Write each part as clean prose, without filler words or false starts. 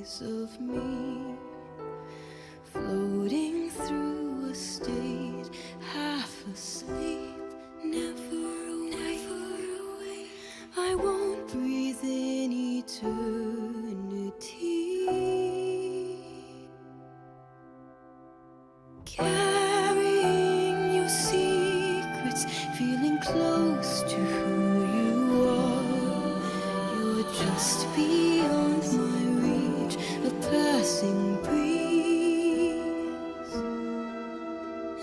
memories of me floating through a state half asleep, never awake. I won't breathe in eternity, carrying your secrets, feeling close to who you are. You're just beyond my reach, a passing breeze,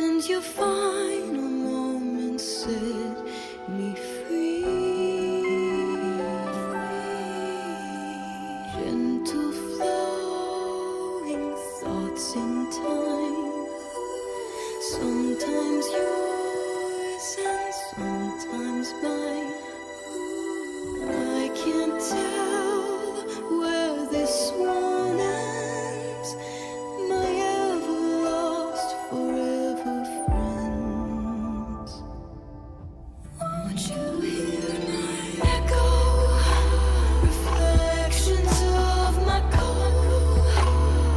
and your final moments set me free. Gentle flowing thoughts in time, sometimes yours and sometimes mine. I can't tell where this one ends, my ever lost, forever friends. Won't you hear my echo, reflections of my core?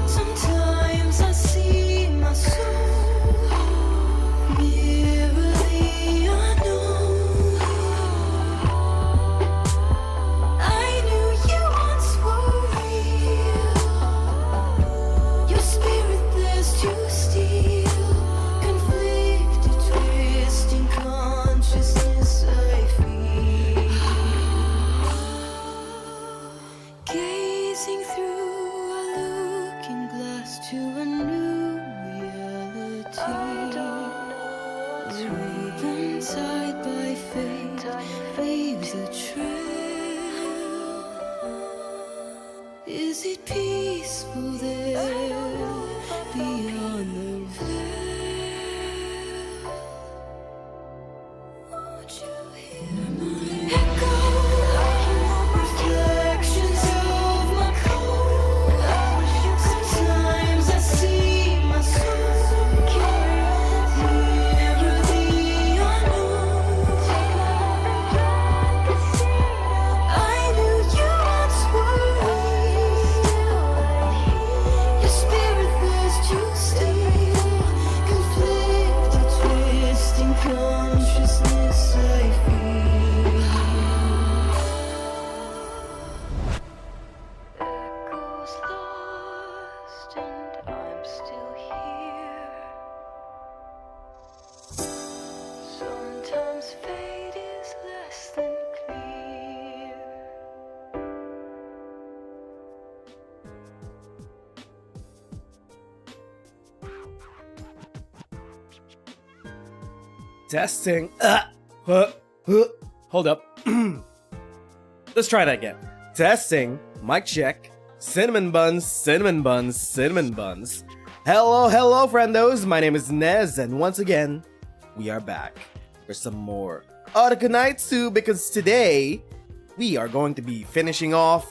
Sometimes I see my soul mirror the unknown. I knew you once were real. Your spirit dares to steal, conflicted, twisting consciousness I feel. Gazing through a looking glass to a new reality. Woven side by fate leaves a trail. Is it peaceful there beyond the veil? Won't you hear my echo, reflections of my core? Sometimes I see my soul mirror the unknown. I knew you once were real. Your spirit dares to steal, conflicted, twisting consciousness I feel. Echoes lost and I'm still here. Sometimes fate is less than clear. Testing. Hold up. Let's try that again. Testing. Mic check. Cinnamon buns, cinnamon buns, cinnamon buns. Hello, hello, friendos. My name is Nez, and once again, we are back for some more Arknights, because today we are going to be finishing off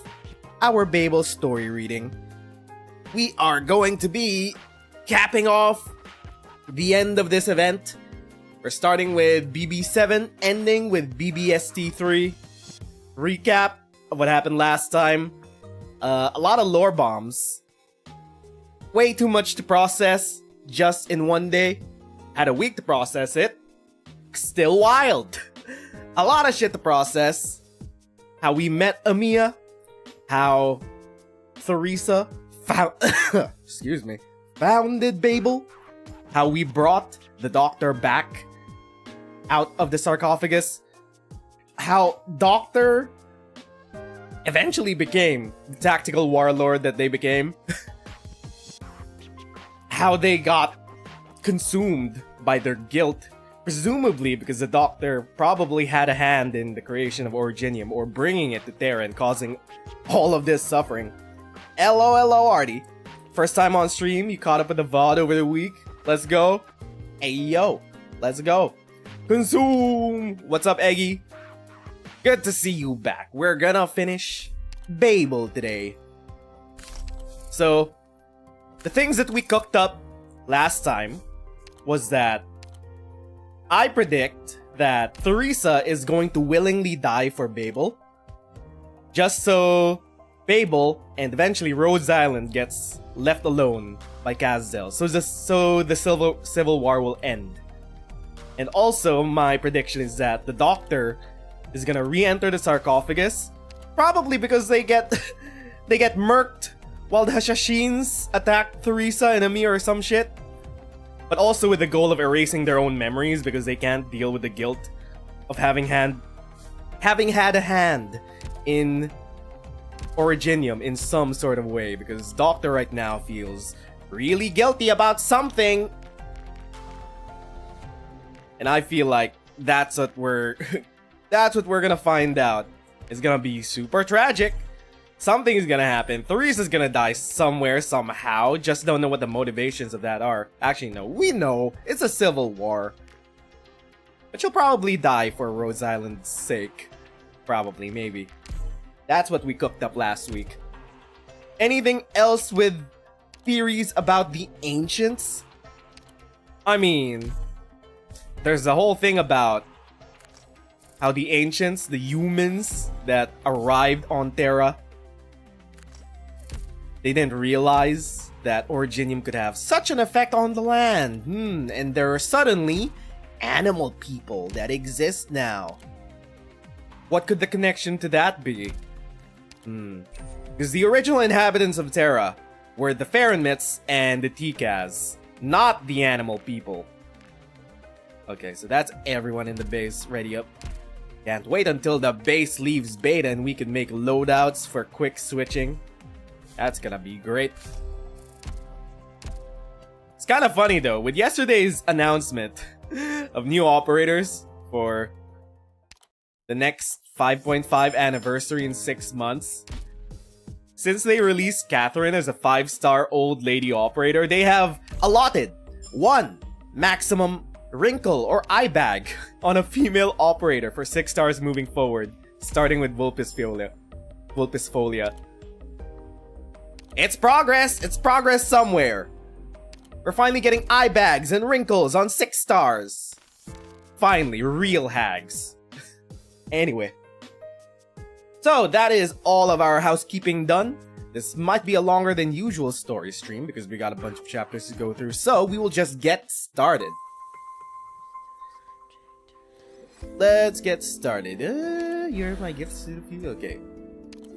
our Babel story reading. We are going to be capping off the end of this event. We're starting with BB-7, ending with BB-ST-3. Recap of what happened last time. A lot of lore bombs. Way too much to process just in one day. Had a week to process it. Still wild. A lot of shit to process. How we met Amiya. How Theresa founded Babel. How we brought the Doctor back out of the sarcophagus. How Doctor eventually became the tactical warlord that they became. How they got consumed by their guilt, presumably because the Doctor probably had a hand in the creation of Originium or bringing it to Terra and causing all of this suffering. LOLO Artie. First time on stream, you caught up with the VOD over the week. Let's go. Hey yo, let's go. Consume! What's up, Eggy? Good to see you back. We're gonna finish Babel today. So, the things that we cooked up last time was that I predict that Theresa is going to willingly die for Babel, just so Babel, and eventually Rhodes Island gets left alone by Kazdel. So the civil war will end. And also, my prediction is that the Doctor is gonna re-enter the sarcophagus, probably because they get they get murked while the Hashashins attack Theresa and Amir or some shit. But also with the goal of erasing their own memories because they can't deal with the guilt of having had a hand in Originium in some sort of way, because Doctor right now feels really guilty about something. And I feel like that's what we're gonna find out. It's gonna be super tragic. Something is gonna happen. Theresa's gonna die somewhere, somehow. Just don't know what the motivations of that are. Actually, no, we know. It's a civil war. But she'll probably die for Rhodes Island's sake. Probably, maybe. That's what we cooked up last week. Anything else with theories about the ancients? I mean, there's the whole thing about how the ancients, the humans that arrived on Terra, they didn't realize that Originium could have such an effect on the land. And there are suddenly animal people that exist now. What could the connection to that be? Because the original inhabitants of Terra were the Faranmits and the Tikaz, not the animal people. Okay, so that's everyone in the base ready up. Can't wait until the base leaves beta and we can make loadouts for quick switching. That's gonna be great. It's kind of funny though, with yesterday's announcement of new operators for the next 5.5 anniversary in 6 months. Since they released Catherine as a 5-star old lady operator, they have allotted 1 maximum wrinkle or eye bag on a female operator for 6 stars moving forward, starting with Vulpes Folia. It's progress! It's progress somewhere! We're finally getting eye bags and wrinkles on 6 stars! Finally, real hags. Anyway. So, that is all of our housekeeping done. This might be a longer than usual story stream because we got a bunch of chapters to go through, so we will just get started. Let's get started. You're my gifts to the few. Okay.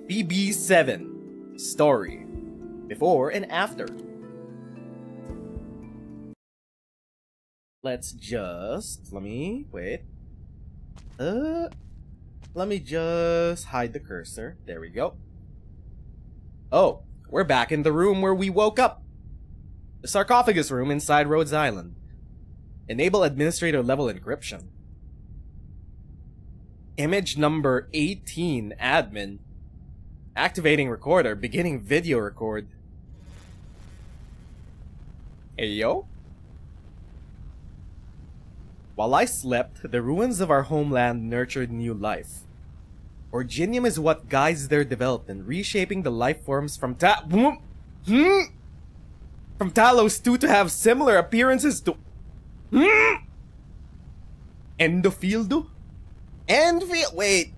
BB-7 story. Before and after. Let me just hide the cursor. There we go. Oh, we're back in the room where we woke up. The sarcophagus room inside Rhodes Island. Enable administrator level encryption. Image number 18, admin. Activating recorder, beginning video record. Hey yo? While I slept, the ruins of our homeland nurtured new life. Originium is what guides their development, reshaping the life forms from Talos 2 to have similar appearances to Endofildo? Wait.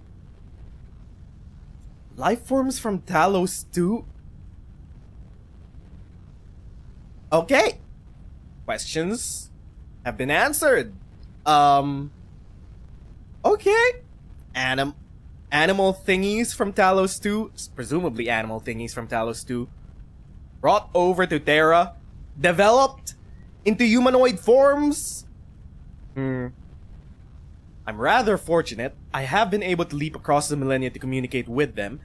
Life forms from Talos 2? Okay. Questions have been answered. Okay. Animal thingies from Talos 2, presumably animal thingies from Talos 2, brought over to Terra, developed into humanoid forms? I'm rather fortunate. I have been able to leap across the millennia to communicate with them.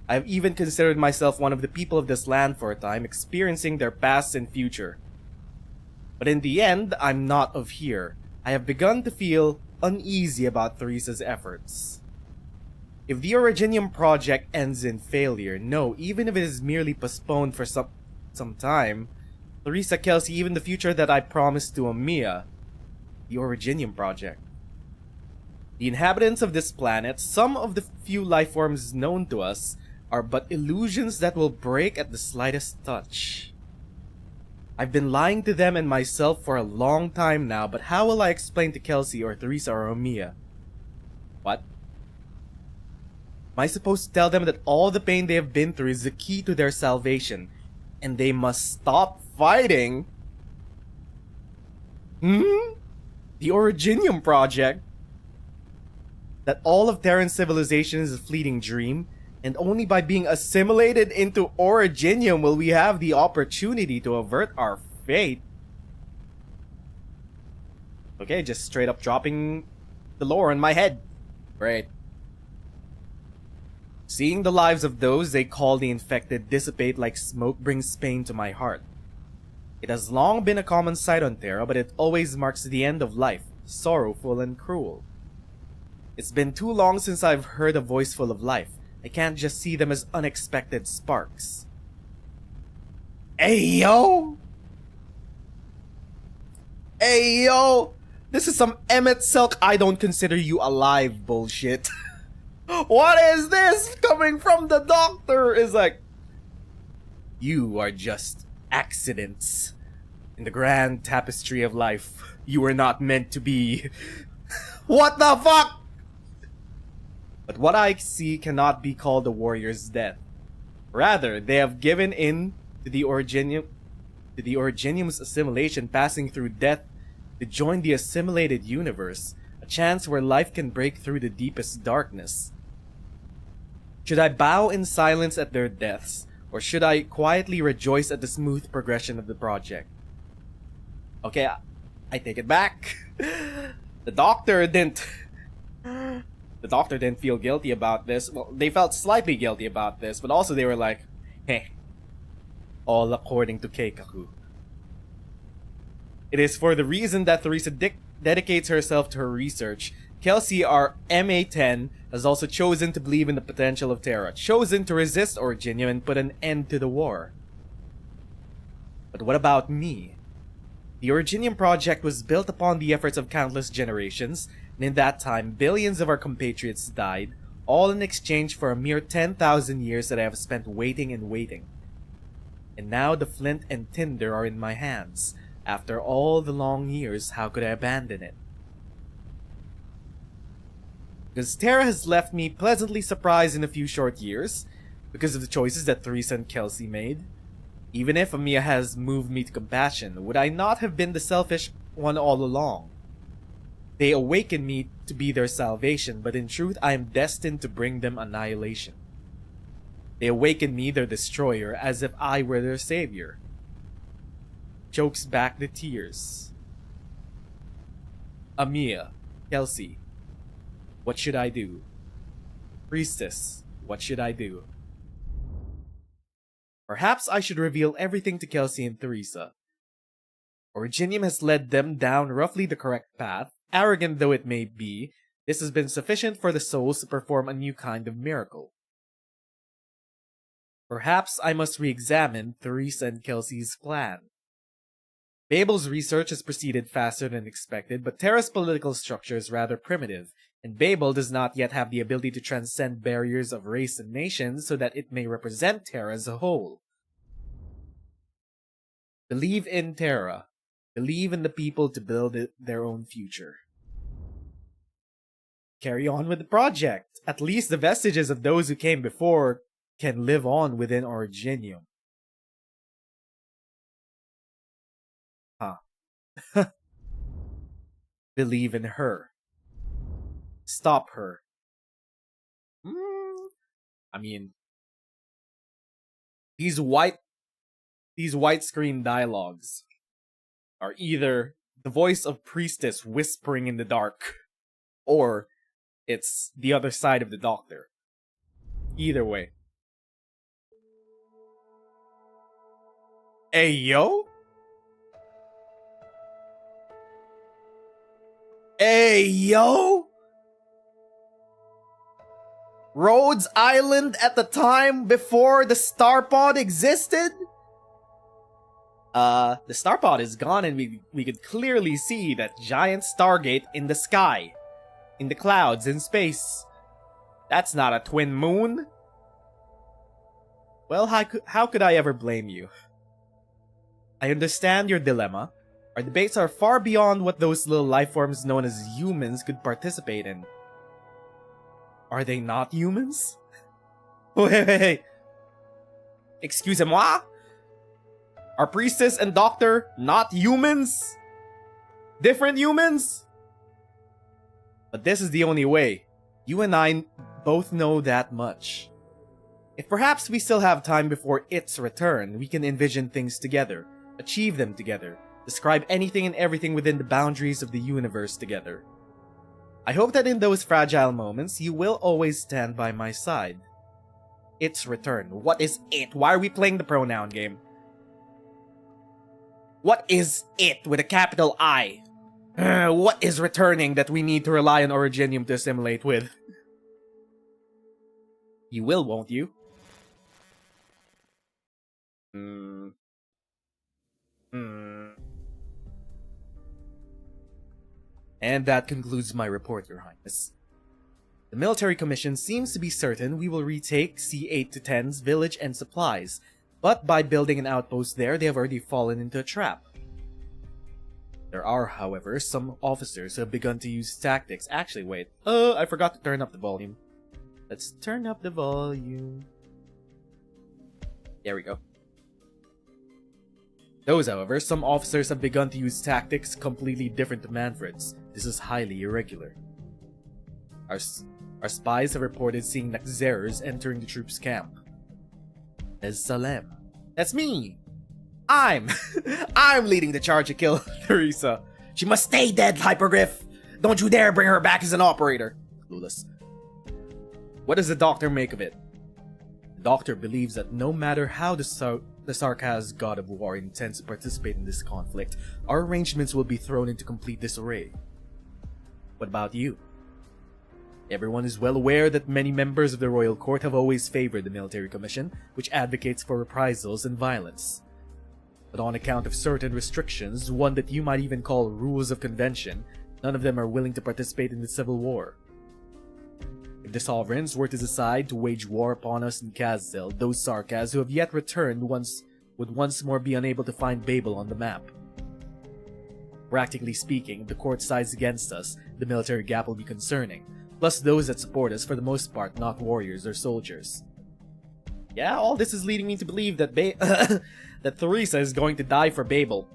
I have even considered myself one of the people of this land for a time, experiencing their past and future. But in the end, I'm not of here. I have begun to feel uneasy about Theresa's efforts. If the Originium project ends in failure, no, even if it is merely postponed for some time, Theresa, Kelsey, even the future that I promised to Amia, the Originium project. The inhabitants of this planet, some of the few life forms known to us, are but illusions that will break at the slightest touch. I've been lying to them and myself for a long time now, but how will I explain to Kelsey or Theresa or Amia? What? Am I supposed to tell them that all the pain they have been through is the key to their salvation, and they must stop fighting? The Originium Project? That all of Terran civilization is a fleeting dream, and only by being assimilated into Originium will we have the opportunity to avert our fate. Okay, just straight up dropping the lore in my head. Great. Seeing the lives of those they call the infected dissipate like smoke brings pain to my heart. It has long been a common sight on Terra, but it always marks the end of life, sorrowful and cruel. It's been too long since I've heard a voice full of life. I can't just see them as unexpected sparks. Hey yo! Hey yo! This is some Emmett Silk I don't consider you alive bullshit. What is this coming from the doctor? Is like, you are just accidents in the grand tapestry of life. You were not meant to be. What the fuck? But what I see cannot be called a warrior's death. Rather, they have given in to the Originium's assimilation, passing through death to join the assimilated universe, a chance where life can break through the deepest darkness. Should I bow in silence at their deaths, or should I quietly rejoice at the smooth progression of the project? Okay, I take it back. The doctor didn't feel guilty about this. Well, they felt slightly guilty about this, but also they were like, hey, all according to Keikaku. It is for the reason that Theresa dedicates herself to her research. Kelsey, our MA-10, has also chosen to believe in the potential of Terra, chosen to resist Originium and put an end to the war. But what about me? The Originium project was built upon the efforts of countless generations, and in that time, billions of our compatriots died, all in exchange for a mere 10,000 years that I have spent waiting and waiting. And now the flint and tinder are in my hands. After all the long years, how could I abandon it? Because Terra has left me pleasantly surprised in a few short years, because of the choices that Theresa and Kelsey made. Even if Amiya has moved me to compassion, would I not have been the selfish one all along? They awakened me to be their salvation, but in truth I am destined to bring them annihilation. They awakened me their destroyer, as if I were their savior. Chokes back the tears. Amiya, Kelsey, what should I do? Priestess, what should I do? Perhaps I should reveal everything to Kelsey and Theresa. Originium has led them down roughly the correct path. Arrogant though it may be, this has been sufficient for the souls to perform a new kind of miracle. Perhaps I must re-examine Theresa and Kelsey's plan. Babel's research has proceeded faster than expected, but Terra's political structure is rather primitive, and Babel does not yet have the ability to transcend barriers of race and nation so that it may represent Terra as a whole. Believe in Terra. Believe in the people to build their own future. Carry on with the project. At least the vestiges of those who came before can live on within Originium. Believe in her. Stop her. I mean, these widescreen dialogues are either the voice of Priestess whispering in the dark, or it's the other side of the doctor. Either way. Hey yo? Hey yo? Rhodes Island at the time before the star pod existed? The star pod is gone and we could clearly see that giant stargate in the sky. In the clouds, in space. That's not a twin moon. Well, how could I ever blame you? I understand your dilemma. Our debates are far beyond what those little lifeforms known as humans could participate in. Are they not humans? Wait. Excusez-moi? Are priestess and doctor not humans? Different humans? But this is the only way. You and I both know that much. If perhaps we still have time before its return, we can envision things together, achieve them together, describe anything and everything within the boundaries of the universe together. I hope that in those fragile moments, you will always stand by my side. Its return. What is it? Why are we playing the pronoun game? What is it with a capital I? What is returning that we need to rely on Originium to assimilate with? You will, won't you? And that concludes my report, Your Highness. The military commission seems to be certain we will retake C8 to 10's village and supplies, but by building an outpost there, they have already fallen into a trap. There are, however, some officers who have begun to use tactics. Actually, wait. I forgot to turn up the volume. Let's turn up the volume. There we go. Those, however, some officers have begun to use tactics completely different to Manfred's. This is highly irregular. Our spies have reported seeing Nezerus entering the troops' camp. Salem. That's me! I'm leading the charge to kill Theresa. She must stay dead, Hypergryph! Don't you dare bring her back as an operator! Clueless. What does the doctor make of it? The doctor believes that no matter how the Sarkaz god of war intends to participate in this conflict, our arrangements will be thrown into complete disarray. What about you? Everyone is well aware that many members of the royal court have always favored the military commission, which advocates for reprisals and violence. But on account of certain restrictions, one that you might even call rules of convention, none of them are willing to participate in the civil war. If the sovereigns were to decide to wage war upon us in Kazzel, those Sarkaz who have yet returned would once more be unable to find Babel on the map. Practically speaking, if the court sides against us, the military gap will be concerning, plus those that support us for the most part not warriors or soldiers. Yeah, all this is leading me to believe that that Theresa is going to die for Babel.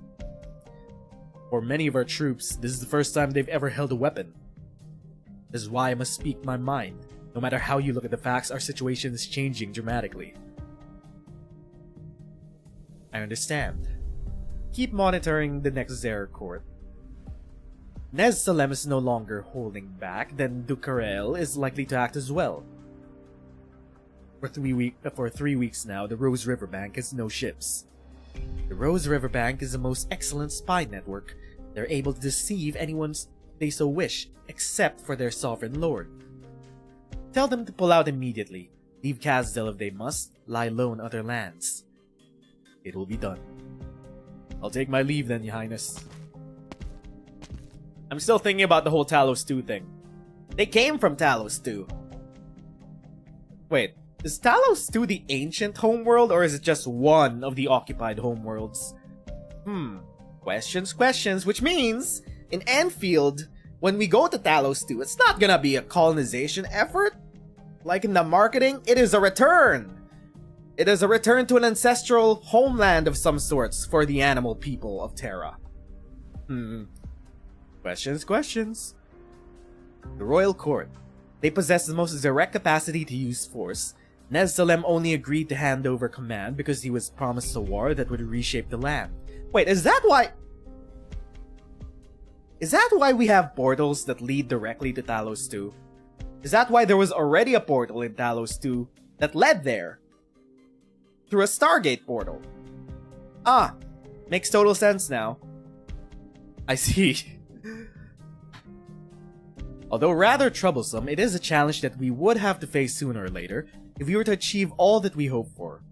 For many of our troops, this is the first time they've ever held a weapon. This is why I must speak my mind. No matter how you look at the facts, our situation is changing dramatically. I understand. Keep monitoring the next Nezeru court. Nez Salem is no longer holding back, then Dukarel is likely to act as well. For 3 weeks now, the Rose Riverbank has no ships. The Rose Riverbank is the most excellent spy network. They're able to deceive anyone they so wish, except for their sovereign lord. Tell them to pull out immediately. Leave Kazzel if they must, lie low in other lands. It will be done. I'll take my leave then, Your Highness. I'm still thinking about the whole Talos 2 thing. They came from Talos 2. Wait, is Talos 2 the ancient homeworld, or is it just one of the occupied homeworlds? Questions, which means, in Enfield, when we go to Talos 2, it's not gonna be a colonization effort. Like in the marketing, it is a return. It is a return to an ancestral homeland of some sorts for the animal people of Terra. Questions. The Royal Court. They possess the most direct capacity to use force. Nez Salem only agreed to hand over command because he was promised a war that would reshape the land. Wait, is that why we have portals that lead directly to Talos 2? Is that why there was already a portal in Talos 2 that led there? Through a Stargate portal. Makes total sense now. I see. Although rather troublesome, it is a challenge that we would have to face sooner or later if we were to achieve all that we hope for.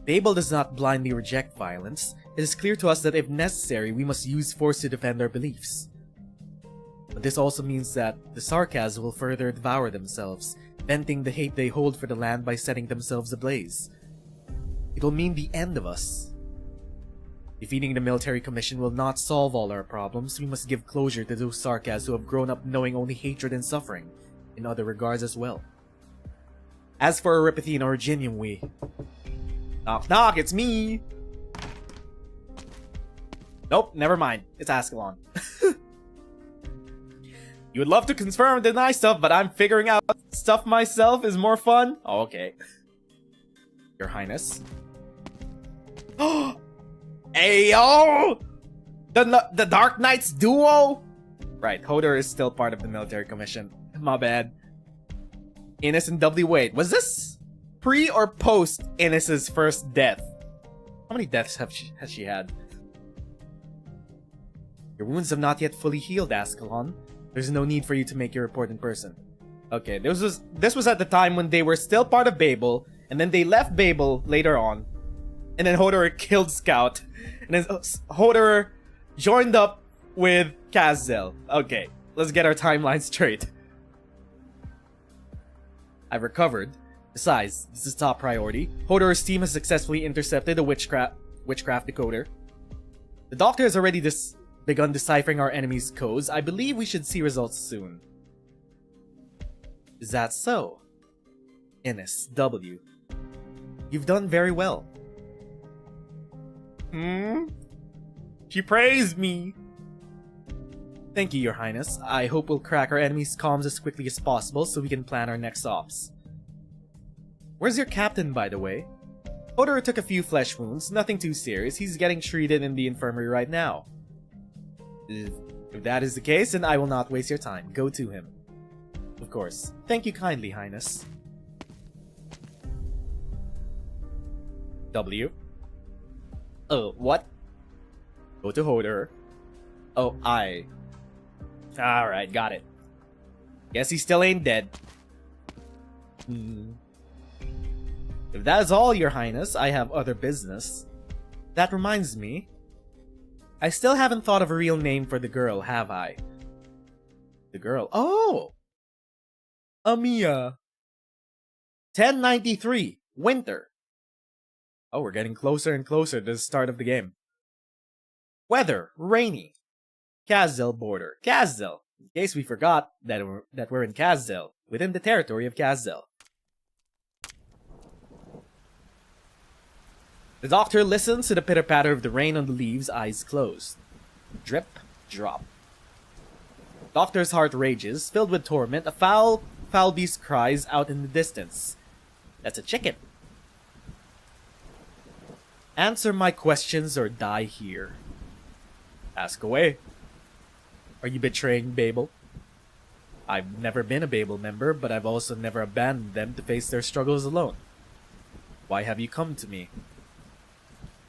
Babel does not blindly reject violence. It is clear to us that if necessary, we must use force to defend our beliefs. But this also means that the Sarkaz will further devour themselves, venting the hate they hold for the land by setting themselves ablaze. It will mean the end of us. Defeating the military commission will not solve all our problems. We must give closure to those Sarkaz who have grown up knowing only hatred and suffering, in other regards as well. As for Erypathy and Originium, we... Knock knock, it's me! Nope, never mind. It's Ascalon. You would love to confirm and deny stuff, but I'm figuring out stuff myself is more fun. Oh, okay. Your Highness. Ayo! The Arknights duo? Right, Hodor is still part of the military commission. My bad. Innes and W. Wait, was this pre or post Innes's first death? How many deaths has she had? Your wounds have not yet fully healed, Ascalon. There's no need for you to make your report in person. Okay, this was at the time when they were still part of Babel, and then they left Babel later on, and then Hodor killed Scout, and then Hodor joined up with Kazzel. Okay, let's get our timeline straight. I've recovered. Besides, this is top priority. Hodor's team has successfully intercepted a witchcraft decoder. The Doctor has already begun deciphering our enemy's codes. I believe we should see results soon. Is that so? Innes, W. You've done very well. She praised me. Thank you, Your Highness. I hope we'll crack our enemy's comms as quickly as possible so we can plan our next ops. Where's your captain, by the way? Hodor took a few flesh wounds, nothing too serious. He's getting treated in the infirmary right now. If that is the case, then I will not waste your time. Go to him. Of course. Thank you kindly, Highness. W. Oh, what? Go to Hodor. Oh, I. Alright, got it. Guess he still ain't dead. If that is all, Your Highness, I have other business. That reminds me. I still haven't thought of a real name for the girl, have I? The girl. Oh! Amiya. 1093. Winter. Oh, we're getting closer and closer to the start of the game. Weather. Rainy. Kazzel border. Kazzel. In case we forgot that we're in Kazzel, within the territory of Kazzel. The Doctor listens to the pitter-patter of the rain on the leaves, eyes closed. Drip, drop. Doctor's heart rages, filled with torment. A foul beast cries out in the distance. That's a chicken. Answer my questions or die here. Ask away. Are you betraying Babel? I've never been a Babel member, but I've also never abandoned them to face their struggles alone. Why have you come to me?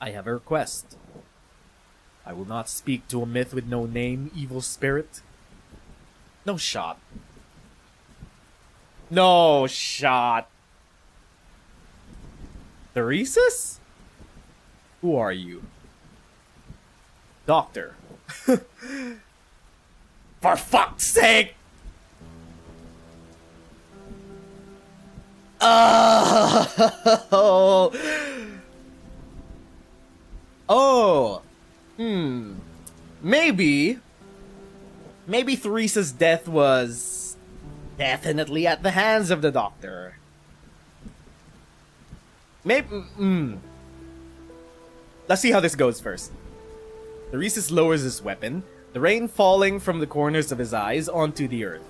I have a request. I will not speak to a myth with no name, evil spirit. No shot. No shot. Theresis? Who are you? Doctor. For fuck's sake! Oh! Oh! Maybe Theresa's death was definitely at the hands of the Doctor. Maybe, Let's see how this goes first. Theresis lowers his weapon, the rain falling from the corners of his eyes onto the earth.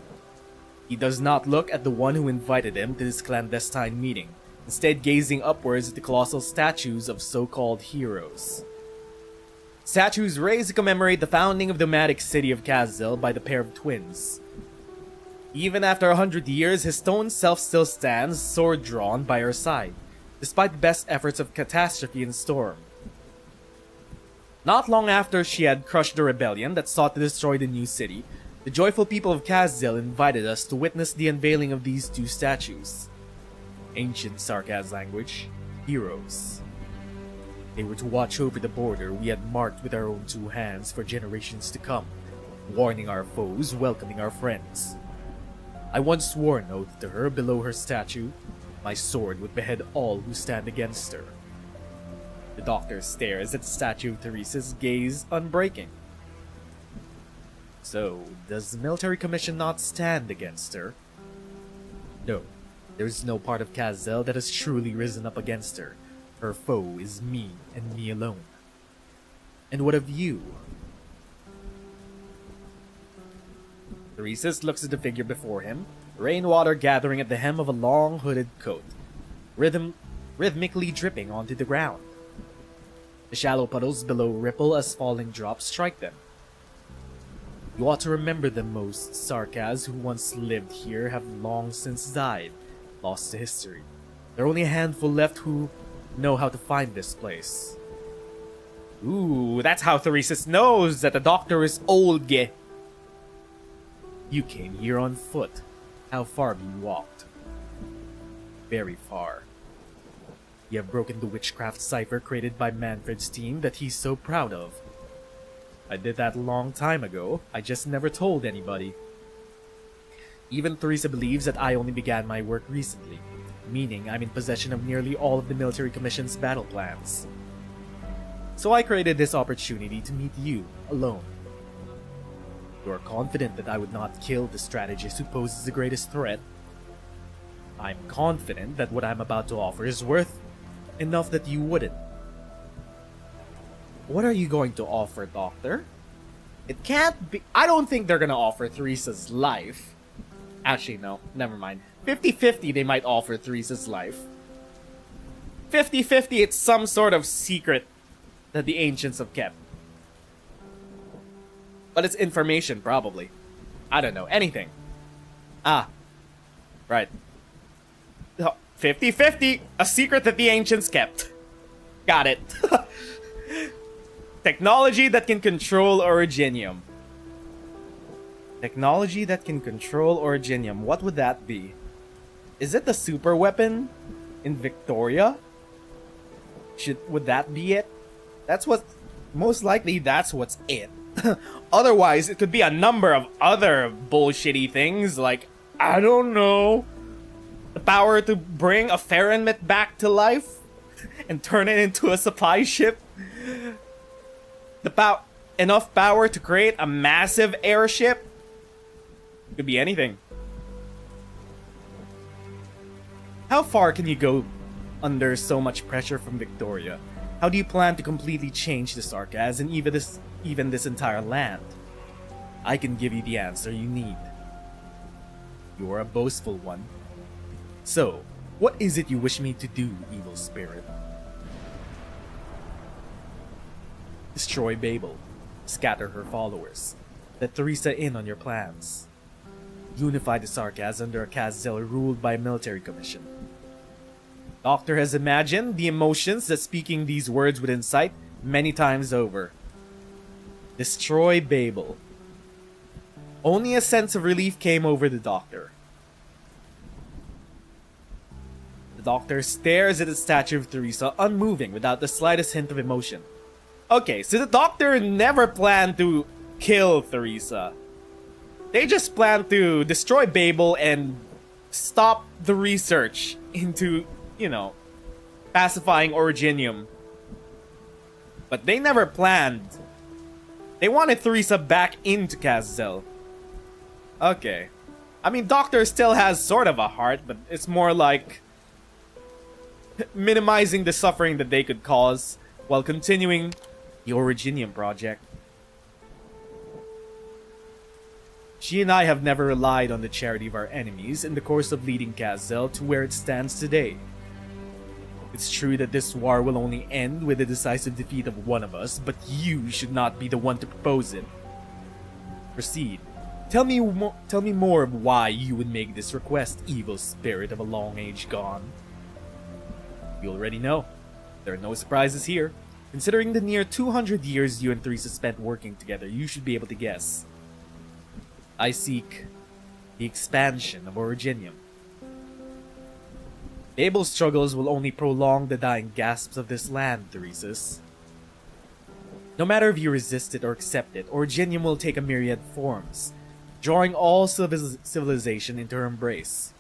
He does not look at the one who invited him to this clandestine meeting, instead gazing upwards at the colossal statues of so-called heroes. Statues raised to commemorate the founding of the nomadic city of Kazzel by the pair of twins. Even after 100 years, his stone self still stands, sword drawn, by her side, despite the best efforts of catastrophe and storm. Not long after she had crushed the rebellion that sought to destroy the new city, the joyful people of Kazzel invited us to witness the unveiling of these two statues. Ancient Sarkaz language, heroes. They were to watch over the border we had marked with our own two hands for generations to come, warning our foes, welcoming our friends. I once swore an oath to her below her statue. My sword would behead all who stand against her. The Doctor stares at the statue of Theresa's, gaze unbreaking. So, does the military commission not stand against her? No. There is no part of Kazel that has truly risen up against her. Her foe is me and me alone. And what of you? Theresis looks at the figure before him, rainwater gathering at the hem of a long hooded coat, rhythmically dripping onto the ground. The shallow puddles below ripple as falling drops strike them. You ought to remember them most. Sarkaz, who once lived here, have long since died, lost to history. There are only a handful left who know how to find this place. Ooh, that's how Theresis knows that the doctor is old. You came here on foot. How far have you walked? Very far. You have broken the witchcraft cipher created by Manfred's team that he's so proud of. I did that a long time ago, I just never told anybody. Even Theresa believes that I only began my work recently, meaning I'm in possession of nearly all of the military commission's battle plans. So I created this opportunity to meet you, alone. You are confident that I would not kill the strategist who poses the greatest threat. I'm confident that what I'm about to offer is worth enough that you wouldn't. What are you going to offer, Doctor? It can't be... I don't think they're gonna offer Theresa's life. Actually, no. Never mind. 50-50 they might offer Theresa's life. 50-50 it's some sort of secret that the ancients have kept. But it's information, probably. I don't know. Anything. Ah. Right. 50-50. A secret that the ancients kept. Got it. Technology that can control Originium. Technology that can control Originium. What would that be? Is it the super weapon in Victoria? Would that be it? That's what... Most likely that's what's it. Otherwise, it could be a number of other bullshitty things, like, I don't know, the power to bring a Farenmit back to life and turn it into a supply ship. Enough power to create a massive airship. Could be anything. How far can you go under so much pressure from Victoria? How do you plan to completely change the Sarkaz and even this entire land? I can give you the answer you need. You are a boastful one. So, what is it you wish me to do, evil spirit? Destroy Babel. Scatter her followers. Let Theresa in on your plans. Unify the Sarkaz under a Kazel ruled by a military commission. Doctor has imagined the emotions that speaking these words would incite many times over. Destroy Babel. Only a sense of relief came over the Doctor. The Doctor stares at the statue of Theresa, unmoving without the slightest hint of emotion. Okay, so the Doctor never planned to kill Theresa. They just planned to destroy Babel and stop the research into, you know, pacifying Originium. But they never planned. They wanted Theresa back into Kazel. Okay. I mean, Doctor still has sort of a heart, but it's more like minimizing the suffering that they could cause while continuing the Originium project. She and I have never relied on the charity of our enemies in the course of leading Kazel to where it stands today. It's true that this war will only end with the decisive defeat of one of us, but you should not be the one to propose it. Proceed. Tell me more of why you would make this request, evil spirit of a long age gone. You already know. There are no surprises here. Considering the near 200 years you and Theresa spent working together, you should be able to guess. I seek the expansion of Originium. Babel's struggles will only prolong the dying gasps of this land, Theresis. No matter if you resist it or accept it, Originium will take a myriad forms, drawing all civilization into her embrace.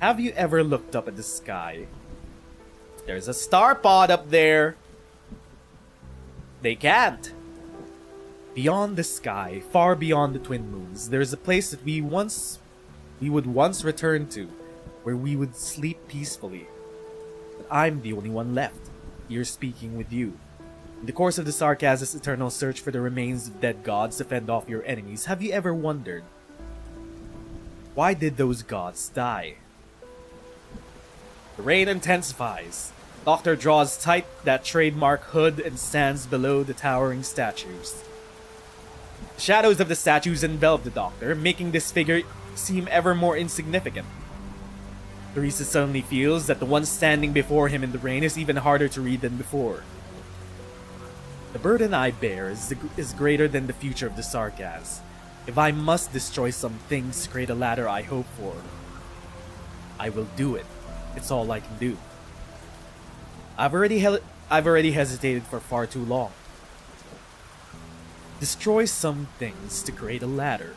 Have you ever looked up at the sky? There's a star pod up there. They can't. Beyond the sky, far beyond the twin moons, there is a place that we once we would once return to, where we would sleep peacefully. But I'm the only one left, here speaking with you. In the course of the Sarkaz's eternal search for the remains of dead gods to fend off your enemies, have you ever wondered, why did those gods die? The rain intensifies. Doctor draws tight that trademark hood and stands below the towering statues. The shadows of the statues envelop the Doctor, making this figure seem ever more insignificant. Teresa suddenly feels that the one standing before him in the rain is even harder to read than before. The burden I bear is greater than the future of the Sarkaz. If I must destroy some things to create a ladder I hope for, I will do it. It's all I can do. I've already hesitated for far too long. Destroy some things to create a ladder.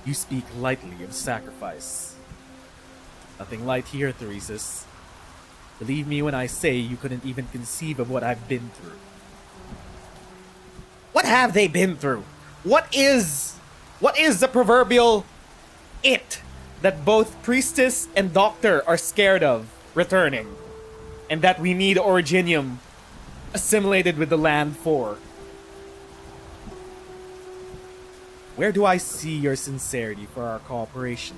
You speak lightly of sacrifice. Nothing light here, Theresus. Believe me when I say you couldn't even conceive of what I've been through. What have they been through? What is the proverbial it that both Priestess and Doctor are scared of returning? And that we need Originium assimilated with the land for? Where do I see your sincerity for our cooperation?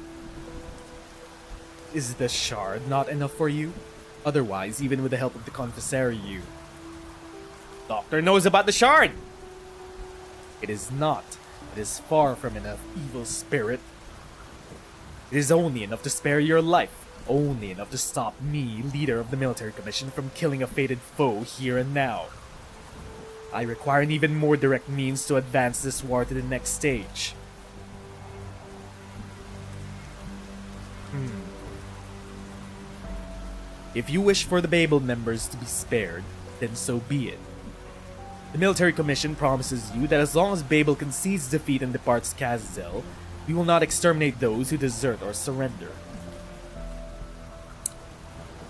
Is the shard not enough for you? Otherwise, even with the help of the Confessoriu, Doctor knows about the shard! It is not. It is far from enough, evil spirit. It is only enough to spare your life. Only enough to stop me, leader of the military commission, from killing a fated foe here and now. I require an even more direct means to advance this war to the next stage. If you wish for the Babel members to be spared, then so be it. The military commission promises you that as long as Babel concedes defeat and departs Kazel, we will not exterminate those who desert or surrender.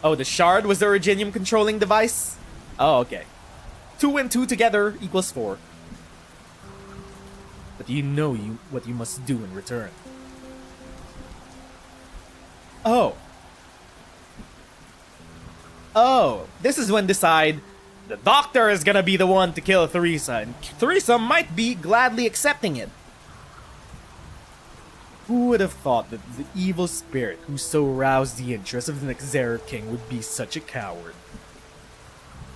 Oh, the shard was the Originium controlling device? Oh, okay. 2 and 2 together equals 4. But you know what you must do in return. Oh, this is when decide the Doctor is gonna be the one to kill Teresa, and Teresa might be gladly accepting it. Who would have thought that the evil spirit who so roused the interest of the Nezeru king would be such a coward?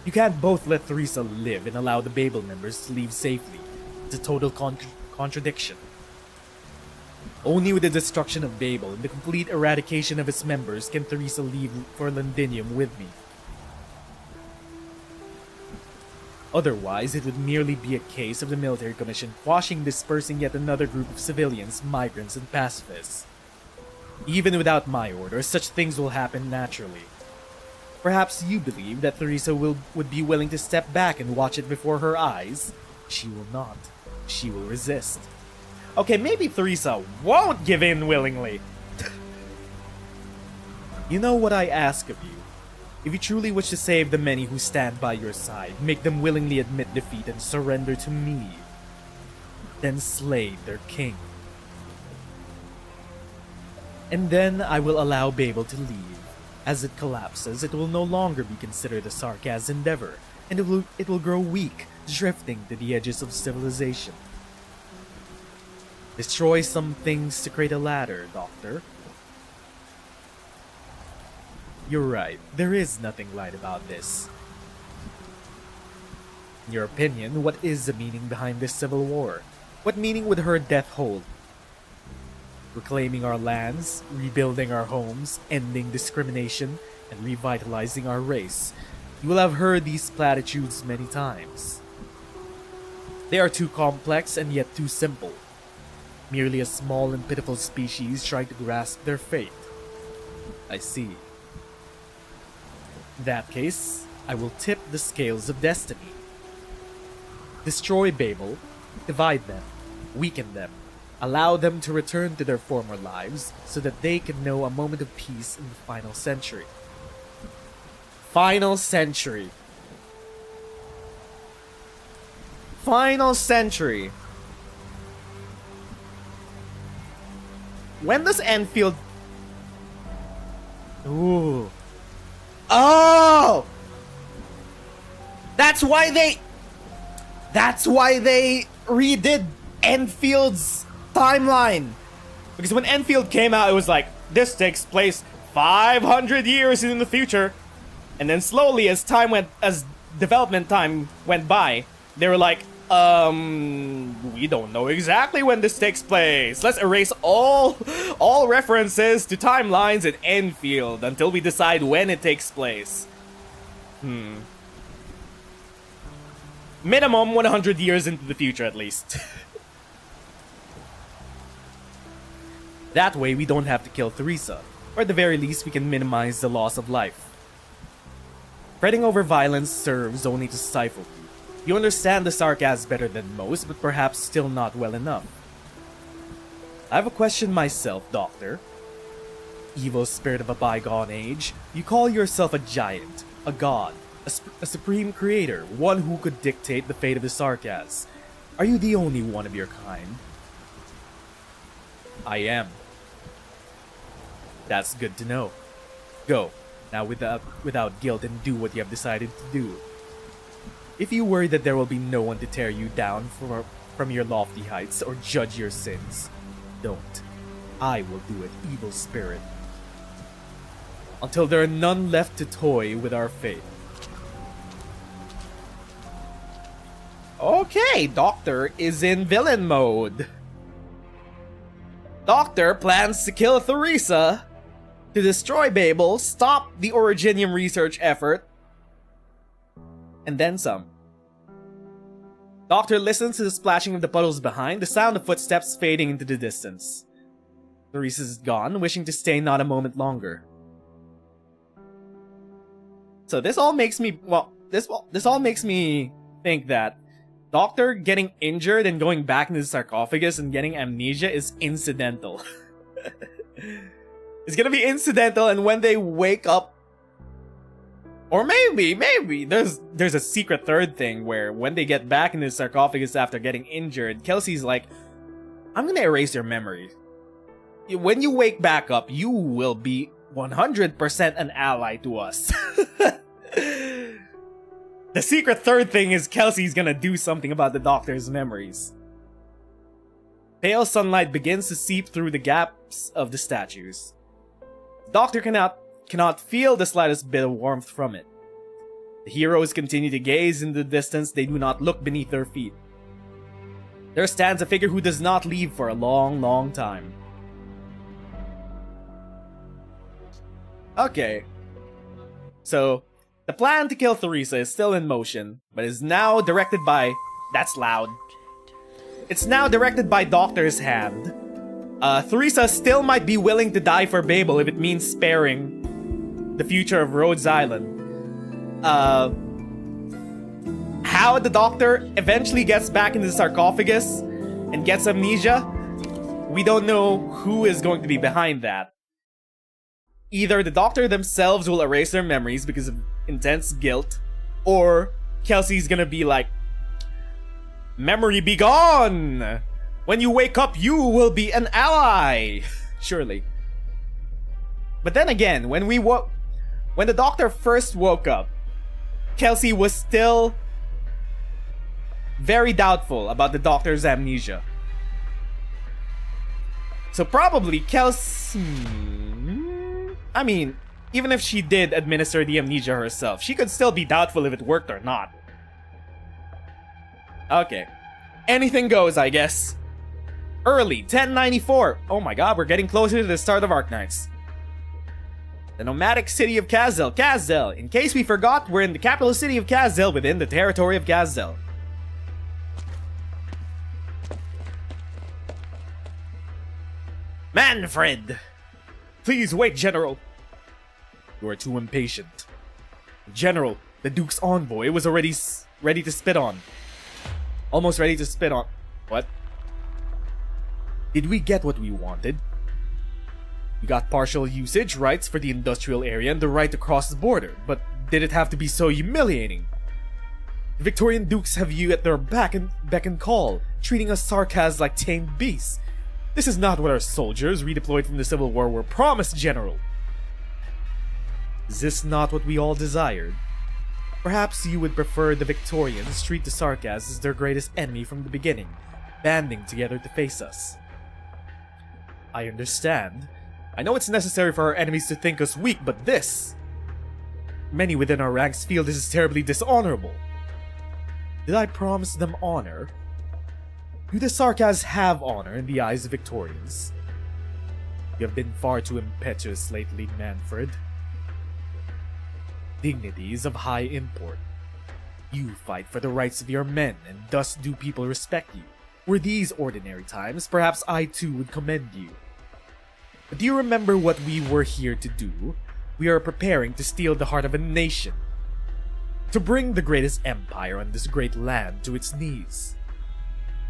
You can't both let Teresa live and allow the Babel members to leave safely. It's a total contradiction. Only with the destruction of Babel and the complete eradication of its members can Teresa leave for Londinium with me. Otherwise, it would merely be a case of the military commission quashing dispersing yet another group of civilians, migrants, and pacifists. Even without my order, such things will happen naturally. Perhaps you believe that Teresa would be willing to step back and watch it before her eyes. She will not. She will resist. Okay, maybe Teresa won't give in willingly. You know what I ask of you? If you truly wish to save the many who stand by your side, make them willingly admit defeat and surrender to me. Then slay their king. And then I will allow Babel to leave. As it collapses, it will no longer be considered a Sarkaz endeavor, and it will grow weak, drifting to the edges of civilization. Destroy some things to create a ladder, Doctor. You're right, there is nothing light about this. In your opinion, what is the meaning behind this civil war? What meaning would her death hold? Reclaiming our lands, rebuilding our homes, ending discrimination, and revitalizing our race. You will have heard these platitudes many times. They are too complex and yet too simple. Merely a small and pitiful species trying to grasp their fate. I see. In that case, I will tip the scales of destiny. Destroy Babel, divide them, weaken them, allow them to return to their former lives so that they can know a moment of peace in the final century. Final century. Final century. When does Enfield... Ooh. Oh! That's why they redid Enfield's timeline. Because when Enfield came out, it was like, this takes place 500 years in the future. And then slowly, as development time went by, they were like, we don't know exactly when this takes place. Let's erase all references to timelines in Enfield until we decide when it takes place. Minimum 100 years into the future, at least. That way, we don't have to kill Theresa. Or at the very least, we can minimize the loss of life. Fretting over violence serves only to stifle you. You understand the sarcasm better than most, but perhaps still not well enough. I have a question myself, Doctor. Evil spirit of a bygone age, you call yourself a giant, a god, a supreme creator, one who could dictate the fate of the sarcasm. Are you the only one of your kind? I am. That's good to know. Go, now without guilt, and do what you have decided to do. If you worry that there will be no one to tear you down from your lofty heights or judge your sins, don't. I will do it, evil spirit. Until there are none left to toy with our fate. Okay, Doctor is in villain mode. Doctor plans to kill Theresa, to destroy Babel, stop the Originium research effort, and then some. Doctor listens to the splashing of the puddles behind, the sound of footsteps fading into the distance. Theresa's gone, wishing to stay not a moment longer. So this all makes me, this all makes me think that Doctor getting injured and going back into the sarcophagus and getting amnesia is incidental. It's gonna be incidental, and when they wake up, or maybe there's a secret third thing where when they get back into the sarcophagus after getting injured, Kelsey's like, I'm gonna erase your memory. When you wake back up, you will be 100% an ally to us. The secret third thing is Kelsey's gonna do something about the Doctor's memories. Pale sunlight begins to seep through the gaps of the statues. The Doctor cannot feel the slightest bit of warmth from it. The heroes continue to gaze into the distance, they do not look beneath their feet. There stands a figure who does not leave for a long, long time. Okay. So, the plan to kill Theresa is still in motion, but is now directed by... That's loud. It's now directed by Doctor's hand. Theresa still might be willing to die for Babel if it means sparing the future of Rhodes Island. How the Doctor eventually gets back into the sarcophagus and gets amnesia, we don't know who is going to be behind that. Either the Doctor themselves will erase their memories because of intense guilt, or Kelsey's gonna be like, memory be gone! When you wake up, you will be an ally! Surely. But then again, when the Doctor first woke up, Kelsey was still very doubtful about the Doctor's amnesia. So probably Kelsey... I mean, even if she did administer the amnesia herself, she could still be doubtful if it worked or not. Okay. Anything goes, I guess. Early, 1094. Oh my god, we're getting closer to the start of Arknights. The nomadic city of Kazel. Kazel! In case we forgot, we're in the capital city of Kazel within the territory of Kazel. Manfred! Please wait, General. You are too impatient. General, the Duke's envoy was already ready to spit on. Almost ready to spit on. What? Did we get what we wanted? We got partial usage rights for the industrial area and the right to cross the border, but did it have to be so humiliating? The Victorian Dukes have you at their beck and call, treating us sarcasms like tamed beasts. This is not what our soldiers, redeployed from the Civil War, were promised, General. Is this not what we all desired? Perhaps you would prefer the Victorians treat the Sarkaz as their greatest enemy from the beginning, banding together to face us. I understand. I know it's necessary for our enemies to think us weak, but this... Many within our ranks feel this is terribly dishonorable. Did I promise them honor? Do the Sarkaz have honor in the eyes of Victorians? You have been far too impetuous lately, Manfred. Dignity is of high import. You fight for the rights of your men, and thus do people respect you. Were these ordinary times, perhaps I too would commend you. But do you remember what we were here to do? We are preparing to steal the heart of a nation. To bring the greatest empire on this great land to its knees.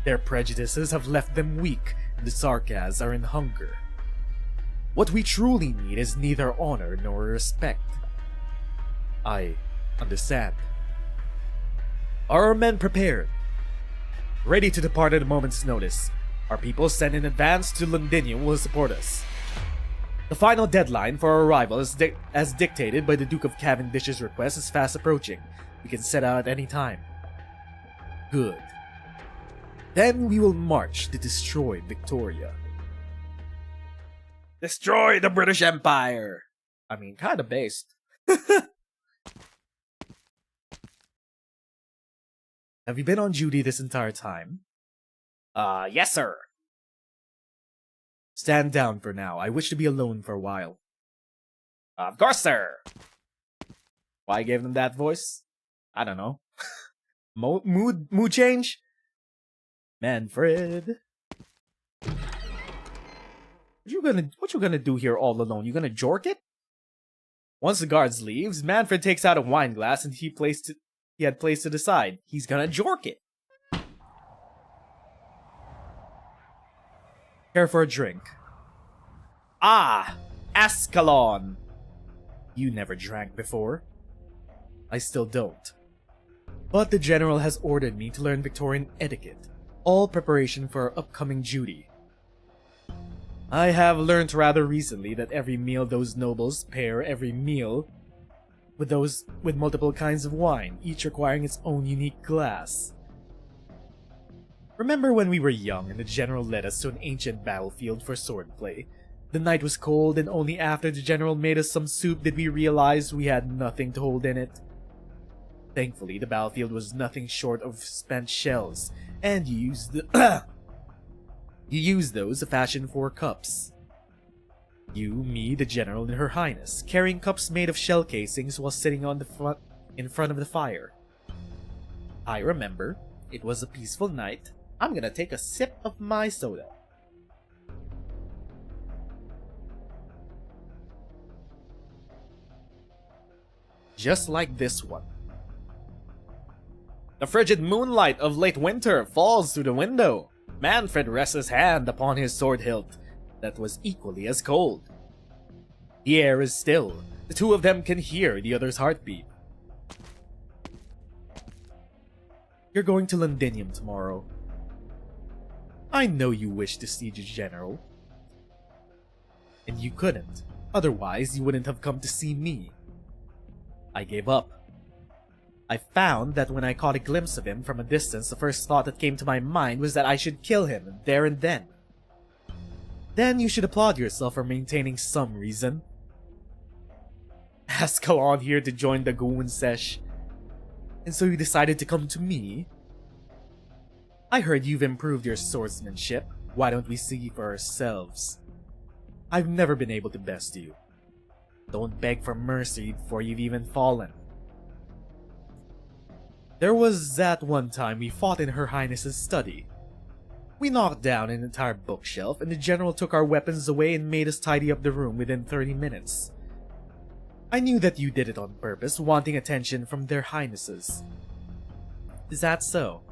Their prejudices have left them weak, and the Sarkaz are in hunger. What we truly need is neither honor nor respect. I understand. Are our men prepared? Ready to depart at a moment's notice. Our people sent in advance to Londinium will support us. The final deadline for our arrival as dictated by the Duke of Cavendish's request is fast approaching. We can set out at any time. Good. Then we will march to destroy Victoria. Destroy the British Empire! I mean, kinda based. Have you been on duty this entire time? Yes, sir. Stand down for now. I wish to be alone for a while. Of course, sir. Why I gave them that voice? I don't know. Mood change? Manfred. What you gonna do here all alone? You gonna jork it? Once the guards leaves, Manfred takes out a wine glass and he had placed it aside. He's gonna jork it. Care for a drink. Ah! Ascalon! You never drank before. I still don't. But the general has ordered me to learn Victorian etiquette. All preparation for our upcoming duty. I have learnt rather recently that every meal those nobles pair every meal with multiple kinds of wine, each requiring its own unique glass. Remember when we were young and the general led us to an ancient battlefield for swordplay? The night was cold and only after the general made us some soup did we realize we had nothing to hold in it. Thankfully, the battlefield was nothing short of spent shells, and you used those to fashion 4 cups. You, me, the general, and her highness, carrying cups made of shell casings while sitting in front of the fire. I remember. It was a peaceful night. I'm gonna take a sip of my soda. Just like this one. The frigid moonlight of late winter falls through the window. Manfred rests his hand upon his sword hilt that was equally as cold. The air is still. The two of them can hear the other's heartbeat. You're going to Londinium tomorrow. I know you wish to see the general. And you couldn't. Otherwise, you wouldn't have come to see me. I gave up. I found that when I caught a glimpse of him from a distance, the first thought that came to my mind was that I should kill him there and then. Then you should applaud yourself for maintaining some reason. Ascalon here to join the Goon Sesh. And so you decided to come to me? I heard you've improved your swordsmanship. Why don't we see for ourselves? I've never been able to best you. Don't beg for mercy before you've even fallen. There was that one time we fought in Her Highness's study. We knocked down an entire bookshelf and the general took our weapons away and made us tidy up the room within 30 minutes. I knew that you did it on purpose, wanting attention from their highnesses. Is that so?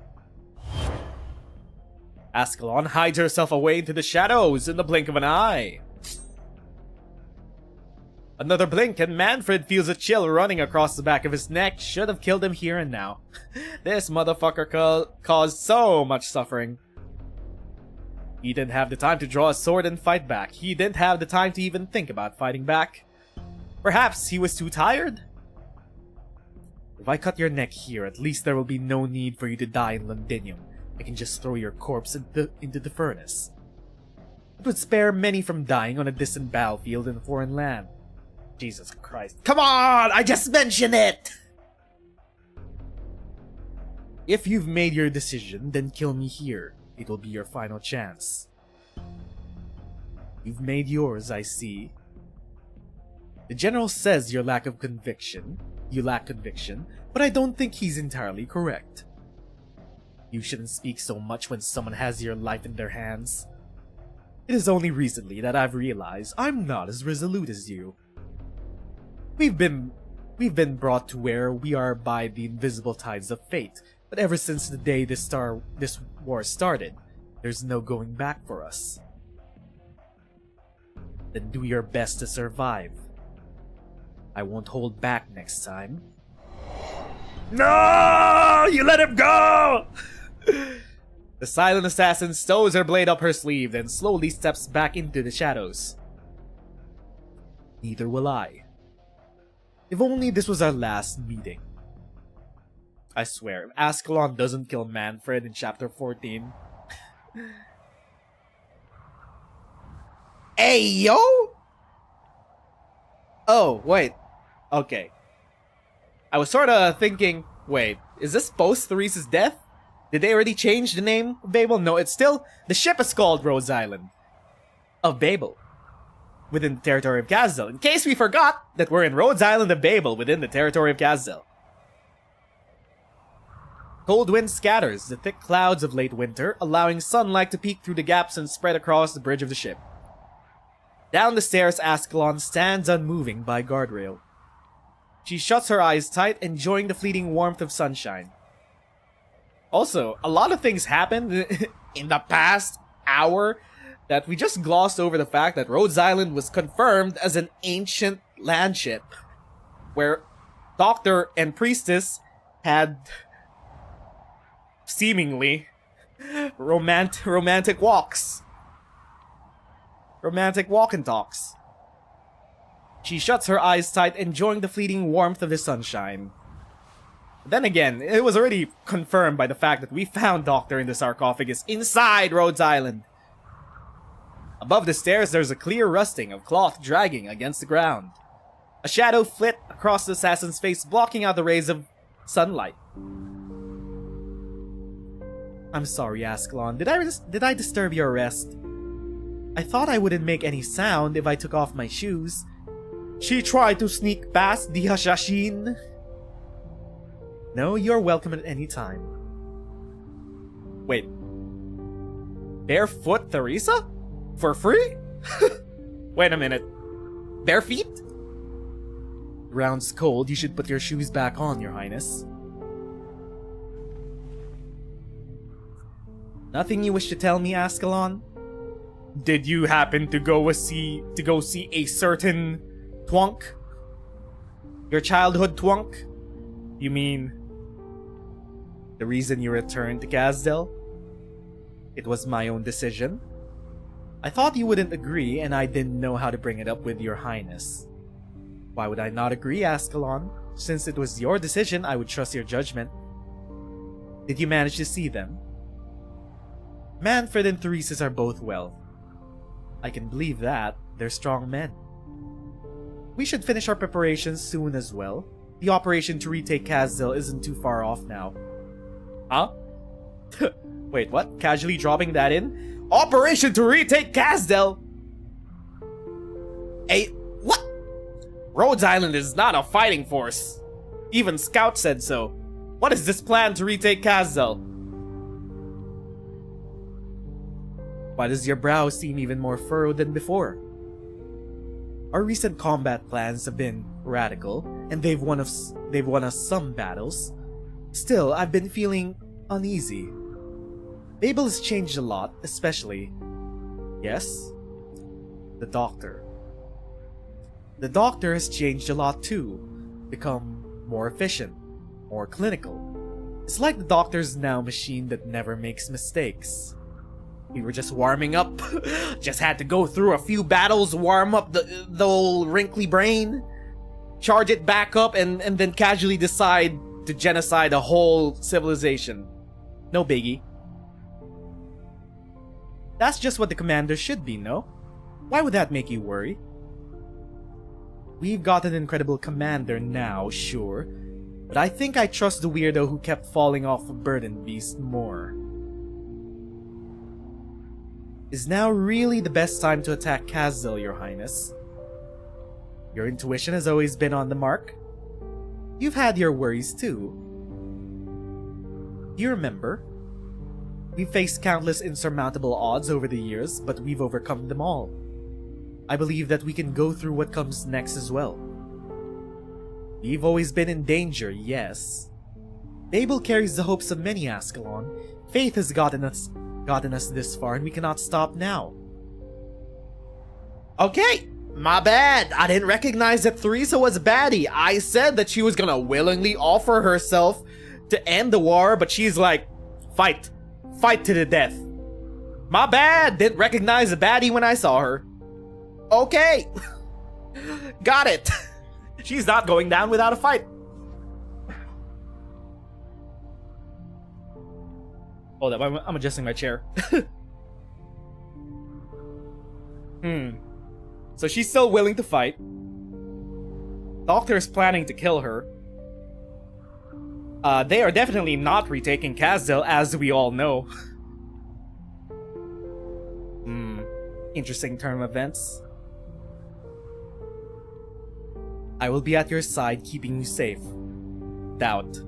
Ascalon hides herself away into the shadows in the blink of an eye. Another blink and Manfred feels a chill running across the back of his neck. Should have killed him here and now. This motherfucker caused so much suffering. He didn't have the time to draw a sword and fight back. He didn't have the time to even think about fighting back. Perhaps he was too tired? If I cut your neck here, at least there will be no need for you to die in Londinium. I can just throw your corpse into the furnace. It would spare many from dying on a distant battlefield in a foreign land. Jesus Christ. Come on! I just mentioned it! If you've made your decision, then kill me here. It will be your final chance. You've made yours, I see. The general says you lack conviction, but I don't think he's entirely correct. You shouldn't speak so much when someone has your life in their hands. It is only recently that I've realized I'm not as resolute as you. We've been brought to where we are by the invisible tides of fate, but ever since the day this war started, there's no going back for us. Then do your best to survive. I won't hold back next time. No! You let him go! The silent assassin stows her blade up her sleeve, then slowly steps back into the shadows. Neither will I. If only this was our last meeting. I swear, if Ascalon doesn't kill Manfred in chapter 14... Hey, yo! Oh, wait. Okay. I was sorta thinking, wait, is this post Therese's death? Did they already change the name of Babel? No, it's still... The ship is called Rhodes Island. Of Babel. Within the territory of Kazdel. In case we forgot that we're in Rhodes Island of Babel within the territory of Kazdel. Cold wind scatters the thick clouds of late winter, allowing sunlight to peek through the gaps and spread across the bridge of the ship. Down the stairs, Ascalon stands unmoving by guardrail. She shuts her eyes tight, enjoying the fleeting warmth of sunshine. Also, a lot of things happened in the past hour that we just glossed over the fact that Rhodes Island was confirmed as an ancient landship, where Doctor and Priestess had seemingly romantic walks. Romantic walk and talks. She shuts her eyes tight, enjoying the fleeting warmth of the sunshine. Then again, it was already confirmed by the fact that we found Doctor in the sarcophagus inside Rhodes Island. Above the stairs, there's a clear rusting of cloth dragging against the ground. A shadow flit across the assassin's face, blocking out the rays of sunlight. I'm sorry, Ascalon. Did I disturb your rest? I thought I wouldn't make any sound if I took off my shoes. She tried to sneak past the Hashashin. No, you're welcome at any time. Wait. Barefoot Theresa? For free? Wait a minute. Bare feet? Ground's cold. You should put your shoes back on, Your Highness. Nothing you wish to tell me, Ascalon? Did you happen to go see a certain twunk? Your childhood twunk? You mean the reason you returned to Kazdel? It was my own decision. I thought you wouldn't agree, and I didn't know how to bring it up with Your Highness. Why would I not agree, Ascalon? Since it was your decision, I would trust your judgment. Did you manage to see them? Manfred and Theresis are both well. I can believe that. They're strong men. We should finish our preparations soon as well. The operation to retake Kazdel isn't too far off now. Huh? Wait, what? Casually dropping that in? Operation to retake Kazdel! What? Rhodes Island is not a fighting force. Even Scout said so. What is this plan to retake Kazdel? Why does your brow seem even more furrowed than before? Our recent combat plans have been radical, and they've won us some battles. Still, I've been feeling uneasy. Babel has changed a lot, especially... Yes? The Doctor. The Doctor has changed a lot too. Become more efficient, more clinical. It's like the Doctor's now a machine that never makes mistakes. We were just warming up. Just had to go through a few battles, warm up the old wrinkly brain, charge it back up, and then casually decide to genocide a whole civilization. No biggie. That's just what the commander should be, no? Why would that make you worry? We've got an incredible commander now, sure, but I think I trust the weirdo who kept falling off a burden beast more. Is now really the best time to attack Kazil, Your Highness? Your intuition has always been on the mark. You've had your worries too. Do you remember? We've faced countless insurmountable odds over the years, but we've overcome them all. I believe that we can go through what comes next as well. We've always been in danger, yes. Babel carries the hopes of many, Ascalon. Faith has gotten us this far, and we cannot stop now. Okay, my bad. I didn't recognize that Theresa was a baddie. I said that she was gonna willingly offer herself to end the war, but she's like, fight. Fight to the death. My bad. Didn't recognize the baddie when I saw her. Okay. Got it. She's not going down without a fight. Hold up, I'm adjusting my chair. So she's still willing to fight. Doctor's planning to kill her. They are definitely not retaking Kazil, as we all know. Interesting turn of events. I will be at your side, keeping you safe. Doubt.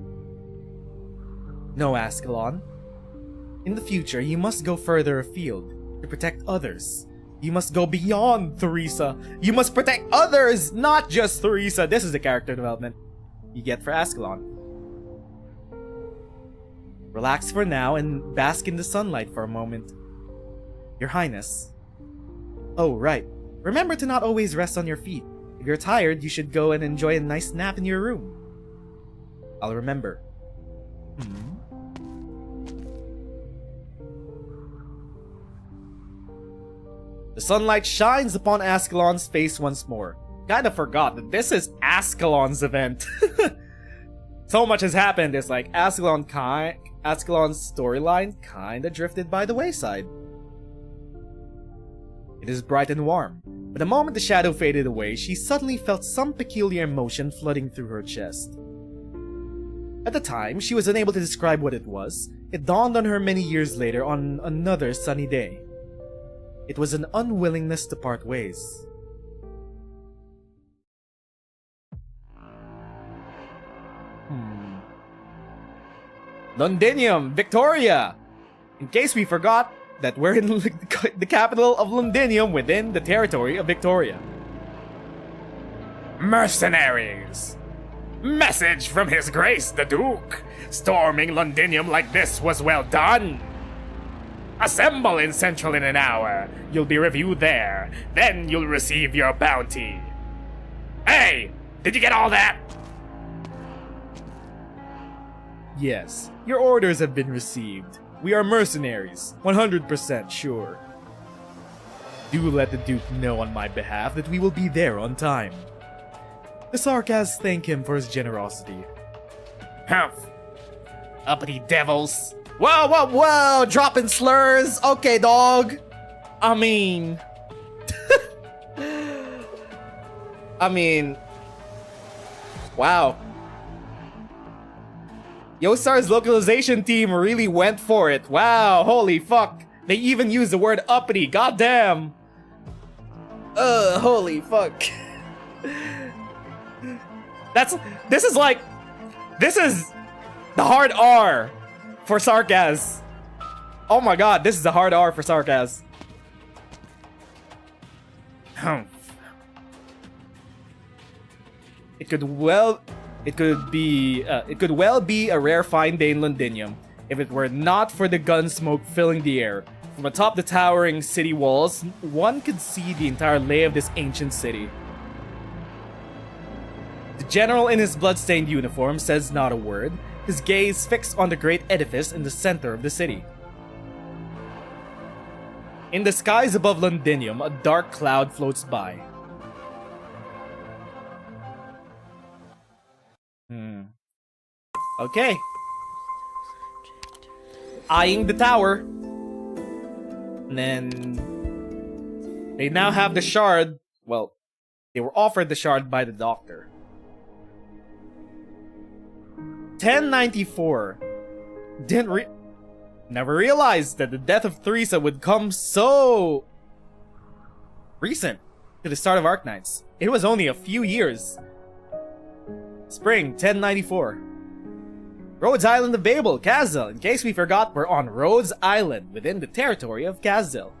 No, Ascalon. In the future, you must go further afield to protect others. You must go beyond Theresa. You must protect others, not just Theresa. This is the character development you get for Ascalon. Relax for now and bask in the sunlight for a moment. Your Highness. Oh, right. Remember to not always rest on your feet. If you're tired, you should go and enjoy a nice nap in your room. I'll remember. The sunlight shines upon Ascalon's face once more. Kinda forgot that this is Ascalon's event. So much has happened, it's like Ascalon's storyline kinda drifted by the wayside. It is bright and warm, but the moment the shadow faded away, she suddenly felt some peculiar emotion flooding through her chest. At the time, she was unable to describe what it was. It dawned on her many years later on another sunny day. It was an unwillingness to part ways. Londinium, Victoria! In case we forgot that we're in the capital of Londinium within the territory of Victoria. Mercenaries! Message from His Grace the Duke! Storming Londinium like this was well done! Assemble in Central in an hour. You'll be reviewed there. Then you'll receive your bounty. Hey! Did you get all that? Yes, your orders have been received. We are mercenaries, 100% sure. Do let the Duke know on my behalf that we will be there on time. The Sarkas thank him for his generosity. Humph. Uppity devils. Whoa, whoa, whoa! Dropping slurs! Okay, dog! I mean... Wow. Yosar's localization team really went for it. Wow, holy fuck. They even used the word uppity, goddamn. Holy fuck. This is the hard R for Sarkaz. Oh my god, this is the hard R for Sarkaz. It could well be a rare fine day in Londinium if it were not for the gun smoke filling the air. From atop the towering city walls, one could see the entire lay of this ancient city. The general in his bloodstained uniform says not a word, his gaze fixed on the great edifice in the center of the city. In the skies above Londinium, a dark cloud floats by. Okay. Eyeing the tower. And then they now have the shard. Well, they were offered the shard by the doctor. 1094. Never realized that the death of Teresa would come so recent to the start of Arknights. It was only a few years. Spring 1094. Rhodes Island of Babel, Kazil. In case we forgot, we're on Rhodes Island within the territory of Kazil.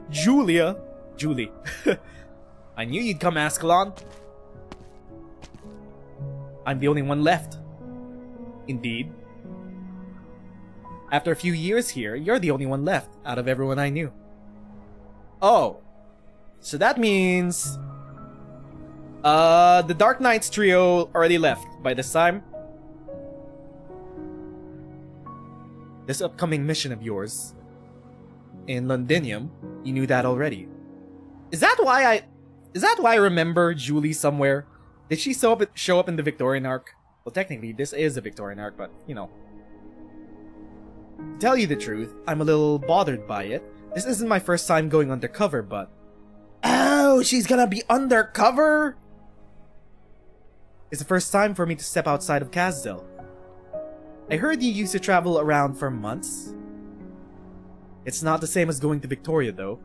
Julie. I knew you'd come, Ascalon. I'm the only one left. Indeed. After a few years here, you're the only one left out of everyone I knew. Oh. So that means... the Dark Knights trio already left by this time. This upcoming mission of yours in Londinium, you knew that already. Is that why I remember Julie somewhere? Did she show up in the Victorian arc? Well, technically, this is a Victorian arc, but, you know. To tell you the truth, I'm a little bothered by it. This isn't my first time going undercover, but... Oh, she's gonna be undercover? It's the first time for me to step outside of Kazil. I heard you used to travel around for months. It's not the same as going to Victoria, though.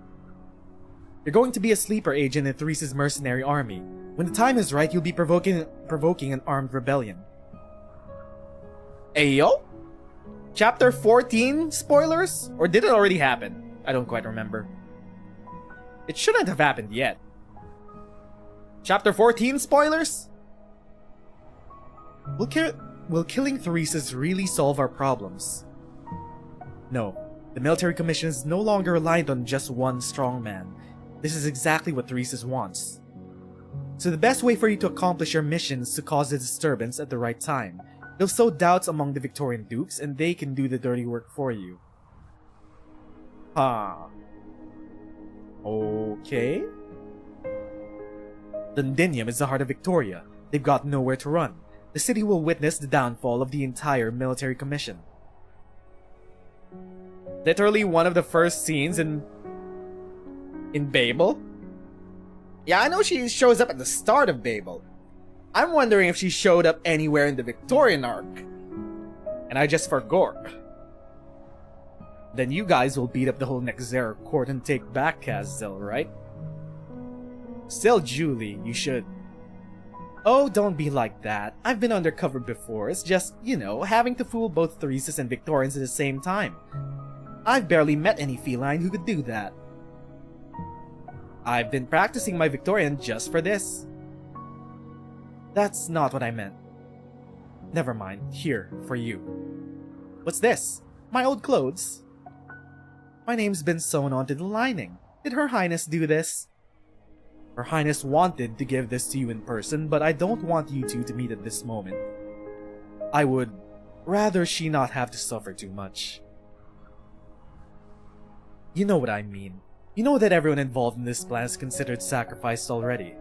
You're going to be a sleeper agent in Therese's mercenary army. When the time is right, you'll be provoking an armed rebellion. Ayo? Chapter 14 spoilers? Or did it already happen? I don't quite remember. It shouldn't have happened yet. Chapter 14 spoilers? Will killing Therese's really solve our problems? No. The military commission is no longer reliant on just one strong man. This is exactly what Therese's wants. So the best way for you to accomplish your mission is to cause a disturbance at the right time. You'll sow doubts among the Victorian dukes, and they can do the dirty work for you. Okay. Londinium is the heart of Victoria. They've got nowhere to run. The city will witness the downfall of the entire military commission. Literally one of the first scenes in Babel? Yeah, I know she shows up at the start of Babel. I'm wondering if she showed up anywhere in the Victorian arc. And I just forgot. Then you guys will beat up the whole Nezeru court and take back Kazil, right? Still, Julie, you should. Oh, don't be like that. I've been undercover before. It's just, you know, having to fool both Thereses and Victorians at the same time. I've barely met any feline who could do that. I've been practicing my Victorian just for this. That's not what I meant. Never mind. Here, for you. What's this? My old clothes? My name's been sewn onto the lining. Did Her Highness do this? Her Highness wanted to give this to you in person, but I don't want you two to meet at this moment. I would rather she not have to suffer too much. You know what I mean. You know that everyone involved in this plan is considered sacrificed already.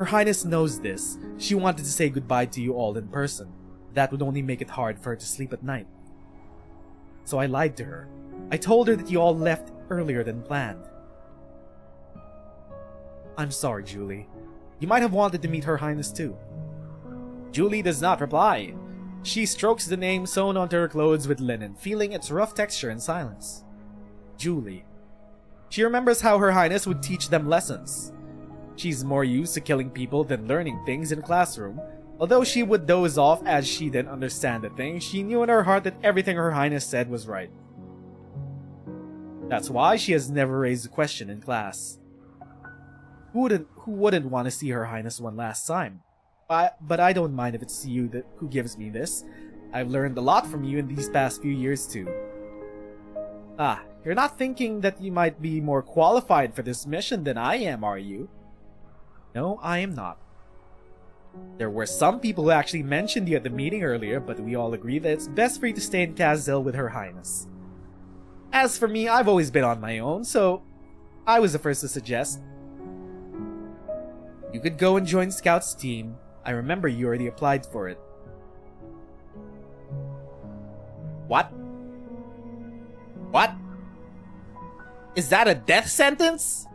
Her Highness knows this. She wanted to say goodbye to you all in person. That would only make it hard for her to sleep at night. So I lied to her. I told her that you all left earlier than planned. I'm sorry, Julie. You might have wanted to meet Her Highness too. Julie does not reply. She strokes the name sewn onto her clothes with linen, feeling its rough texture in silence. Julie. She remembers how Her Highness would teach them lessons. She's more used to killing people than learning things in a classroom. Although she would doze off as she didn't understand the thing, she knew in her heart that everything Her Highness said was right. That's why she has never raised a question in class. Who wouldn't want to see Her Highness one last time? But I don't mind if it's you who gives me this. I've learned a lot from you in these past few years too. You're not thinking that you might be more qualified for this mission than I am, are you? No, I am not. There were some people who actually mentioned you at the meeting earlier, but we all agree that it's best for you to stay in Kazil with Her Highness. As for me, I've always been on my own, so I was the first to suggest. You could go and join Scout's team. I remember you already applied for it. What? What? Is that a death sentence?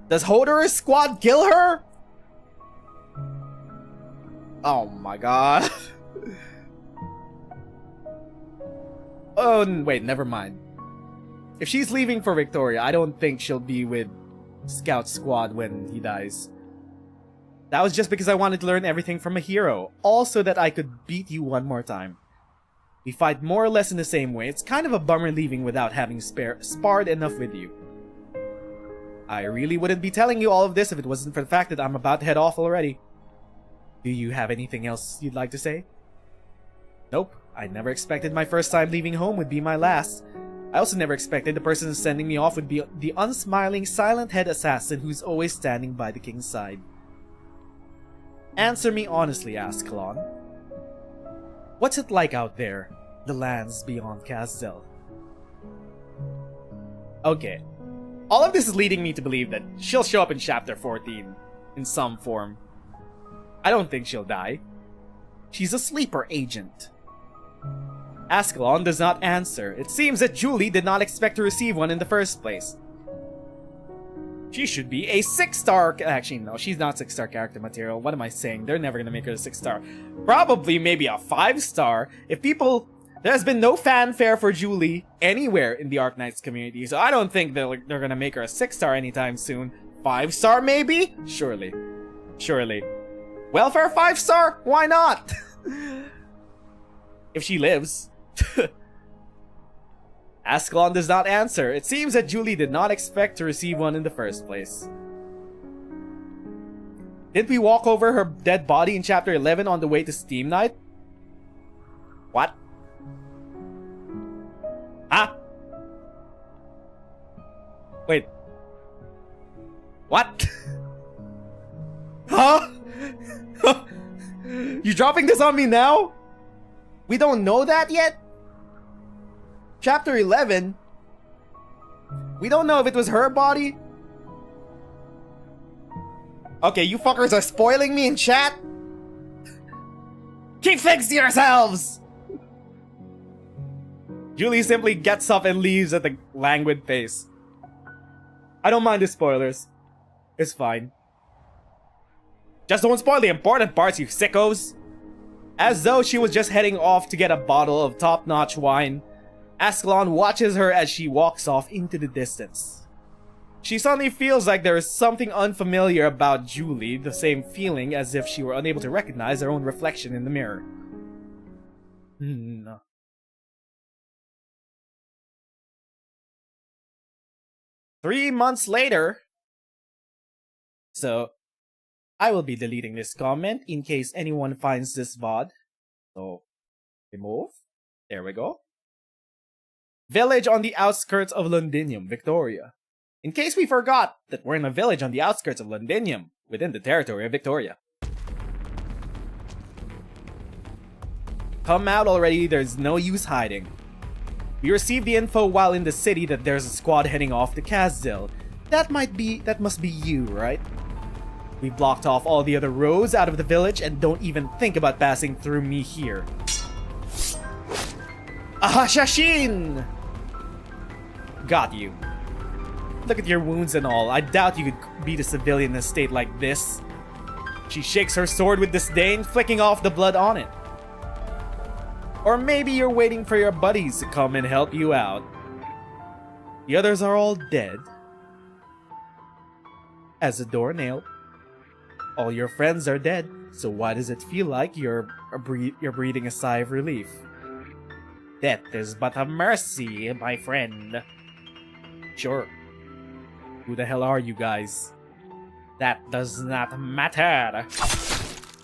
Does Hodor's squad kill her? Oh my god. Oh, wait, never mind. If she's leaving for Victoria, I don't think she'll be with Scout Squad when he dies. That was just because I wanted to learn everything from a hero, all so that I could beat you one more time. We fight more or less in the same way. It's kind of a bummer leaving without having sparred enough with you. I really wouldn't be telling you all of this if it wasn't for the fact that I'm about to head off already. Do you have anything else you'd like to say? Nope. I never expected my first time leaving home would be my last. I also never expected the person sending me off would be the unsmiling, silent head assassin who's always standing by the king's side. Answer me honestly, Ascalon. What's it like out there, the lands beyond Kazzel? Okay. All of this is leading me to believe that she'll show up in Chapter 14 in some form. I don't think she'll die. She's a sleeper agent. Ascalon does not answer. It seems that Julie did not expect to receive one in the first place. She should be a 6-star... Actually, no, she's not 6-star character material. What am I saying? They're never gonna make her a 6-star. Probably maybe a 5-star. If people... There's been no fanfare for Julie anywhere in the Arknights community, so I don't think they're gonna make her a 6-star anytime soon. 5-star maybe? Surely. Surely. Welfare 5-star? Why not? If she lives. Ascalon does not answer. It seems that Julie did not expect to receive one in the first place. Didn't we walk over her dead body in Chapter 11 on the way to Steam Night? What? Huh? Wait. What? Huh? You dropping this on me now? We don't know that yet? Chapter 11? We don't know if it was her body? Okay, you fuckers are spoiling me in chat? Keep things to yourselves! Julie simply gets up and leaves at a languid pace. I don't mind the spoilers. It's fine. Just don't spoil the important parts, you sickos! As though she was just heading off to get a bottle of top-notch wine, Ascalon watches her as she walks off into the distance. She suddenly feels like there is something unfamiliar about Julie, the same feeling as if she were unable to recognize her own reflection in the mirror. No. 3 months later. So, I will be deleting this comment in case anyone finds this VOD. So, remove. There we go. Village on the outskirts of Londinium, Victoria. In case we forgot that we're in a village on the outskirts of Londinium, within the territory of Victoria. Come out already, there's no use hiding. We received the info while in the city that there's a squad heading off to Kazzel. That must be you, right? We blocked off all the other roads out of the village and don't even think about passing through me here. Ahashashin! Got you. Look at your wounds and all. I doubt you could beat a civilian in a state like this. She shakes her sword with disdain, flicking off the blood on it. Or maybe you're waiting for your buddies to come and help you out. The others are all dead. As a doornail. All your friends are dead, so why does it feel like you're breathing a sigh of relief? Death is but a mercy, my friend. Sure. Who the hell are you guys? That does not matter.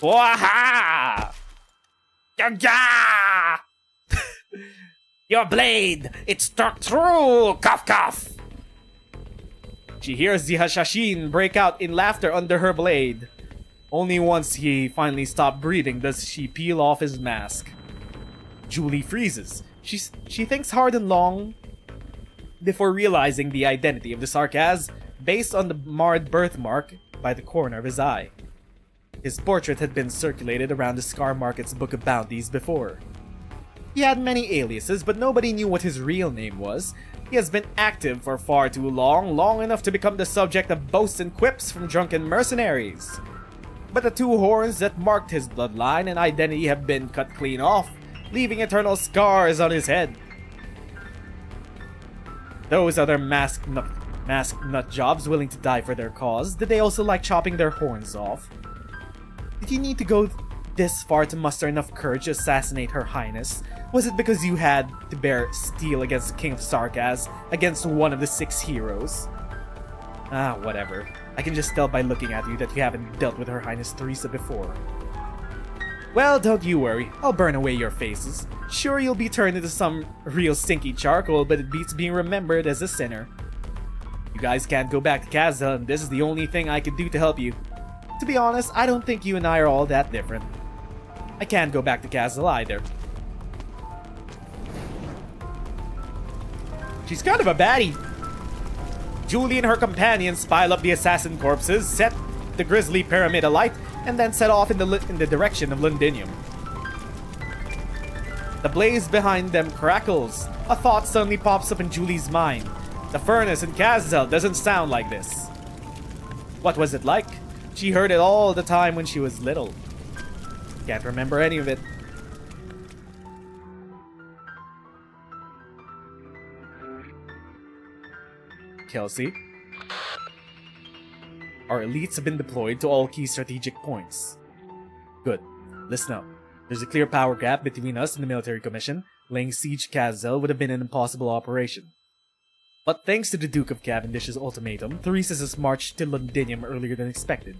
Waha! Your blade! It struck through! Cough cough! She hears the Hashashin break out in laughter under her blade. Only once he finally stopped breathing does she peel off his mask. Julie freezes. She thinks hard and long before realizing the identity of the Sarkaz based on the marred birthmark by the corner of his eye. His portrait had been circulated around the Scar Market's Book of Bounties before. He had many aliases, but nobody knew what his real name was. He has been active for far too long, long enough to become the subject of boasts and quips from drunken mercenaries. But the two horns that marked his bloodline and identity have been cut clean off, leaving eternal scars on his head. Those other masked nut jobs willing to die for their cause, did they also like chopping their horns off? Did you need to go this far to muster enough courage to assassinate Her Highness? Was it because you had to bear steel against the King of Sarkaz, against one of the 6 heroes? Ah, whatever. I can just tell by looking at you that you haven't dealt with Her Highness Teresa before. Well, don't you worry. I'll burn away your faces. Sure, you'll be turned into some real stinky charcoal, but it beats being remembered as a sinner. You guys can't go back to Kazda, and this is the only thing I could do to help you. To be honest, I don't think you and I are all that different. I can't go back to Kazda either. She's kind of a baddie. Julie and her companions pile up the assassin corpses, set the grisly pyramid alight, and then set off in the direction of Londinium. The blaze behind them crackles. A thought suddenly pops up in Julie's mind. The furnace in Kazzel doesn't sound like this. What was it like? She heard it all the time when she was little. Can't remember any of it. Kelsey. Our elites have been deployed to all key strategic points. Good. Listen up. There's a clear power gap between us and the military commission. Laying siege to Kazzel would have been an impossible operation. But thanks to the Duke of Cavendish's ultimatum, Theresis has marched to Londinium earlier than expected.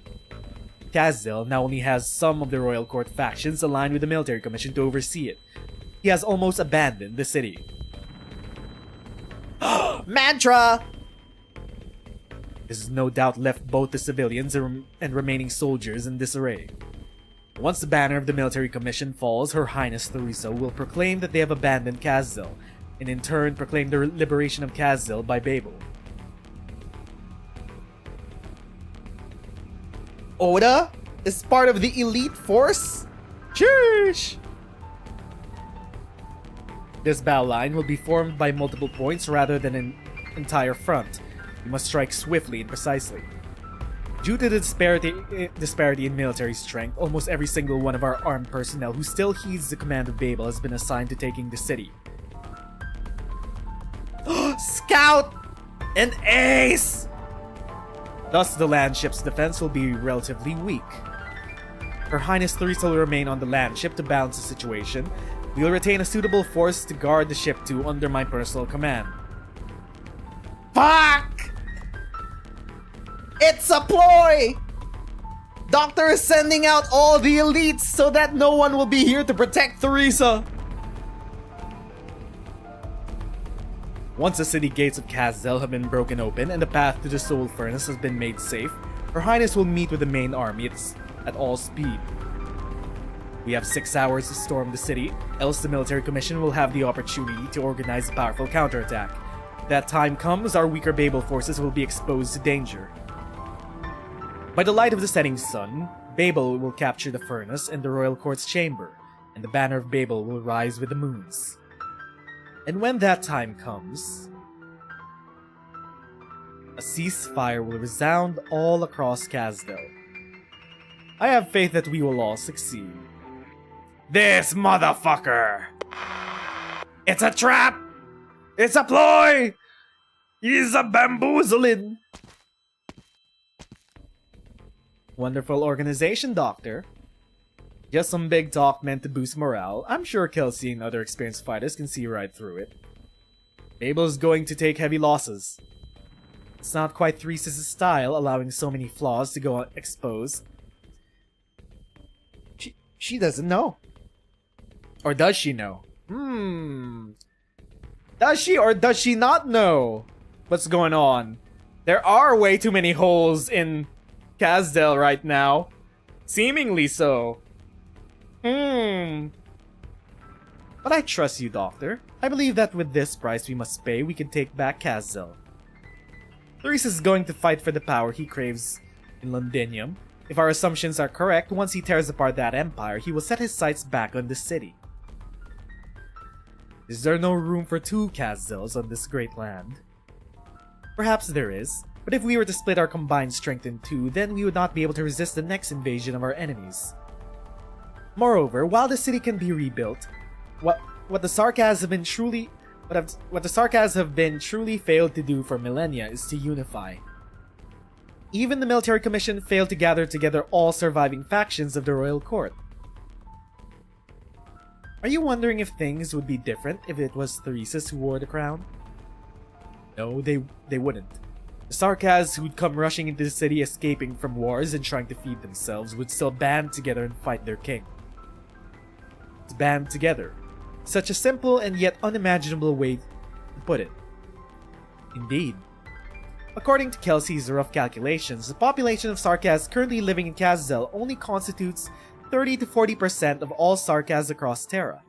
Kazzel now only has some of the royal court factions aligned with the military commission to oversee it. He has almost abandoned the city. Mantra! This has no doubt left both the civilians and remaining soldiers in disarray. Once the banner of the military commission falls, Her Highness Theresa will proclaim that they have abandoned Kazzel, and in turn proclaim the liberation of Kazzel by Babel. Oda is part of the elite force? Sheesh! This battle line will be formed by multiple points rather than an entire front. You must strike swiftly and precisely. Due to the disparity in military strength, almost every single one of our armed personnel who still heeds the command of Babel has been assigned to taking the city. Scout! An ace! Thus, the land ship's defense will be relatively weak. Her Highness Theresa will remain on the land ship to balance the situation. We will retain a suitable force to guard the ship too under my personal command. Fuck! It's a ploy! Doctor is sending out all the elites so that no one will be here to protect Theresa. Once the city gates of Kazzel have been broken open and the path to the Soul Furnace has been made safe, Her Highness will meet with the main army at all speed. We have 6 hours to storm the city, else the military commission will have the opportunity to organize a powerful counterattack. If that time comes, our weaker Babel forces will be exposed to danger. By the light of the setting sun, Babel will capture the furnace and the royal court's chamber, and the banner of Babel will rise with the moons. And when that time comes, a ceasefire will resound all across Kazdo. I have faith that we will all succeed. This motherfucker! It's a trap! It's a ploy! He's a bamboozling! Wonderful organization, Doctor. Just some big talk meant to boost morale. I'm sure Kelsey and other experienced fighters can see right through it. Babel's going to take heavy losses. It's not quite Thesis' style, allowing so many flaws to go unexposed. She doesn't know. Or does she know? Does she or does she not know what's going on? There are way too many holes in Kazdel right now. Seemingly so. But But I trust you, Doctor. I believe that with this price we must pay, we can take back Kazzel. Therese is going to fight for the power he craves in Londinium. If our assumptions are correct, once he tears apart that empire, he will set his sights back on the city. Is there no room for 2 Kazzels on this great land? Perhaps there is, but if we were to split our combined strength in 2, then we would not be able to resist the next invasion of our enemies. Moreover, while the city can be rebuilt, what the Sarkas have been truly failed to do for millennia is to unify. Even the military commission failed to gather together all surviving factions of the royal court. Are you wondering if things would be different if it was Theresis who wore the crown? No, they wouldn't. The Sarkas who'd come rushing into the city escaping from wars and trying to feed themselves would still band together and fight their king. To band together. Such a simple and yet unimaginable way to put it. Indeed. According to Kelsey's rough calculations, the population of Sarkas currently living in Kazzel only constitutes 30 to 40% of all Sarkas across Terra.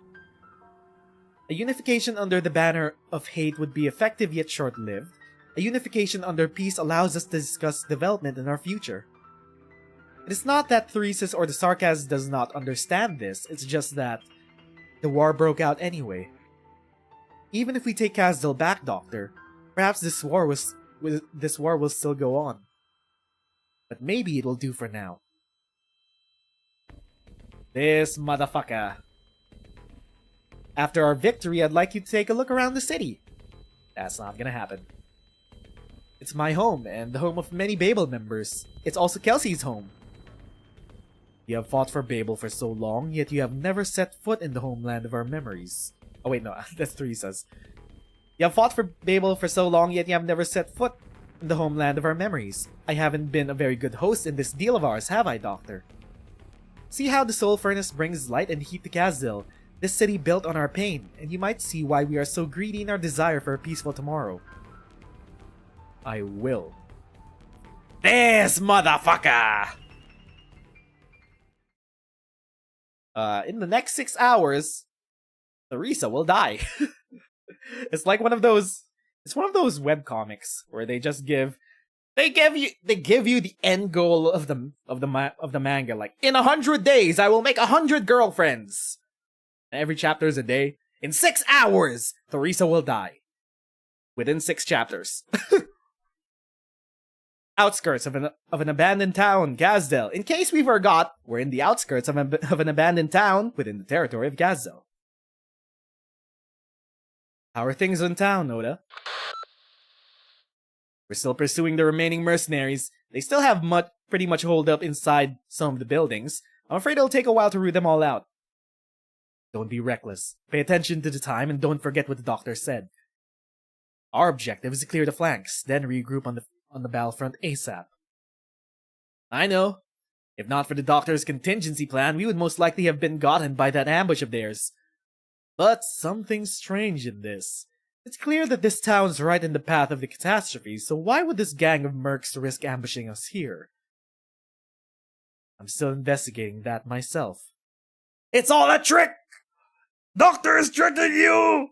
A unification under the banner of hate would be effective yet short-lived. A unification under peace allows us to discuss development in our future. It is not that Theresis or the Sarkas does not understand this, it's just that the war broke out anyway. Even if we take Kazzel back, Doctor, perhaps this war will still go on. But maybe it'll do for now. This motherfucker. After our victory, I'd like you to take a look around the city. That's not gonna happen. It's my home, and the home of many Babel members. It's also Kelsey's home. You have fought for Babel for so long, yet you have never set foot in the homeland of our memories. Oh wait, no, that's Theresa's. You have fought for Babel for so long, yet you have never set foot in the homeland of our memories. I haven't been a very good host in this deal of ours, have I, Doctor? See how the soul furnace brings light and heat to Kazzel, this city built on our pain, and you might see why we are so greedy in our desire for a peaceful tomorrow. I will. This motherfucker! In the next 6 hours, Theresa will die. It's like one of those webcomics where they give you the end goal of the manga, like, in 100 days I will make 100 girlfriends. And every chapter is a day. In 6 hours, Theresa will die. Within 6 chapters. Outskirts of an abandoned town, Gazdel. In case we forgot, we're in the outskirts of an abandoned town within the territory of Gazdel. How are things in town, Oda? We're still pursuing the remaining mercenaries. They still have pretty much holed up inside some of the buildings. I'm afraid it'll take a while to root them all out. Don't be reckless. Pay attention to the time and don't forget what the doctor said. Our objective is to clear the flanks, then regroup on the battlefront ASAP. I know. If not for the doctor's contingency plan, we would most likely have been gotten by that ambush of theirs. But something's strange in this. It's clear that this town's right in the path of the catastrophe, so why would this gang of mercs risk ambushing us here? I'm still investigating that myself. It's all a trick! Doctor is tricking you!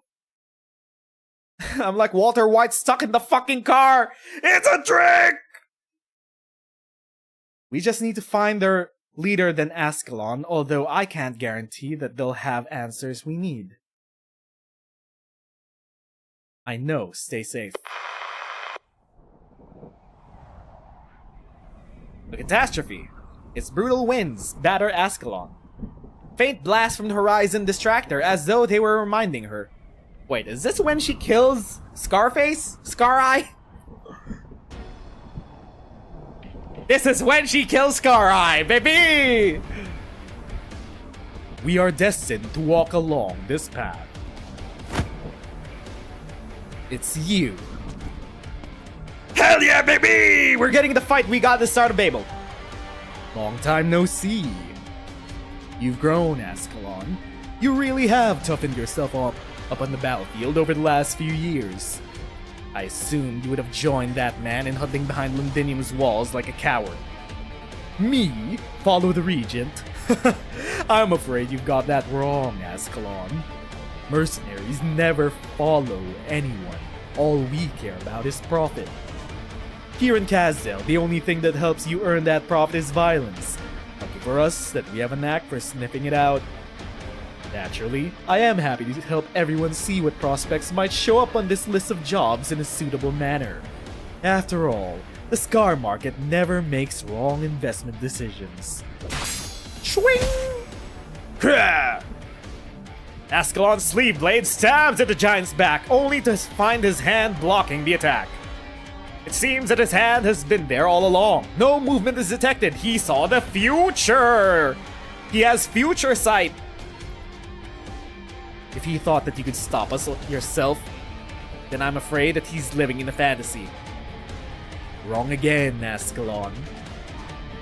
I'm like Walter White stuck in the fucking car! It's a trick! We just need to find their leader than Ascalon, although I can't guarantee that they'll have answers we need. I know, stay safe. The catastrophe. Its brutal winds batter Ascalon. Faint blast from the horizon distract her, as though they were reminding her. Wait, is this when she kills Scarface? Scar-Eye? This is when she kills Scar-Eye, baby! We are destined to walk along this path. It's you. Hell yeah, baby! We're getting the fight we got at the start of Babel. Long time no see. You've grown, Ascalon. You really have toughened yourself up on the battlefield over the last few years. I assumed you would have joined that man in huddling behind Londinium's walls like a coward. Me? Follow the Regent? I'm afraid you've got that wrong, Ascalon. Mercenaries never follow anyone. All we care about is profit. Here in Kazdel, the only thing that helps you earn that profit is violence. Lucky for us that we have a knack for sniffing it out. Naturally, I am happy to help everyone see what prospects might show up on this list of jobs in a suitable manner. After all, the Scar market never makes wrong investment decisions. Swing! Ascalon's sleeve blade stabs at the giant's back, only to find his hand blocking the attack. It seems that his hand has been there all along. No movement is detected. He saw the future! He has future sight. If he thought that you could stop us yourself, then I'm afraid that he's living in a fantasy. Wrong again, Ascalon.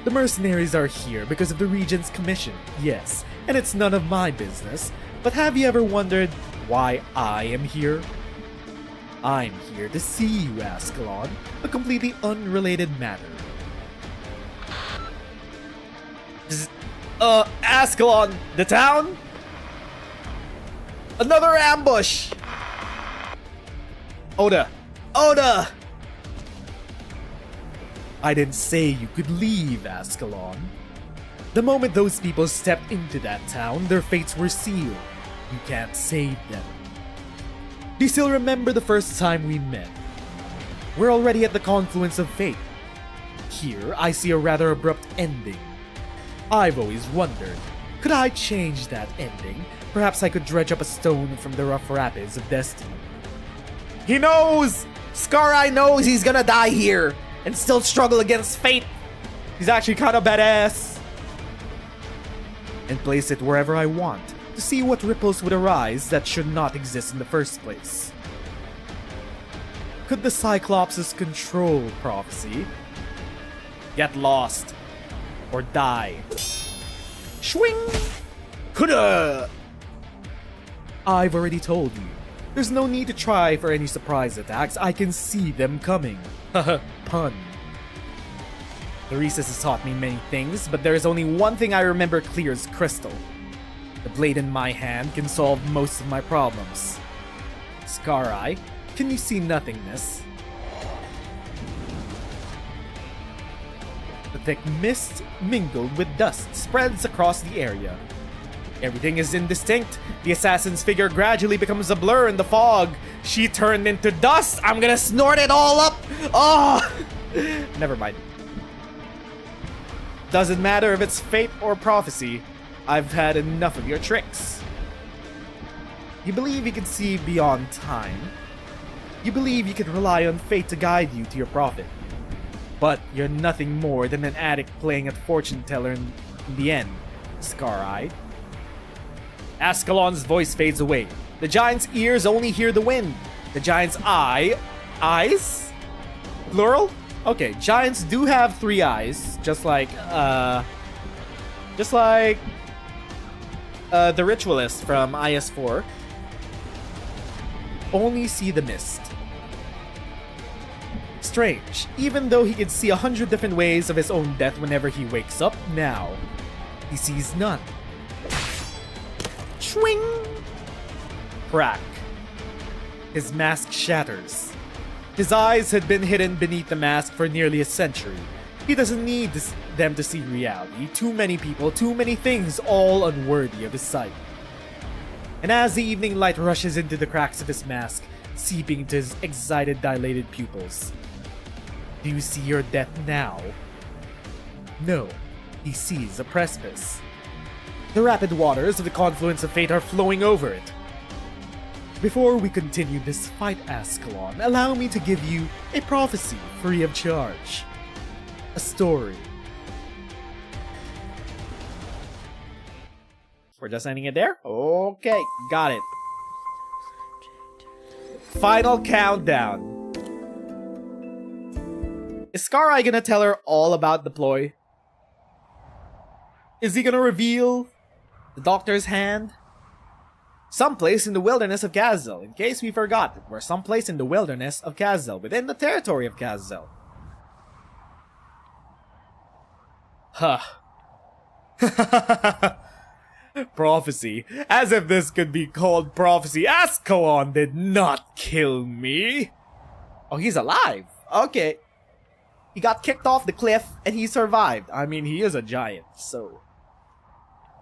The mercenaries are here because of the Regent's commission, yes, and it's none of my business. But have you ever wondered why I am here? I'm here to see you, Ascalon, a completely unrelated matter. Ascalon, the town? Another ambush! Oda! Oda! I didn't say you could leave, Ascalon. The moment those people stepped into that town, their fates were sealed. You can't save them. Do you still remember the first time we met? We're already at the confluence of fate. Here, I see a rather abrupt ending. I've always wondered, could I change that ending? Perhaps I could dredge up a stone from the rough rapids of destiny. He knows! Scar-Eye knows he's gonna die here and still struggle against fate. He's actually kind of badass. And place it wherever I want to see what ripples would arise that should not exist in the first place. Could the Cyclops' control prophecy? Get lost. Or die. Swing! Coulda! I've already told you. There's no need to try for any surprise attacks. I can see them coming. Haha, pun. The recess has taught me many things, but there is only one thing I remember clear as crystal. The blade in my hand can solve most of my problems. Scar-Eye, can you see nothingness? The thick mist, mingled with dust, spreads across the area. Everything is indistinct. The assassin's figure gradually becomes a blur in the fog. She turned into dust. I'm gonna snort it all up. Oh! Never mind. Doesn't matter if it's fate or prophecy. I've had enough of your tricks. You believe you can see beyond time. You believe you can rely on fate to guide you to your profit. But you're nothing more than an addict playing at fortune teller in the end, Scar-Eye. Ascalon's voice fades away. The giant's ears only hear the wind. The giant's eyes? Plural? Okay, giants do have 3 eyes, just like the ritualist from IS4. Only see the mist. Strange, even though he could see 100 different ways of his own death whenever he wakes up, now he sees none. Swing! Crack. His mask shatters. His eyes had been hidden beneath the mask for nearly a century. He doesn't need them to see reality. Too many people, too many things, all unworthy of his sight. And as the evening light rushes into the cracks of his mask, seeping into his excited, dilated pupils, do you see your death now? No, he sees a precipice. The rapid waters of the confluence of fate are flowing over it. Before we continue this fight, Ascalon, allow me to give you a prophecy free of charge. A story. We're just ending it there? Okay, got it. Final countdown. Is Scar-Eye gonna tell her all about the ploy? Is he gonna reveal the doctor's hand? Someplace in the wilderness of Kazdel. In case we forgot, we're someplace in the wilderness of Kazdel, within the territory of Kazdel. Huh. Prophecy. As if this could be called prophecy. Ascalon did not kill me. Oh, he's alive. Okay. He got kicked off the cliff and he survived. I mean, he is a giant, so...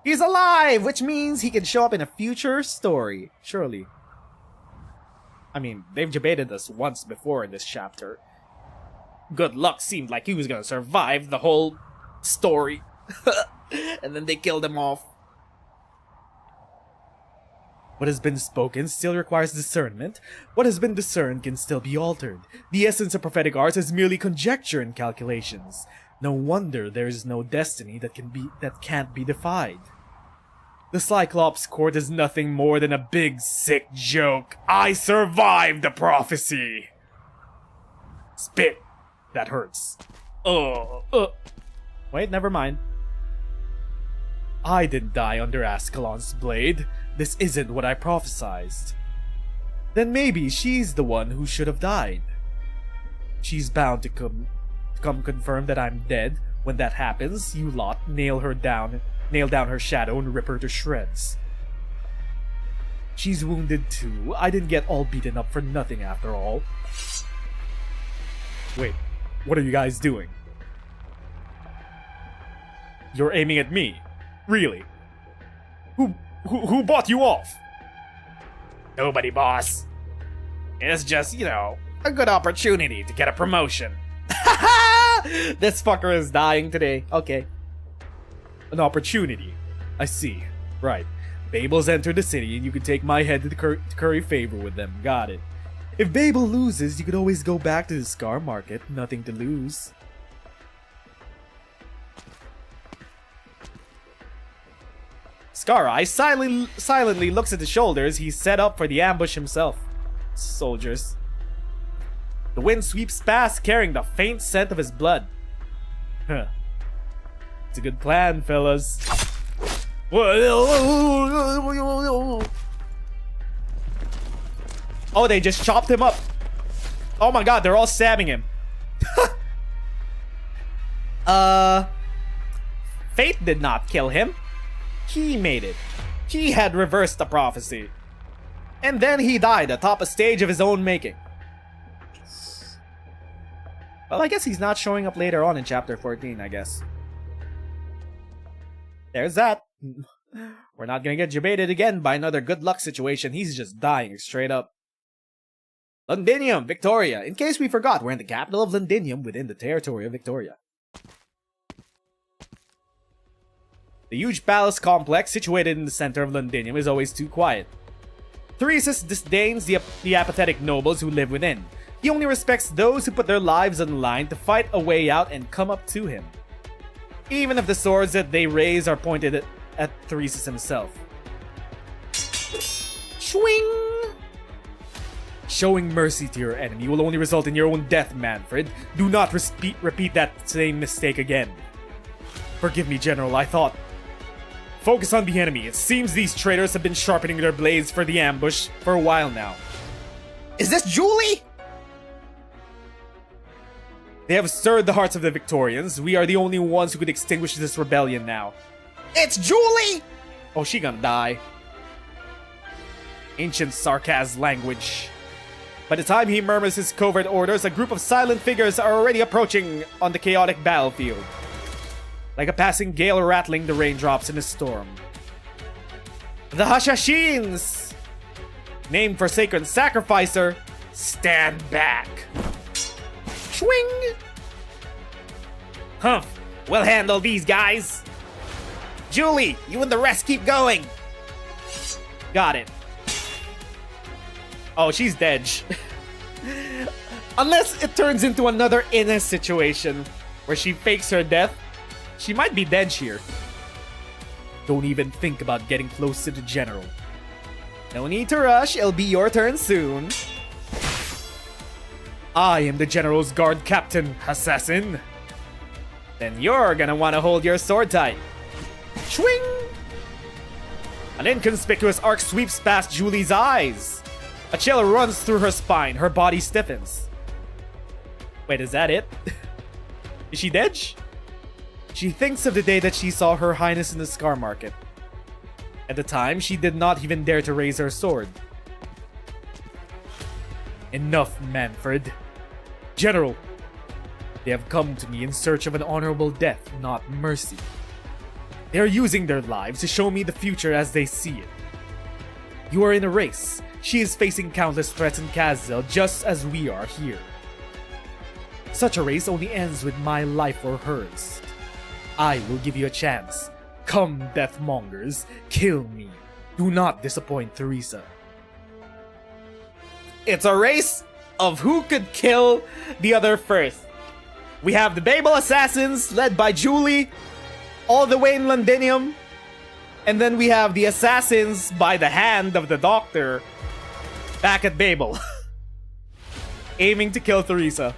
He's alive, which means he can show up in a future story. Surely. I mean, they've debated us once before in this chapter. Good Luck seemed like he was gonna survive the whole story. And then they killed him off. What has been spoken still requires discernment. What has been discerned can still be altered. The essence of prophetic arts is merely conjecture and calculations. No wonder there is no destiny that can't be defied. The Cyclops court is nothing more than a big sick joke. I survived the prophecy. Spit. That hurts. Wait, never mind. I didn't die under Ascalon's blade. This isn't what I prophesized. Then maybe she's the one who should have died. She's bound to come confirm that I'm dead. When that happens, you lot nail down her shadow and rip her to shreds. She's wounded too. I didn't get all beaten up for nothing after all. Wait, what are you guys doing? You're aiming at me? Really? Who bought you off? Nobody, boss. It's just, you know, a good opportunity to get a promotion. This fucker is dying today. Okay. An opportunity. I see. Right. Babel's entered the city and you can take my head to curry favor with them. Got it. If Babel loses, you could always go back to the Scar Market. Nothing to lose. Scar Eye silently looks at the shoulders. He's set up for the ambush himself. Soldiers. The wind sweeps past, carrying the faint scent of his blood. Huh. It's a good plan, fellas. Oh, they just chopped him up. Oh my god, they're all stabbing him. Fate did not kill him. He made it. He had reversed the prophecy. And then he died atop a stage of his own making. Well, I guess he's not showing up later on in chapter 14, I guess. There's that. We're not gonna get debated again by another good luck situation. He's just dying straight up. Londinium, Victoria. In case we forgot, we're in the capital of Londinium within the territory of Victoria. The huge palace complex situated in the center of Londinium is always too quiet. Theresus disdains the apathetic nobles who live within. He only respects those who put their lives on the line to fight a way out and come up to him. Even if the swords that they raise are pointed at Thesus himself. Swing! Showing mercy to your enemy will only result in your own death, Manfred. Do not repeat that same mistake again. Forgive me, General, I thought... Focus on the enemy. It seems these traitors have been sharpening their blades for the ambush for a while now. Is this Julie? They have stirred the hearts of the Victorians. We are the only ones who could extinguish this rebellion now. It's Julie! Oh, she gonna die. Ancient sarcasm language. By the time he murmurs his covert orders, a group of silent figures are already approaching on the chaotic battlefield. Like a passing gale rattling the raindrops in a storm. The Hashashins! Named for sacred sacrificer, stand back. Swing! Humph, we'll handle these guys. Julie, you and the rest keep going. Got it. Oh, she's dead. Unless it turns into another Innes situation where she fakes her death. She might be dead here. Don't even think about getting close to the general. No need to rush, it'll be your turn soon. I am the general's guard captain, assassin. Then you're gonna want to hold your sword tight. Swing! An inconspicuous arc sweeps past Julie's eyes. A chill runs through her spine, her body stiffens. Wait, is that it? Is she dead? She thinks of the day that she saw Her Highness in the Scar Market. At the time, she did not even dare to raise her sword. Enough, Manfred. General, they have come to me in search of an honorable death, not mercy. They are using their lives to show me the future as they see it. You are in a race. She is facing countless threats in Kazil just as we are here. Such a race only ends with my life or hers. I will give you a chance. Come, Deathmongers, kill me. Do not disappoint Theresa. It's a race of who could kill the other first. We have the Babel assassins led by Julie, all the way in Londinium. And then we have the assassins by the hand of the Doctor back at Babel, aiming to kill Theresa.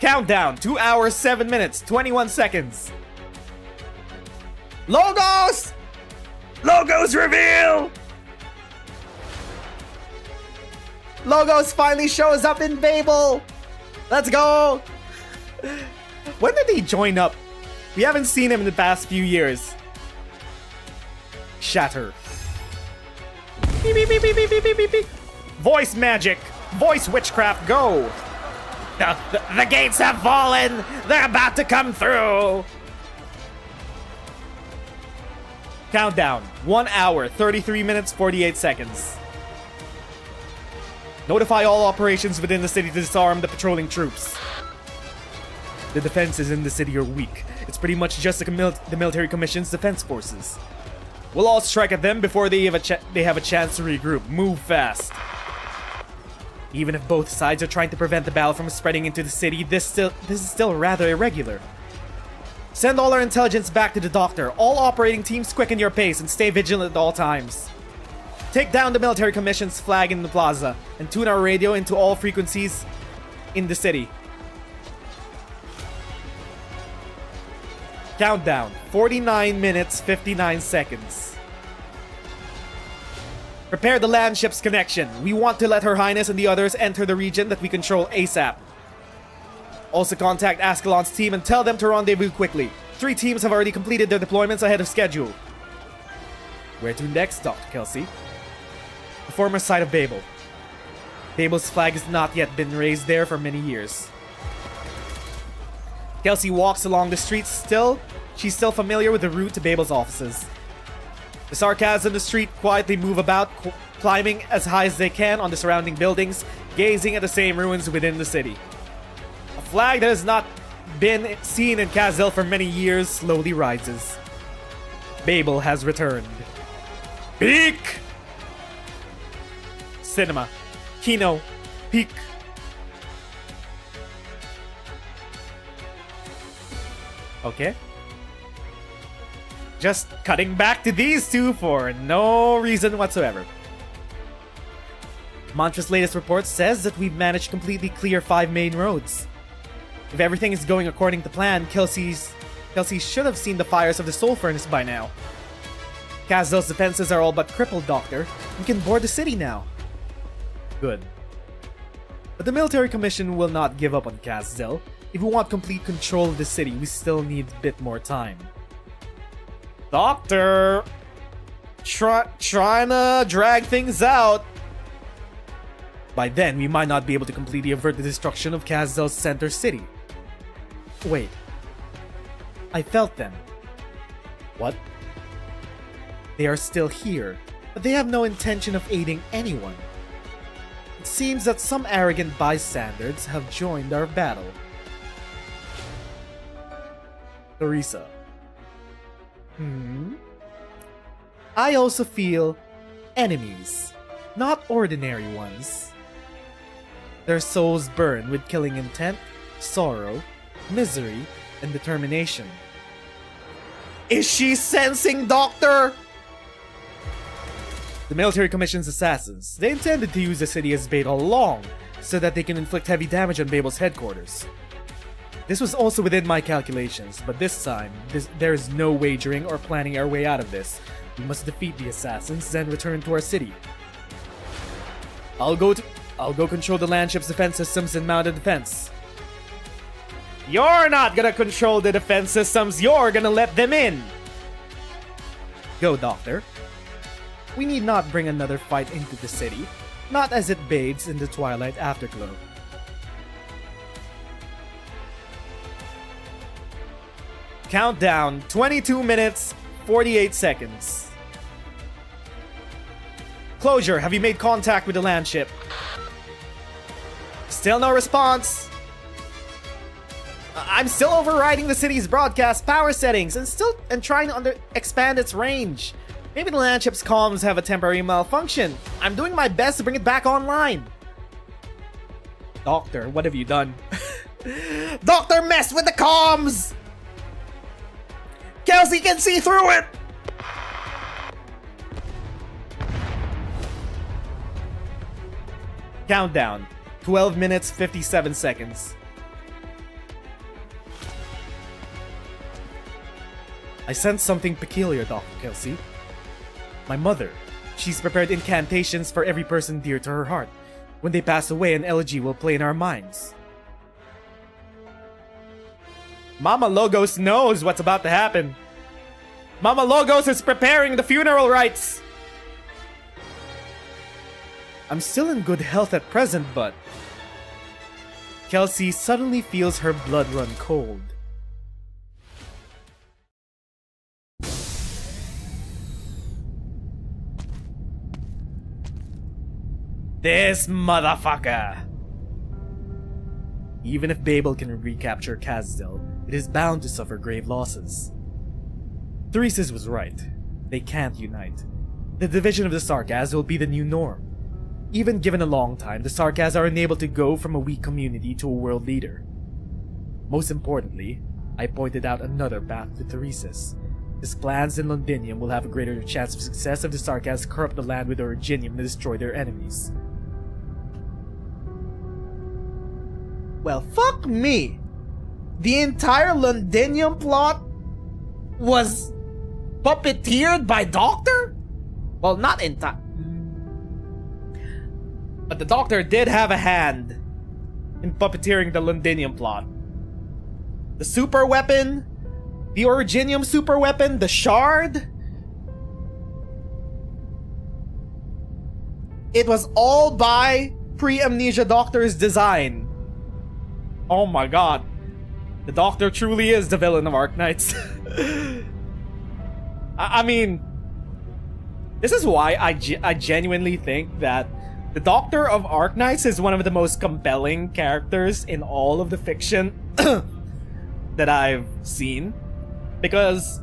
Countdown, 2 hours, 7 minutes, 21 seconds. Logos! Logos reveal! Logos finally shows up in Babel! Let's go! When did he join up? We haven't seen him in the past few years. Shatter. Beep, beep, beep, beep, beep, beep, beep, beep. Voice magic! Voice witchcraft, go! The gates have fallen! They're about to come through! Countdown. 1 hour, 33 minutes, 48 seconds. Notify all operations within the city to disarm the patrolling troops. The defenses in the city are weak. It's pretty much just the military commission's defense forces. We'll all strike at them before they have a chance to regroup. Move fast. Even if both sides are trying to prevent the battle from spreading into the city, this is still rather irregular. Send all our intelligence back to the Doctor. All operating teams quicken your pace and stay vigilant at all times. Take down the military commission's flag in the plaza and tune our radio into all frequencies in the city. Countdown, 49 minutes, 59 seconds. Prepare the land ship's connection. We want to let Her Highness and the others enter the region that we control ASAP. Also contact Ascalon's team and tell them to rendezvous quickly. 3 teams have already completed their deployments ahead of schedule. Where to next, Dr. Kelsey? The former site of Babel. Babel's flag has not yet been raised there for many years. Kelsey walks along the streets she's still familiar with the route to Babel's offices. The Sarkas in the street quietly move about, climbing as high as they can on the surrounding buildings, gazing at the same ruins within the city. A flag that has not been seen in Kazil for many years slowly rises. Babel has returned. Peak! Cinema. Kino. Peak. Okay. Just cutting back to these two for no reason whatsoever. Mantra's latest report says that we've managed to completely clear 5 main roads. If everything is going according to plan, Kelsey should have seen the fires of the Soul Furnace by now. Kazil's defenses are all but crippled, Doctor. We can board the city now. Good. But the military commission will not give up on Kazil. If we want complete control of the city, we still need a bit more time. Doctor! Trying to drag things out. By then, we might not be able to completely avert the destruction of Kazil's center city. Wait. I felt them. What? They are still here, but they have no intention of aiding anyone. It seems that some arrogant bystanders have joined our battle. Theresa. I also feel enemies, not ordinary ones. Their souls burn with killing intent, sorrow, misery, and determination. Is she sensing, Doctor? The military commission's assassins. They intended to use the city as bait all along, so that they can inflict heavy damage on Babel's headquarters. This was also within my calculations, but this time, there is no wagering or planning our way out of this. We must defeat the assassins, then return to our city. I'll go control the land ship's defense systems and mount a defense. You're not gonna control the defense systems, you're gonna let them in! Go, Doctor. We need not bring another fight into the city, not as it bathes in the twilight afterglow. Countdown, 22 minutes, 48 seconds. Closure, have you made contact with the land ship? Still no response. I'm still overriding the city's broadcast power settings and trying to expand its range. Maybe the land ship's comms have a temporary malfunction. I'm doing my best to bring it back online. Doctor, what have you done? Doctor, mess with the comms! Kelsey can see through it! Countdown. 12 minutes, 57 seconds. I sense something peculiar, Dr. Kelsey. My mother. She's prepared incantations for every person dear to her heart. When they pass away, an elegy will play in our minds. Mama Logos knows what's about to happen. Mama Logos is preparing the funeral rites. I'm still in good health at present, but... Kelsey suddenly feels her blood run cold. This motherfucker. Even if Babel can recapture Kazdel, it is bound to suffer grave losses. Theresis was right. They can't unite. The division of the Sarkaz will be the new norm. Even given a long time, the Sarkaz are unable to go from a weak community to a world leader. Most importantly, I pointed out another path to Theresis. His plans in Londinium will have a greater chance of success if the Sarkaz corrupt the land with Originium to destroy their enemies. Well, fuck me. The entire Londinium plot was puppeteered by Doctor? Well, not entire. But the Doctor did have a hand in puppeteering the Londinium plot. The super weapon, the Originium super weapon, the shard. It was all by pre-Amnesia Doctor's design. Oh my god. The Doctor truly is the villain of Arknights. I mean, this is why I genuinely think that the Doctor of Arknights is one of the most compelling characters in all of the fiction that I've seen. Because,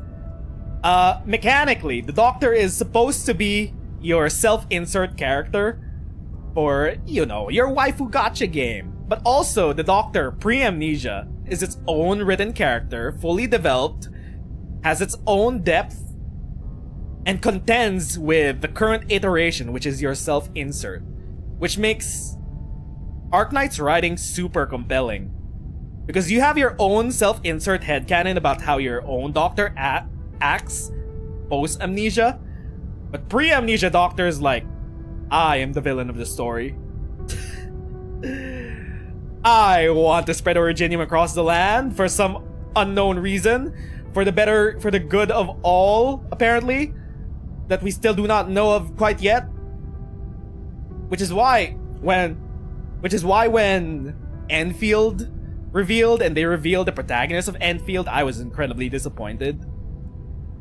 mechanically, the Doctor is supposed to be your self-insert character for, you know, your waifu gacha game. But also, the Doctor, pre-Amnesia, is its own written character, fully developed, has its own depth, and contends with the current iteration, which is your self-insert. Which makes Arknights writing super compelling. Because you have your own self-insert headcanon about how your own Doctor acts post-Amnesia. But pre-Amnesia Doctor is like, I am the villain of the story. I want to spread Originium across the land for some unknown reason. For the good of all, apparently. That we still do not know of quite yet. Which is why when Enfield revealed and they revealed the protagonist of Enfield, I was incredibly disappointed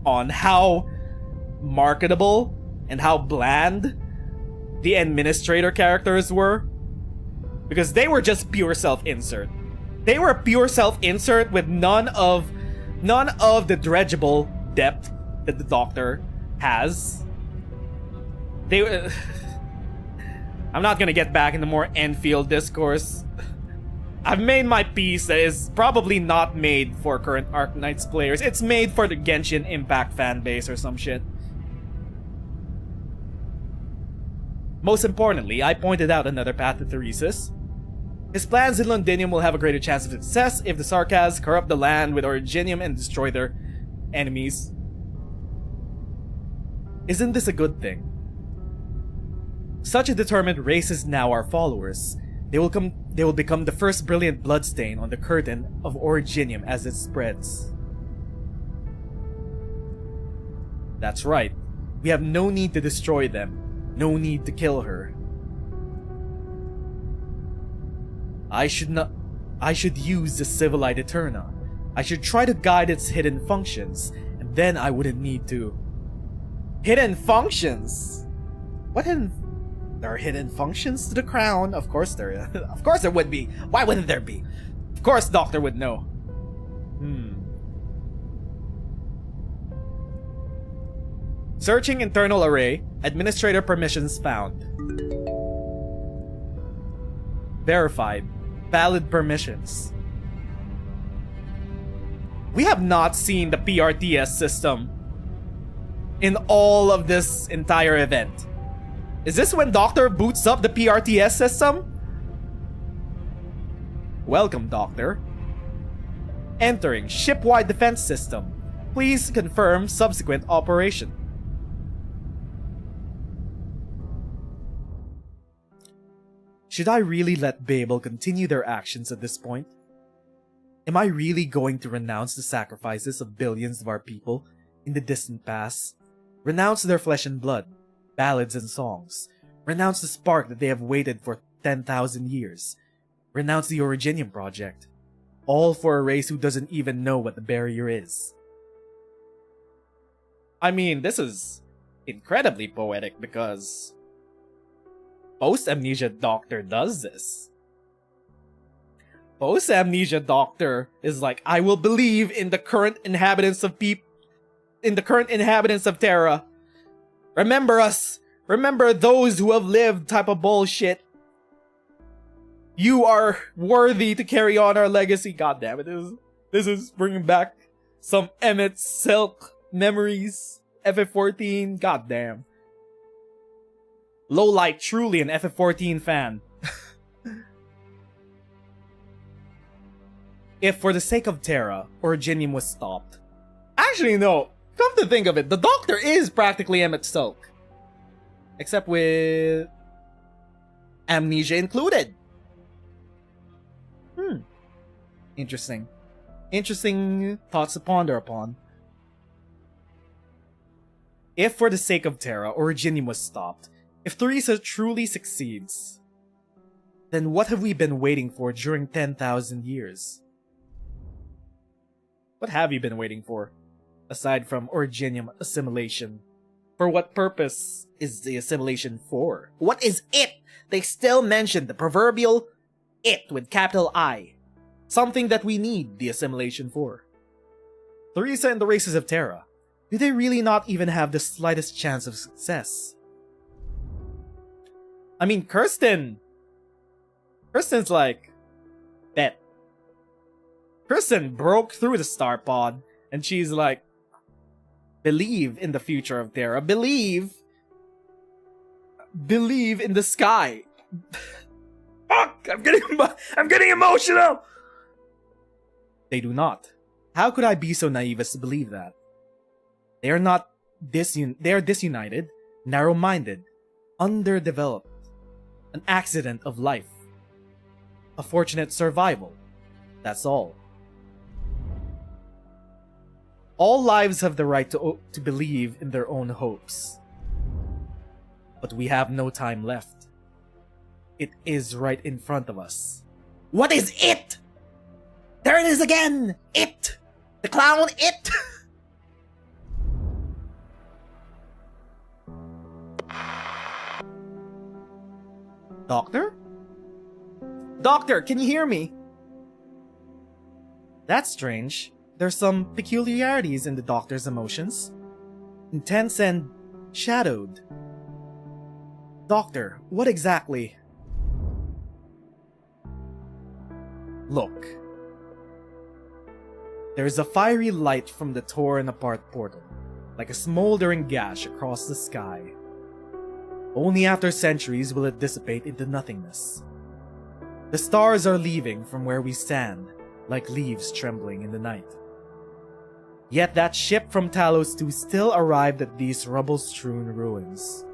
on how marketable and how bland the administrator characters were. Because they were just pure self-insert. They were pure self-insert with none of the dredgeable depth that the Doctor has. They were... I'm not gonna get back into more Enfield discourse. I've made my piece that is probably not made for current Arknights players. It's made for the Genshin Impact fanbase or some shit. Most importantly, I pointed out another path to Theresis. His plans in Londinium will have a greater chance of success if the Sarkaz corrupt the land with Originium and destroy their enemies. Isn't this a good thing? Such a determined race is now our followers. They will become the first brilliant bloodstain on the curtain of Originium as it spreads. That's right. We have no need to destroy them. No need to kill her. I should use the Civilite Eterna. I should try to guide its hidden functions, and then I wouldn't need to. Hidden functions? What hidden? There are hidden functions to the crown. Of course there would be. Why wouldn't there be? Of course Doctor would know. Searching internal array. Administrator permissions found. Verified. Valid permissions. We have not seen the PRTS system in all of this entire event. Is this when Doctor boots up the PRTS system? Welcome, Doctor. Entering ship-wide defense system. Please confirm subsequent operation. Should I really let Babel continue their actions at this point? Am I really going to renounce the sacrifices of billions of our people in the distant past? Renounce their flesh and blood, ballads and songs. Renounce the spark that they have waited for 10,000 years. Renounce the Originium project. All for a race who doesn't even know what the barrier is. I mean, this is incredibly poetic because Post-Amnesia Doctor does this. Post-Amnesia Doctor is like, I will believe in the current inhabitants of Terra. Remember us. Remember those who have lived type of bullshit. You are worthy to carry on our legacy. God damn it. This is bringing back some Emmett Silk memories. FF14. God damn. Lowlight, truly an FF14 fan. If for the sake of Terra, Originium was stopped. Actually, no. Come to think of it, the Doctor is practically Emmett Silk. Except with amnesia included. Interesting. Interesting thoughts to ponder upon. If for the sake of Terra, Originium was stopped, if Theresa truly succeeds, then what have we been waiting for during 10,000 years? What have you been waiting for? Aside from Originium assimilation. For what purpose is the assimilation for? What is it? They still mention the proverbial it with capital I. Something that we need the assimilation for. Theresa and the races of Terra. Do they really not even have the slightest chance of success? I mean, Kirsten's like, bet. Kirsten broke through the star pod, and she's like, believe in the future of Terra. Believe in the sky. Fuck! I'm getting emotional. They do not. How could I be so naive as to believe that? They are not they are disunited, narrow-minded, underdeveloped. An accident of life. A fortunate survival. That's all. All lives have the right to believe in their own hopes. But we have no time left. It is right in front of us. What is it? There it is again! It! The clown, it! Doctor? Doctor, can you hear me? That's strange. There's some peculiarities in the Doctor's emotions. Intense and shadowed. Doctor, what exactly? Look. There is a fiery light from the torn apart portal, like a smoldering gash across the sky. Only after centuries will it dissipate into nothingness. The stars are leaving from where we stand, like leaves trembling in the night. Yet that ship from Talos 2 still arrived at these rubble-strewn ruins.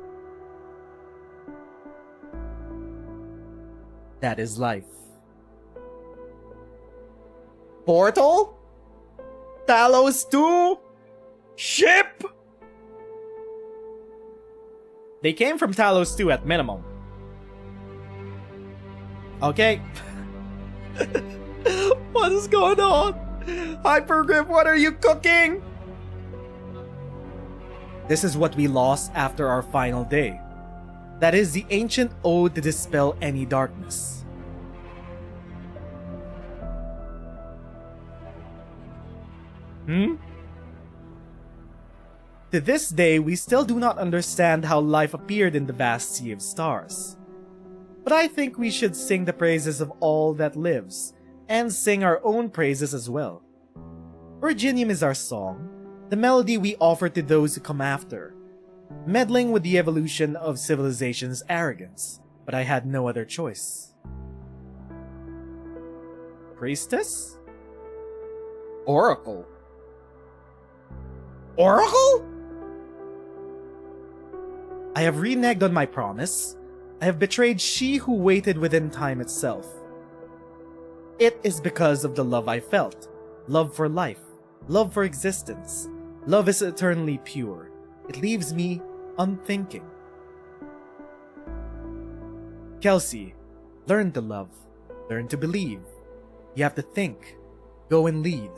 That is life. Portal? Talos 2? Ship? They came from Talos 2 at minimum. Okay. What is going on? Hypergryph, what are you cooking? This is what we lost after our final day. That is the ancient ode to dispel any darkness. To this day, we still do not understand how life appeared in the vast sea of stars. But I think we should sing the praises of all that lives, and sing our own praises as well. Virginium is our song, the melody we offer to those who come after, meddling with the evolution of civilization's arrogance, but I had no other choice. Priestess? Oracle? Oracle? I have reneged on my promise. I have betrayed she who waited within time itself. It is because of the love I felt. Love for life. Love for existence. Love is eternally pure. It leaves me unthinking. Kelsey, learn to love. Learn to believe. You have to think. Go and lead.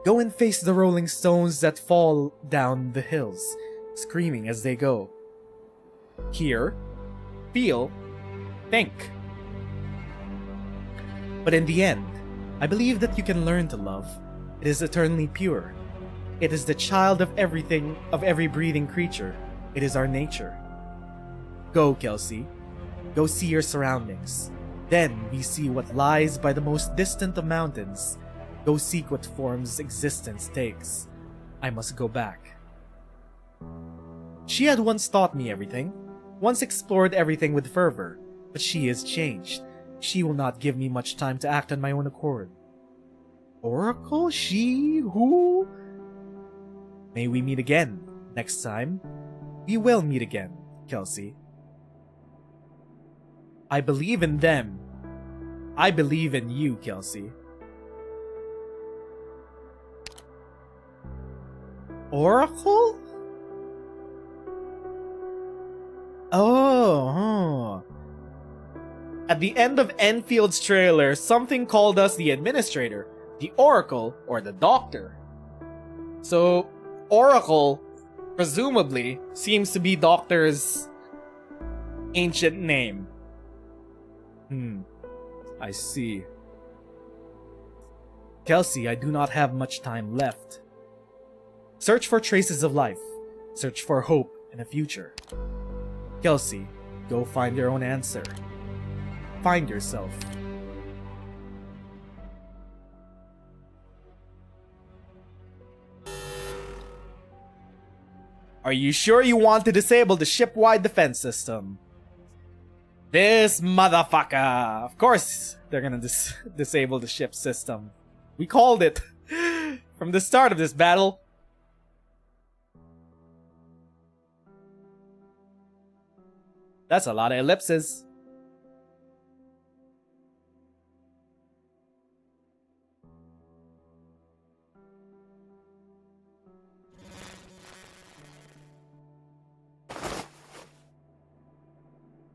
Go and face the rolling stones that fall down the hills, screaming as they go. Hear, feel, think. But in the end, I believe that you can learn to love. It is eternally pure. It is the child of everything, of every breathing creature. It is our nature. Go, Kelsey. Go see your surroundings. Then we see what lies by the most distant of mountains. Go seek what forms existence takes. I must go back. She had once taught me everything, once explored everything with fervor, but she is changed. She will not give me much time to act on my own accord. Oracle? She? Who? May we meet again. Next time, we will meet again, Kelsey. I believe in them. I believe in you, Kelsey. Oracle? Oh. At the end of Enfield's trailer, something called us the Administrator, the Oracle, or the Doctor. So, Oracle, presumably, seems to be Doctor's ancient name. I see. Kelsey, I do not have much time left. Search for traces of life. Search for hope and a future. Kelsey, go find your own answer. Find yourself. Are you sure you want to disable the ship-wide defense system? This motherfucker! Of course they're gonna disable the ship system. We called it from the start of this battle. That's a lot of ellipses.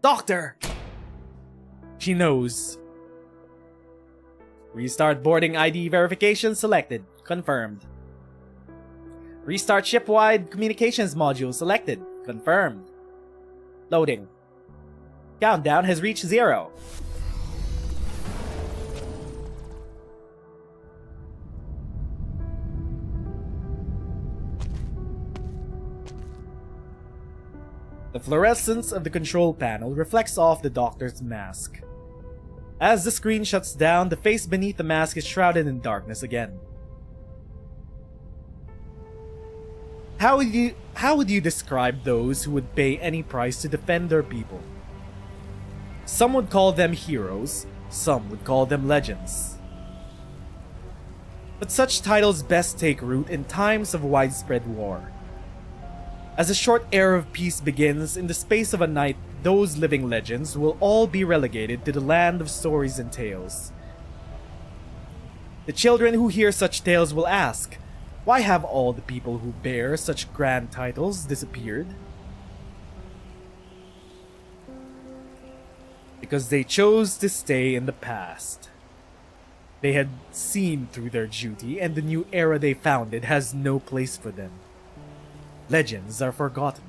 Doctor! She knows. Restart boarding ID verification selected. Confirmed. Restart ship-wide communications module selected. Confirmed. Loading. Countdown has reached 0. The fluorescence of the control panel reflects off the doctor's mask. As the screen shuts down, the face beneath the mask is shrouded in darkness again. How would you describe those who would pay any price to defend their people? Some would call them heroes, some would call them legends. But such titles best take root in times of widespread war. As a short era of peace begins, in the space of a night, those living legends will all be relegated to the land of stories and tales. The children who hear such tales will ask, why have all the people who bear such grand titles disappeared? Because they chose to stay in the past. They had seen through their duty, and the new era they founded has no place for them. Legends are forgotten,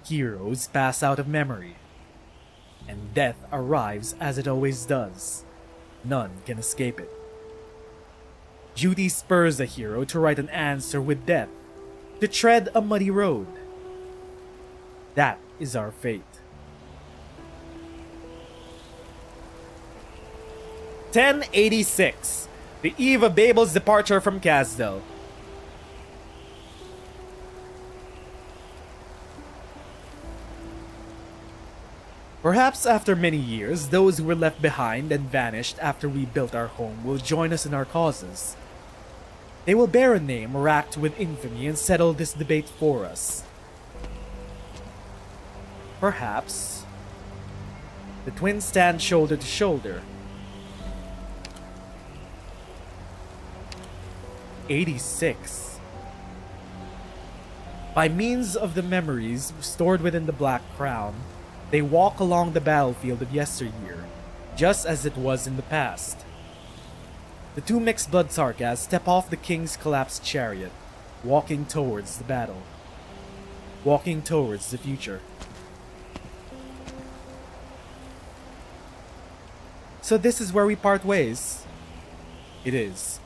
heroes pass out of memory, and death arrives as it always does. None can escape it. Duty spurs a hero to write an answer with death, to tread a muddy road. That is our fate. 1086, the eve of Babel's departure from Kasdel. Perhaps after many years, those who were left behind and vanished after we built our home will join us in our causes. They will bear a name racked with infamy and settle this debate for us. Perhaps the twins stand shoulder to shoulder. 86. By means of the memories stored within the Black Crown, they walk along the battlefield of yesteryear, just as it was in the past. The two mixed-blood Sarkas step off the king's collapsed chariot, walking towards the battle. Walking towards the future. So this is where we part ways. It is.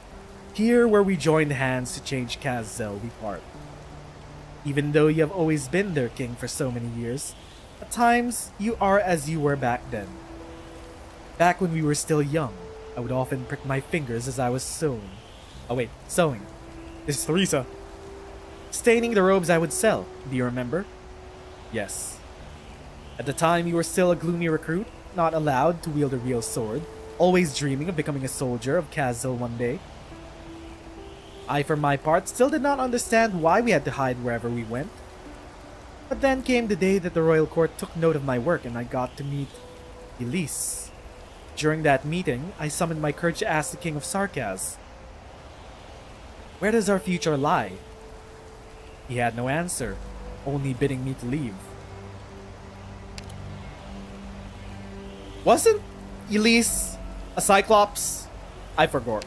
Here where we join hands to change Kasdel, we part. Even though you have always been their king for so many years, at times you are as you were back then. Back when we were still young, I would often prick my fingers as I was sewing. Sewing. This is Teresa. Staining the robes I would sell, do you remember? Yes. At the time you were still a gloomy recruit, not allowed to wield a real sword, always dreaming of becoming a soldier of Kasdel one day. I, for my part, still did not understand why we had to hide wherever we went. But then came the day that the royal court took note of my work and I got to meet Elise. During that meeting, I summoned my courage to ask the King of Sarkas, where does our future lie? He had no answer, only bidding me to leave. Wasn't Elise a Cyclops? I forgot.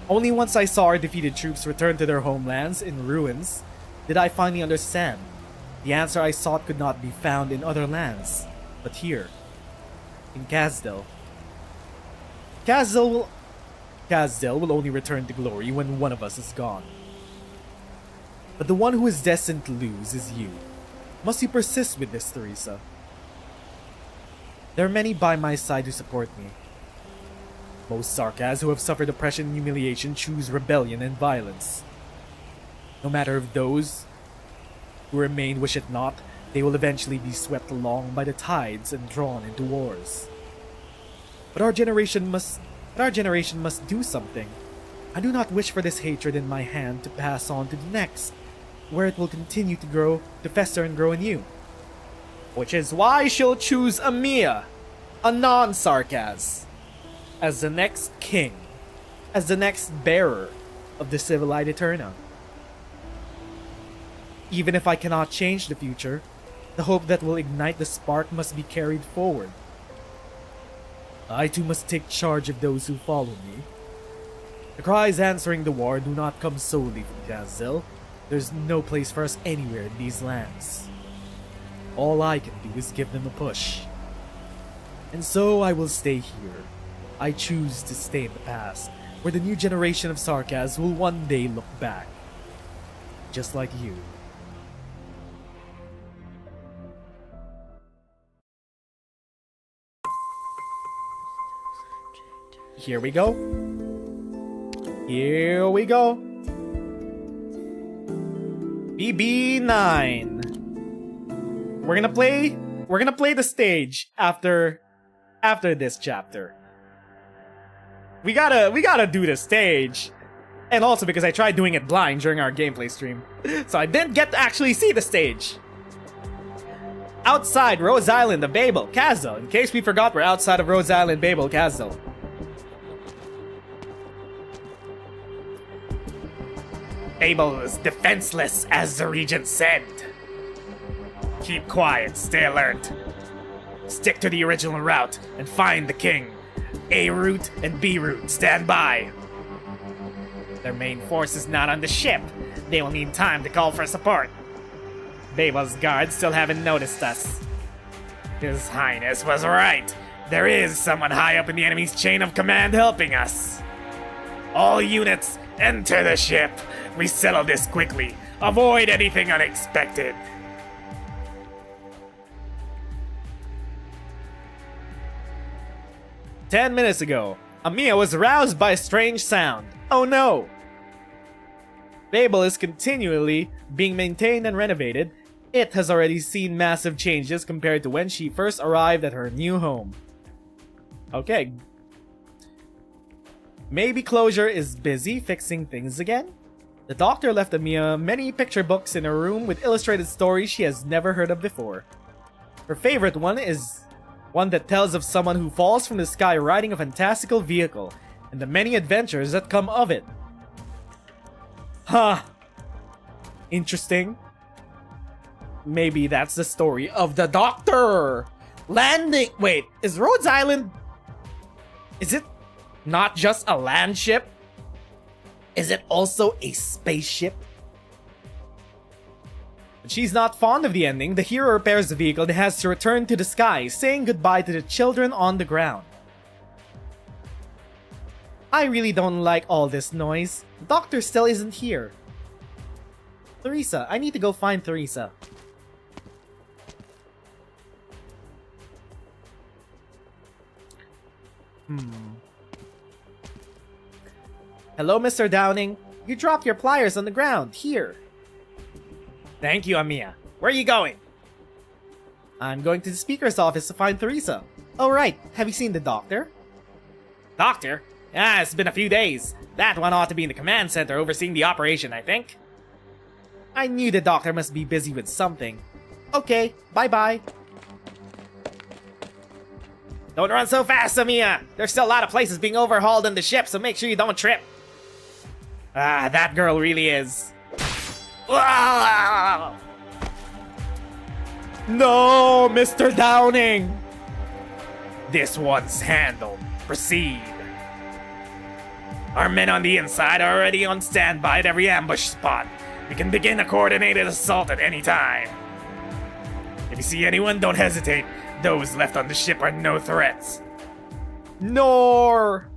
Only once I saw our defeated troops return to their homelands in ruins did I finally understand. The answer I sought could not be found in other lands, but here, in Kasdel. Kasdel will only return to glory when one of us is gone. But the one who is destined to lose is you. Must you persist with this, Teresa? There are many by my side who support me. Most Sarkas who have suffered oppression and humiliation choose rebellion and violence. No matter if those who remain wish it not, they will eventually be swept along by the tides and drawn into wars. But our generation must do something. I do not wish for this hatred in my hand to pass on to the next, where it will continue to grow, to fester and grow anew. Which is why she'll choose Amiya, a non-Sarkas, as the next king, as the next bearer of the Civilized Eterna. Even if I cannot change the future, the hope that will ignite the spark must be carried forward. I too must take charge of those who follow me. The cries answering the war do not come solely from Kasdel. There's no place for us anywhere in these lands. All I can do is give them a push. And so I will stay here. I choose to stay in the past, where the new generation of Sarkas will one day look back. Just like you. Here we go. Here we go. BB-9. We're gonna play the stage after this chapter. We gotta do the stage. And also because I tried doing it blind during our gameplay stream. So I didn't get to actually see the stage. outside Rhodes Island of Babel Castle. In case we forgot, we're outside of Rhodes Island, Babel Castle. Babel is defenseless, as the regent said. Keep quiet, stay alert. Stick to the original route and find the king. A route and B route, stand by. Their main force is not on the ship. They will need time to call for support. Babel's guards still haven't noticed us. His Highness was right. There is someone high up in the enemy's chain of command helping us. All units, enter the ship. We settle this quickly. Avoid anything unexpected. "10 minutes ago, Amiya was aroused by a strange sound. Oh no! Babel is continually being maintained and renovated. It has already seen massive changes compared to when she first arrived at her new home." Okay. Maybe Closure is busy fixing things again? The doctor left Amiya many picture books in her room with illustrated stories she has never heard of before. Her favorite one is one that tells of someone who falls from the sky riding a fantastical vehicle and the many adventures that come of it. Huh. Interesting. Maybe that's the story of the doctor. Landing. Wait, is Rhodes Island... Is it not just a land ship? Is it also a spaceship? But she's not fond of the ending. The hero repairs the vehicle and has to return to the sky, saying goodbye to the children on the ground. I really don't like all this noise. The doctor still isn't here. Theresa, I need to go find Theresa. Hello, Mr. Downing. You dropped your pliers on the ground. Here. Thank you, Amiya. Where are you going? I'm going to the speaker's office to find Theresa. Oh, right. Have you seen the doctor? Doctor? Ah, it's been a few days. That one ought to be in the command center overseeing the operation, I think. I knew the doctor must be busy with something. Okay, bye-bye. Don't run so fast, Amiya! There's still a lot of places being overhauled in the ship, so make sure you don't trip. Ah, that girl really is. No, Mr. Downing! This one's handled. Proceed. Our men on the inside are already on standby at every ambush spot. We can begin a coordinated assault at any time. If you see anyone, don't hesitate. Those left on the ship are no threats. Nor!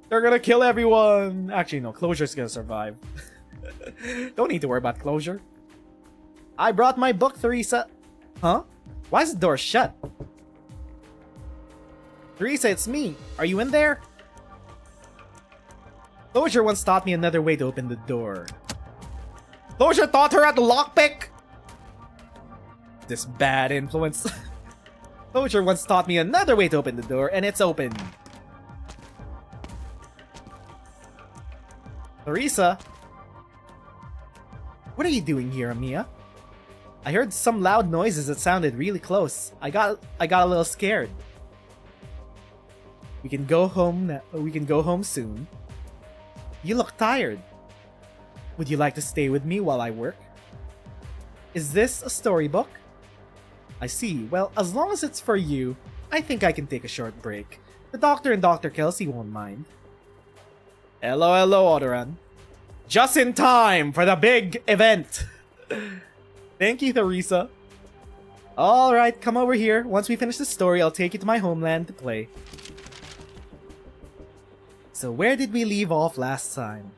They're gonna kill everyone! Actually, no, Closure's gonna survive. Don't need to worry about Closure. I brought my book, Theresa. Huh? Why is the door shut? Theresa, it's me. Are you in there? Closure once taught me another way to open the door. Closure taught her at the lockpick? This bad influence. Closure once taught me another way to open the door, and it's open. Theresa? What are you doing here, Amiya? I heard some loud noises that sounded really close. I got a little scared. We can go home now. We can go home soon. You look tired. Would you like to stay with me while I work? Is this a storybook? I see. Well, as long as it's for you, I think I can take a short break. The doctor and Dr. Kelsey won't mind. Hello, hello, Odoran. Just in time for the big event. Thank you, Theresa. Alright, come over here. Once we finish the story, I'll take you to my homeland to play. So where did we leave off last time?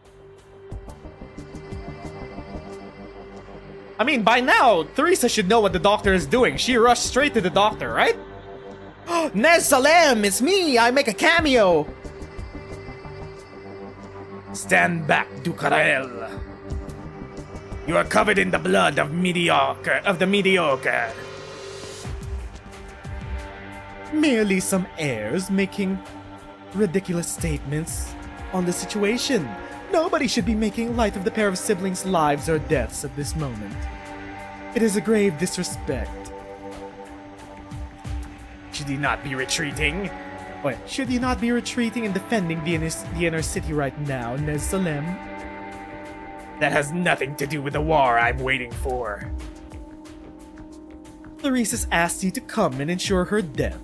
I mean, by now, Theresa should know what the doctor is doing. She rushed straight to the doctor, right? Nez Salem, it's me! I make a cameo! Stand back, Ducarel. You are covered in the blood of the mediocre. Merely some heirs making ridiculous statements on the situation. Nobody should be making light of the pair of siblings' lives or deaths at this moment. It is a grave disrespect. Should you not be retreating? Wait, should you not be retreating and defending the inner city right now, Nezeru? That has nothing to do with the war I'm waiting for. Theresa's asked you to come and ensure her death.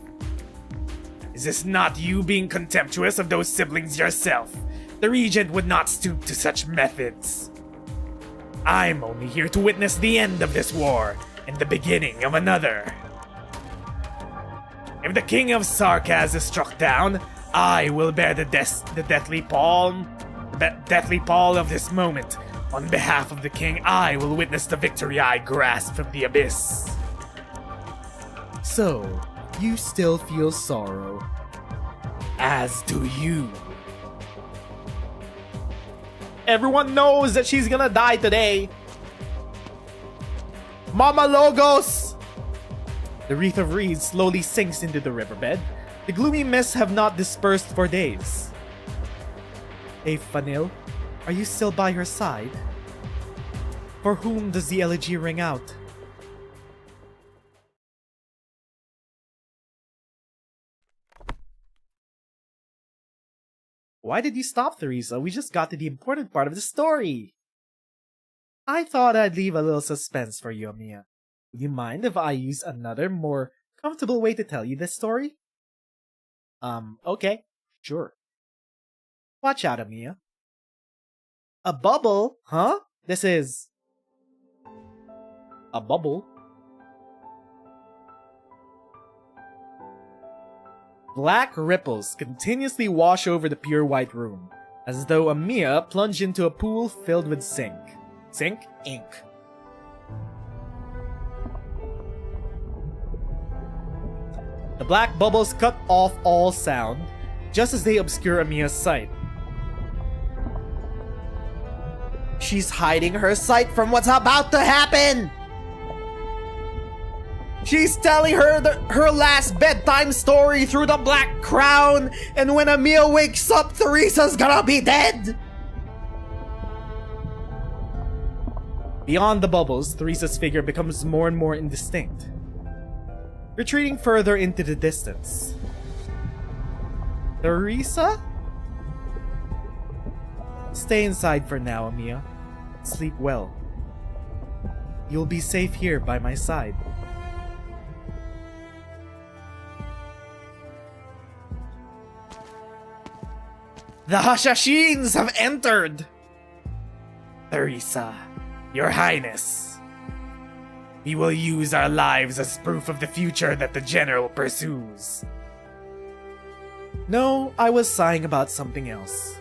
Is this not you being contemptuous of those siblings yourself? The Regent would not stoop to such methods. I'm only here to witness the end of this war and the beginning of another. If the King of Sarkaz is struck down, I will bear the deathly pall of this moment. On behalf of the King, I will witness the victory I grasp from the abyss. So, you still feel sorrow. As do you. Everyone knows that she's gonna die today. Mama Logos! The wreath of reeds slowly sinks into the riverbed. The gloomy mists have not dispersed for days. Hey, Fanil, are you still by her side? For whom does the elegy ring out? Why did you stop, Theresa? We just got to the important part of the story. I thought I'd leave a little suspense for you, Amiya. Would you mind if I use another, more comfortable way to tell you this story? Okay. Sure. Watch out, Amiya. A bubble? Huh? This is... a bubble? Black ripples continuously wash over the pure white room, as though Amiya plunged into a pool filled with ink. The black bubbles cut off all sound, just as they obscure Amiya's sight. She's hiding her sight from what's about to happen! She's telling her last bedtime story through the black crown, and when Amiya wakes up, Theresa's gonna be dead! Beyond the bubbles, Theresa's figure becomes more and more indistinct, retreating further into the distance. Theresa? Stay inside for now, Amiya. Sleep well. You'll be safe here by my side. The Hashashins have entered! Theresa, Your Highness, we will use our lives as proof of the future that the General pursues. No, I was sighing about something else.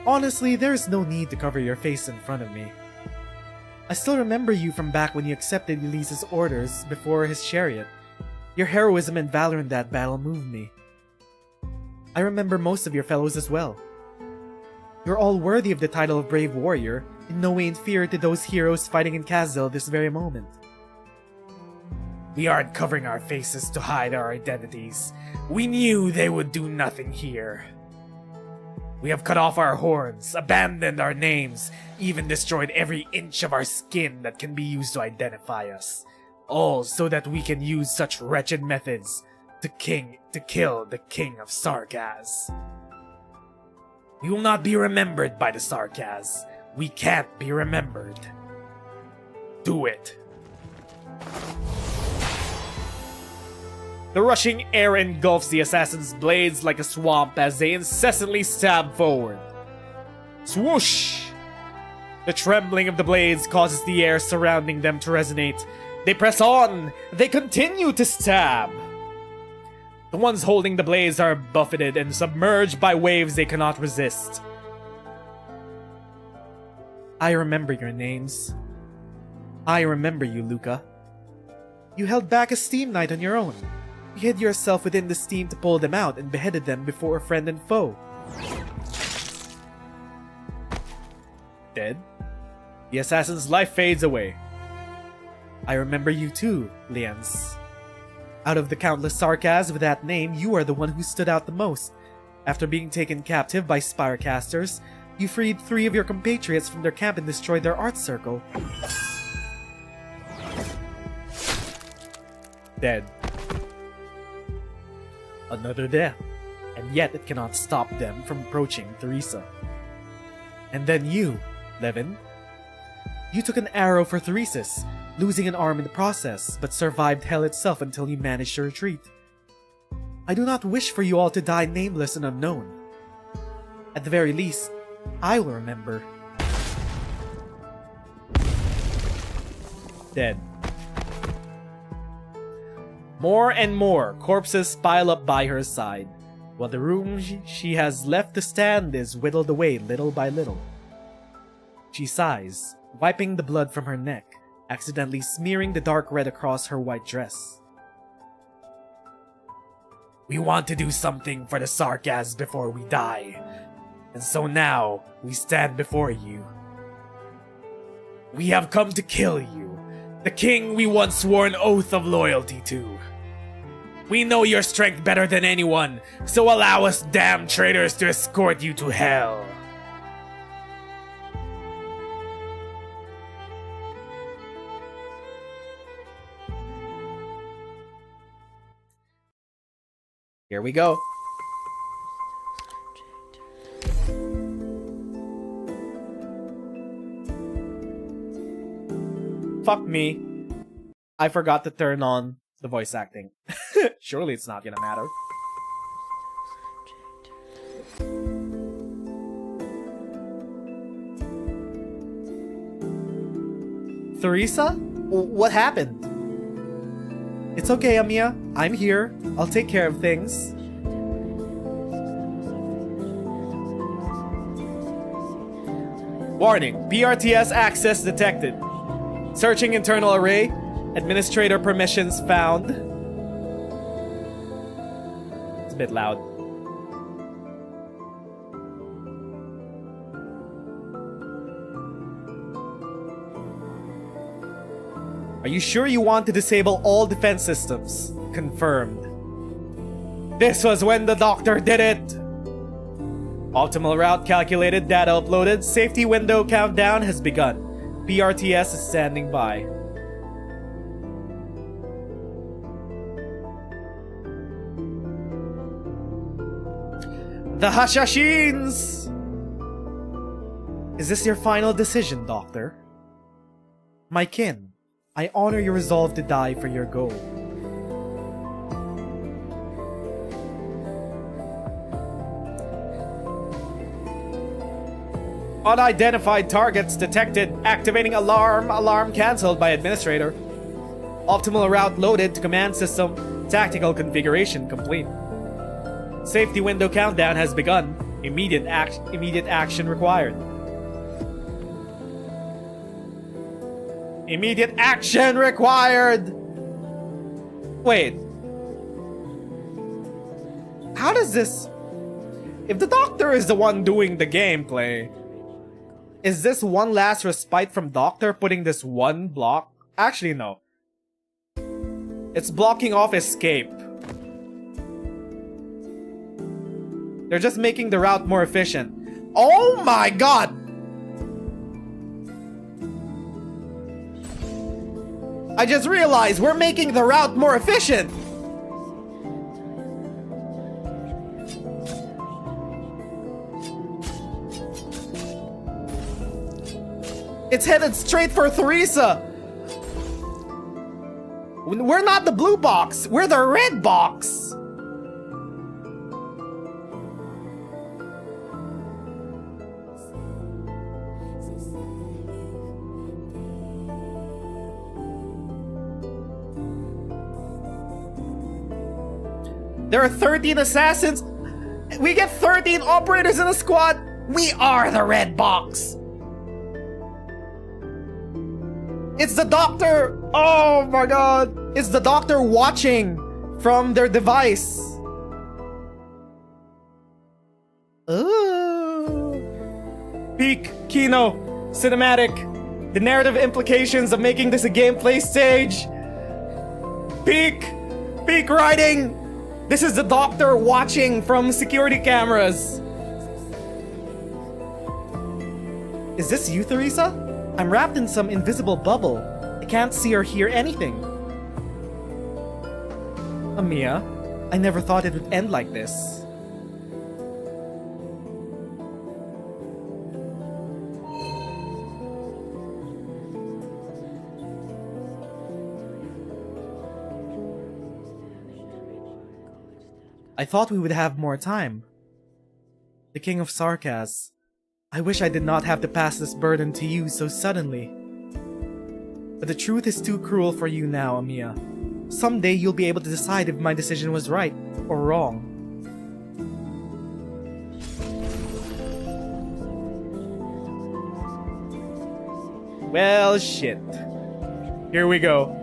Honestly, there's no need to cover your face in front of me. I still remember you from back when you accepted Elise's orders before his chariot. Your heroism and valor in that battle moved me. I remember most of your fellows as well. You're all worthy of the title of Brave Warrior, in no way inferior to those heroes fighting in Kazel this very moment. We aren't covering our faces to hide our identities. We knew they would do nothing here. We have cut off our horns, abandoned our names, even destroyed every inch of our skin that can be used to identify us. All so that we can use such wretched methods to kill the King of Sarkaz. We will not be remembered by the Sarkaz. We can't be remembered. Do it. The rushing air engulfs the assassins' blades like a swamp as they incessantly stab forward. Swoosh! The trembling of the blades causes the air surrounding them to resonate. They press on! They continue to stab! The ones holding the blades are buffeted and submerged by waves they cannot resist. I remember your names. I remember you, Luca. You held back a steam knight on your own. You hid yourself within the steam to pull them out and beheaded them before friend and foe. Dead? The assassin's life fades away. I remember you too, Lians. Out of the countless Sarkaz with that name, you are the one who stood out the most. After being taken captive by Spirecasters, you freed 3 of your compatriots from their camp and destroyed their art circle. Dead. Another death. And yet it cannot stop them from approaching Theresa. And then you, Levin. You took an arrow for Theresa's, losing an arm in the process, but survived hell itself until you managed to retreat. I do not wish for you all to die nameless and unknown. At the very least, I will remember. Dead. More and more corpses pile up by her side, while the room she has left to stand is whittled away little by little. She sighs, wiping the blood from her neck, accidentally smearing the dark red across her white dress. We want to do something for the Sarkas before we die, and so now we stand before you. We have come to kill you, the king we once swore an oath of loyalty to. We know your strength better than anyone, so allow us damned traitors to escort you to hell. Here we go. Fuck me. I forgot to turn on the voice acting. Surely it's not gonna matter. Theresa? What happened? It's okay, Amiya. I'm here. I'll take care of things. Warning. BRTS access detected. Searching internal array. Administrator permissions found. It's a bit loud. Are you sure you want to disable all defense systems? Confirmed. This was when the doctor did it! Optimal route calculated, data uploaded, safety window countdown has begun. BRTS is standing by. The Hashashins! Is this your final decision, Doctor? My kin, I honor your resolve to die for your goal. Unidentified targets detected. Activating alarm. Alarm cancelled by administrator. Optimal route loaded to command system. Tactical configuration complete. Safety window countdown has begun. Immediate action required. Immediate action required! Wait. How does this... If the doctor is the one doing the gameplay, is this one last respite from Doctor putting this one block? Actually, no. It's blocking off escape. They're just making the route more efficient. Oh my god! I just realized we're making the route more efficient! It's headed straight for Theresa! We're not the blue box, we're the red box! There are 13 assassins! We get 13 operators in a squad! We are the red box! It's the doctor! Oh my god! It's the doctor watching from their device! Ooh. Peak, Kino, cinematic, the narrative implications of making this a gameplay stage. Peak writing! This is the doctor watching from security cameras. Is this you, Theresa? I'm wrapped in some invisible bubble. I can't see or hear anything. Amiya, I never thought it would end like this. I thought we would have more time. The King of Sarkaz, I wish I did not have to pass this burden to you so suddenly. But the truth is too cruel for you now, Amiya. Someday you'll be able to decide if my decision was right or wrong. Well, shit. Here we go.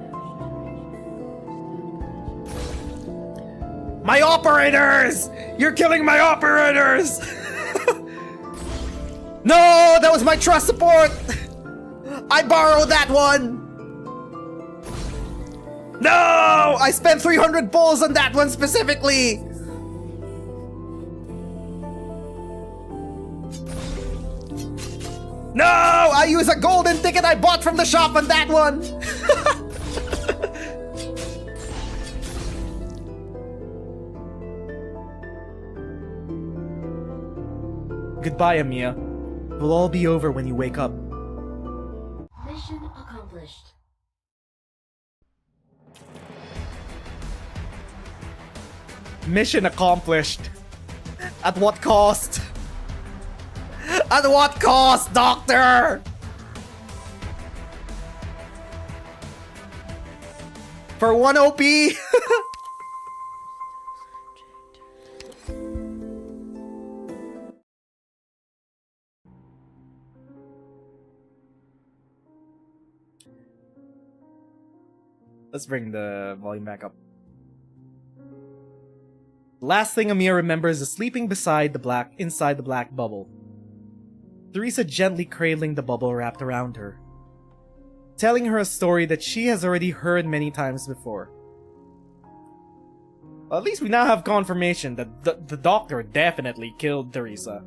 My operators! You're killing my operators! No, that was my trust support! I borrowed that one! No! I spent 300 bulls on that one specifically! No! I used a golden ticket I bought from the shop on that one! Goodbye, Amiya. It will all be over when you wake up. Mission accomplished. Mission accomplished. At what cost? At what cost, Doctor? For 1 OP? Let's bring the volume back up. The last thing Amiya remembers is sleeping inside the black bubble. Theresa gently cradling the bubble wrapped around her, telling her a story that she has already heard many times before. Well, at least we now have confirmation that the doctor definitely killed Theresa.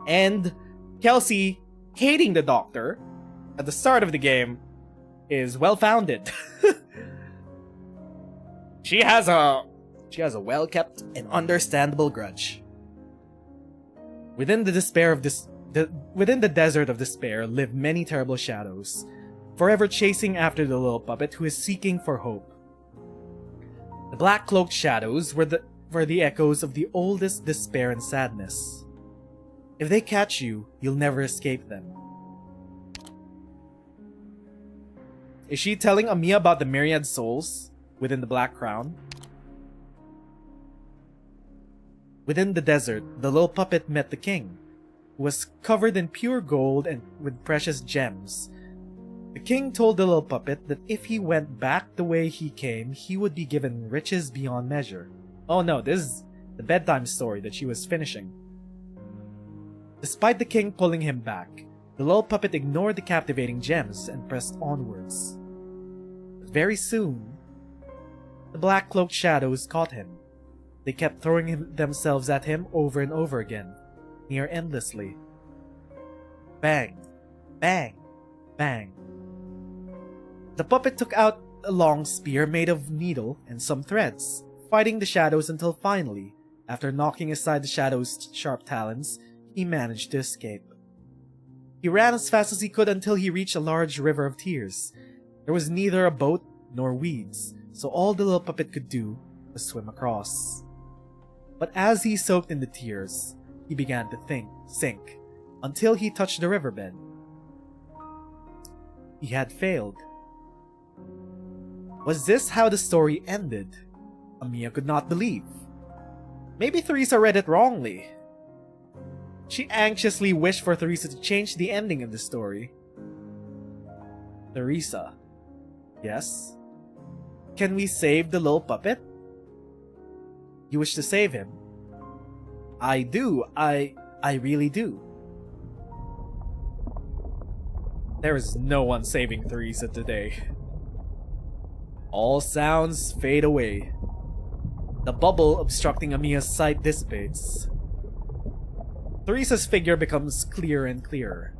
And Kelsey hating the doctor at the start of the game is well-founded. She has a well-kept and understandable grudge. Within the desert of despair live many terrible shadows, forever chasing after the little puppet who is seeking for hope. The black-cloaked shadows were the echoes of the oldest despair and sadness. If they catch you, you'll never escape them. Is she telling Amiya about the myriad souls within the Black Crown? Within the desert, the little puppet met the king, who was covered in pure gold and with precious gems. The king told the little puppet that if he went back the way he came, he would be given riches beyond measure. Oh no, this is the bedtime story that she was finishing. Despite the king pulling him back, the little puppet ignored the captivating gems and pressed onwards. But very soon, the black-cloaked shadows caught him. They kept throwing themselves at him over and over again, near endlessly. Bang, bang, bang. The puppet took out a long spear made of needle and some threads, fighting the shadows until finally, after knocking aside the shadows' sharp talons, he managed to escape. He ran as fast as he could until he reached a large river of tears. There was neither a boat nor weeds, so all the little puppet could do was swim across. But as he soaked in the tears, he began to sink, until he touched the riverbed. He had failed. Was this how the story ended? Amiya could not believe. Maybe Theresa read it wrongly. She anxiously wished for Theresa to change the ending of the story. Theresa. Yes? Can we save the little puppet? You wish to save him? I do. I really do. There is no one saving Theresa today. All sounds fade away. The bubble obstructing Amiya's sight dissipates. Theresa's figure becomes clearer and clearer.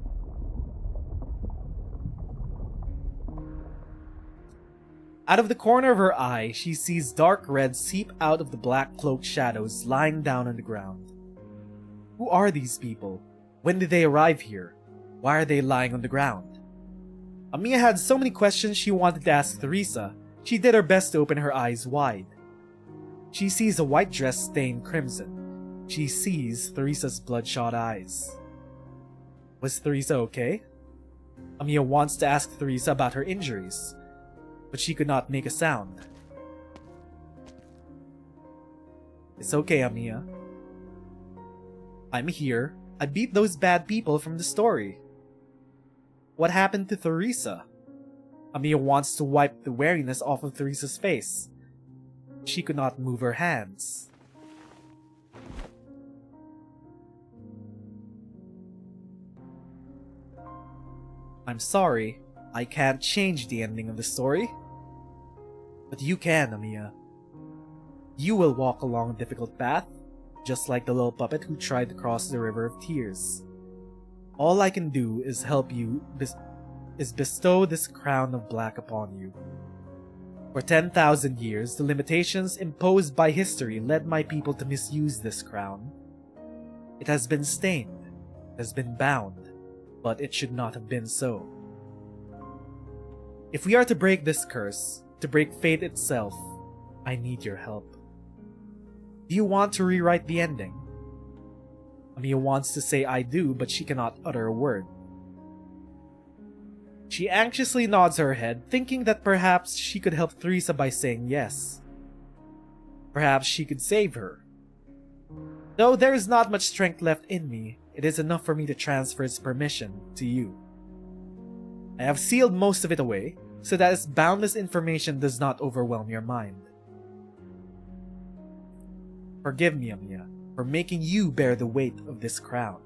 Out of the corner of her eye, she sees dark red seep out of the black cloaked shadows lying down on the ground. Who are these people? When did they arrive here? Why are they lying on the ground? Amiya had so many questions she wanted to ask Theresa. She did her best to open her eyes wide. She sees a white dress stained crimson. She sees Theresa's bloodshot eyes. Was Theresa okay? Amiya wants to ask Theresa about her injuries, but she could not make a sound. It's okay, Amiya. I'm here. I beat those bad people from the story. What happened to Theresa? Amiya wants to wipe the wariness off of Theresa's face. She could not move her hands. I'm sorry, I can't change the ending of the story. But you can, Amiya. You will walk along a difficult path, just like the little puppet who tried to cross the river of tears. All I can do is help you, bestow this crown of black upon you. For 10,000 years, the limitations imposed by history led my people to misuse this crown. It has been stained, it has been bound, but it should not have been so. If we are to break this curse, to break fate itself, I need your help. Do you want to rewrite the ending? Amiya wants to say I do, but she cannot utter a word. She anxiously nods her head, thinking that perhaps she could help Theresa by saying yes. Perhaps she could save her. Though there is not much strength left in me, it is enough for me to transfer its permission to you. I have sealed most of it away, so that its boundless information does not overwhelm your mind. Forgive me, Amiya, for making you bear the weight of this crown.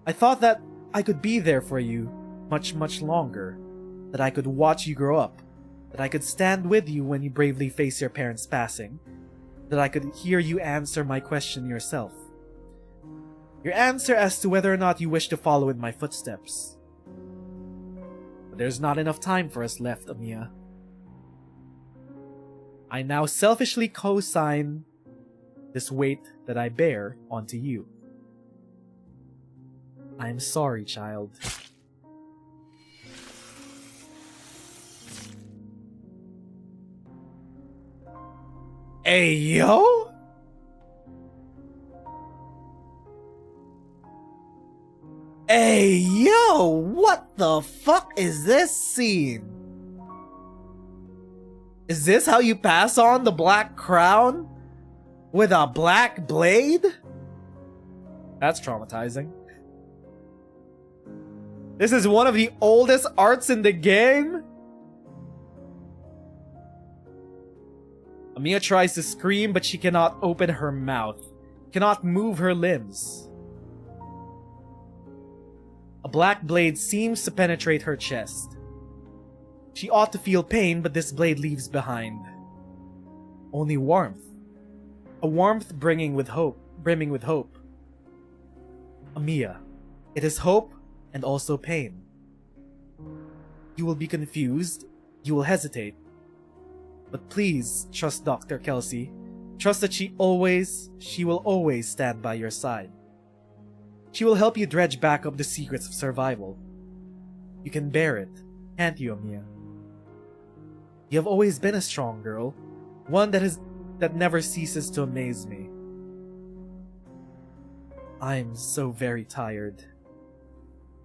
I thought that I could be there for you much longer, that I could watch you grow up, that I could stand with you when you bravely face your parents' passing, that I could hear you answer my question yourself. Your answer as to whether or not you wish to follow in my footsteps. But there's not enough time for us left, Amiya. I now selfishly co-sign this weight that I bear onto you. I am sorry, child. Hey, yo! Hey, yo! What the fuck is this scene? Is this how you pass on the black crown? With a black blade? That's traumatizing. This is one of the oldest arts in the game? Amiya tries to scream, but she cannot open her mouth, cannot move her limbs. A black blade seems to penetrate her chest. She ought to feel pain, but this blade leaves behind only warmth. A warmth brimming with hope. Amiya, it is hope and also pain. You will be confused, you will hesitate. But please trust Dr. Kelsey. Trust that she will always stand by your side. She will help you dredge back up the secrets of survival. You can bear it, can't you, Amiya? You have always been a strong girl, one that never ceases to amaze me. I'm so very tired.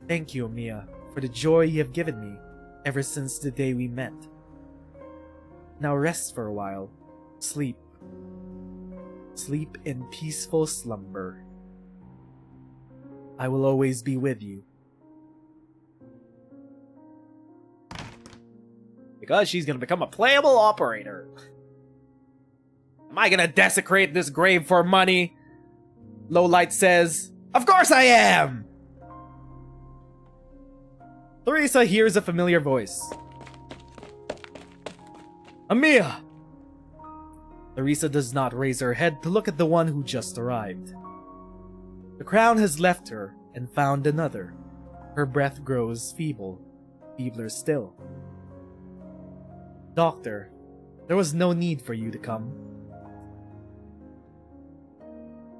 Thank you, Amiya, for the joy you have given me ever since the day we met. Now rest for a while. Sleep. Sleep in peaceful slumber. I will always be with you. Because she's gonna become a playable operator. Am I gonna desecrate this grave for money? Lowlight says, of course I am! Theresa hears a familiar voice. Amiya! Theresa does not raise her head to look at the one who just arrived. The crown has left her and found another. Her breath grows feeble, feebler still. Doctor, there was no need for you to come.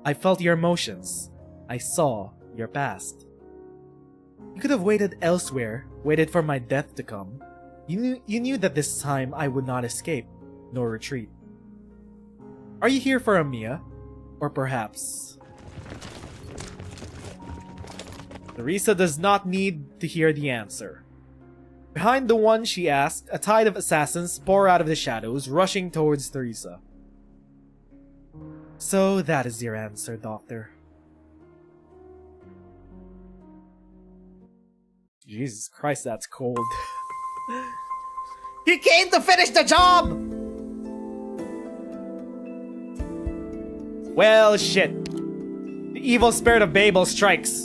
I felt your emotions. I saw your past. You could have waited elsewhere, waited for my death to come. You knew that this time I would not escape, nor retreat. Are you here for Amiya? Or perhaps... Teresa does not need to hear the answer. Behind the one she asked, a tide of assassins pour out of the shadows, rushing towards Teresa. So that is your answer, Doctor. Jesus Christ, that's cold. He came to finish the job! Well, shit. The evil spirit of Babel strikes.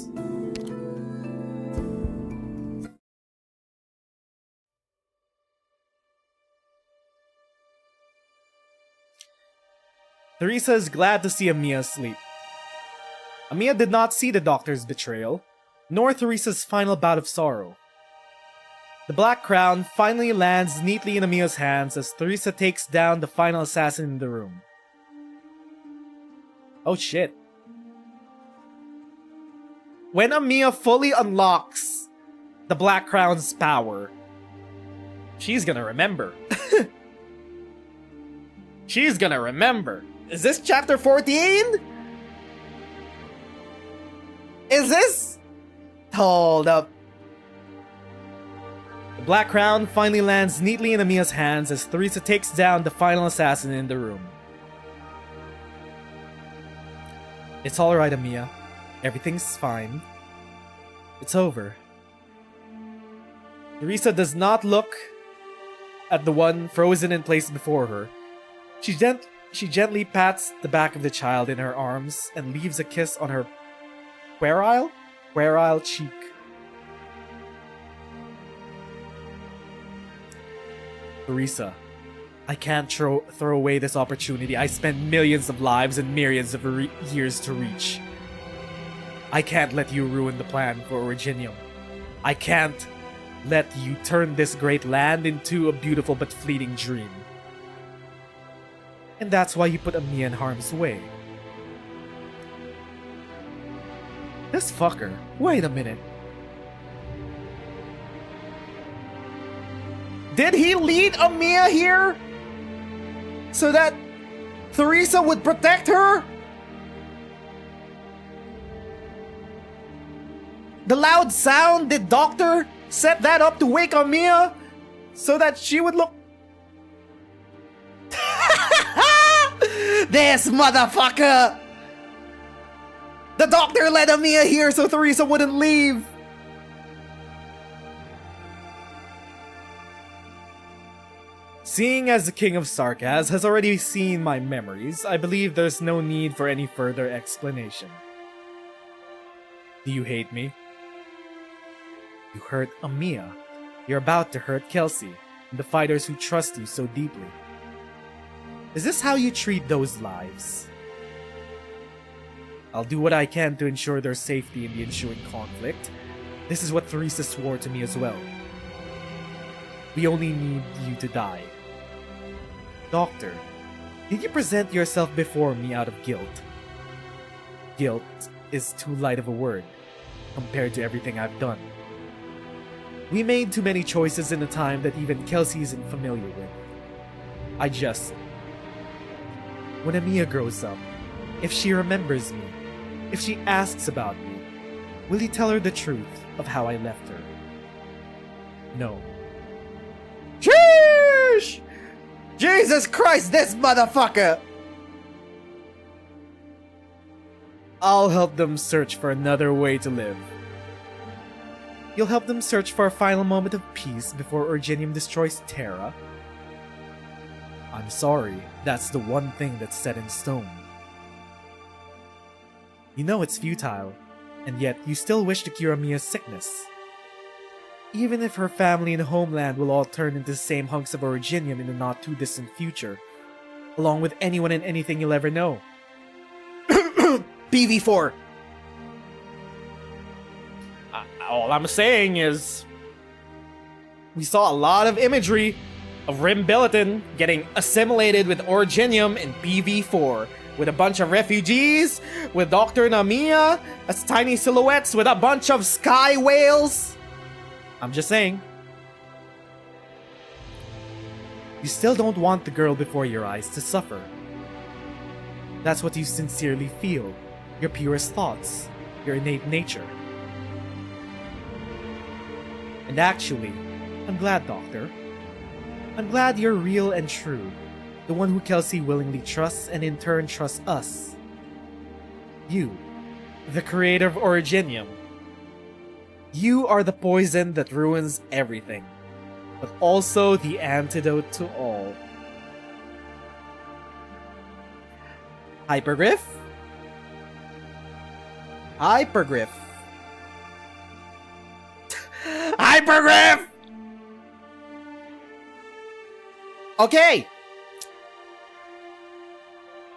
Teresa is glad to see Amiya asleep. Amiya did not see the doctor's betrayal, nor Teresa's final bout of sorrow. The black crown finally lands neatly in Amiya's hands as Teresa takes down the final assassin in the room. Oh shit. When Amiya fully unlocks the black crown's power, she's gonna remember. She's gonna remember. Is this chapter 14? Is this? Hold up. The black crown finally lands neatly in Amiya's hands as Teresa takes down the final assassin in the room. It's alright, Amiya. Everything's fine. It's over. Teresa does not look at the one frozen in place before her. She gently pats the back of the child in her arms and leaves a kiss on her puerile cheek. Teresa, I can't throw away this opportunity I spent millions of lives and myriads of years to reach. I can't let you ruin the plan for Originium. I can't let you turn this great land into a beautiful but fleeting dream. And that's why you put Amiya in harm's way. This fucker. Wait a minute. Did he lead Amiya here? So that Teresa would protect her? The loud sound, did Doctor set that up to wake Amiya? So that she would look... This motherfucker! The Doctor led Amiya here so Teresa wouldn't leave! Seeing as the King of Sarkaz has already seen my memories, I believe there's no need for any further explanation. Do you hate me? You hurt Amiya. You're about to hurt Kelsey, and the fighters who trust you so deeply. Is this how you treat those lives? I'll do what I can to ensure their safety in the ensuing conflict. This is what Teresa swore to me as well. We only need you to die. Doctor, did you present yourself before me out of guilt? Guilt is too light of a word compared to everything I've done. We made too many choices in a time that even Kelsey isn't familiar with. When Amiya grows up, if she remembers me, if she asks about me, will you tell her the truth of how I left her? No. Sheesh! Jesus Christ, this motherfucker! I'll help them search for another way to live. You'll help them search for a final moment of peace before Originium destroys Terra? I'm sorry, that's the one thing that's set in stone. You know it's futile, and yet you still wish to cure Amiya's sickness. Even if her family and homeland will all turn into the same hunks of Originium in the not-too-distant future, along with anyone and anything you'll ever know. PV4! All I'm saying is... we saw a lot of imagery of Rimbilliton getting assimilated with Originium in PV4, with a bunch of refugees, with Dr. Namiya as tiny silhouettes, with a bunch of sky whales. I'm just saying. You still don't want the girl before your eyes to suffer. That's what you sincerely feel, your purest thoughts, your innate nature. And actually, I'm glad, Doctor. I'm glad you're real and true, the one who Kelsey willingly trusts and in turn trusts us. You, the creator of Originium. You are the poison that ruins everything, but also the antidote to all. Hypergryph? Hypergryph. Hypergryph! Okay!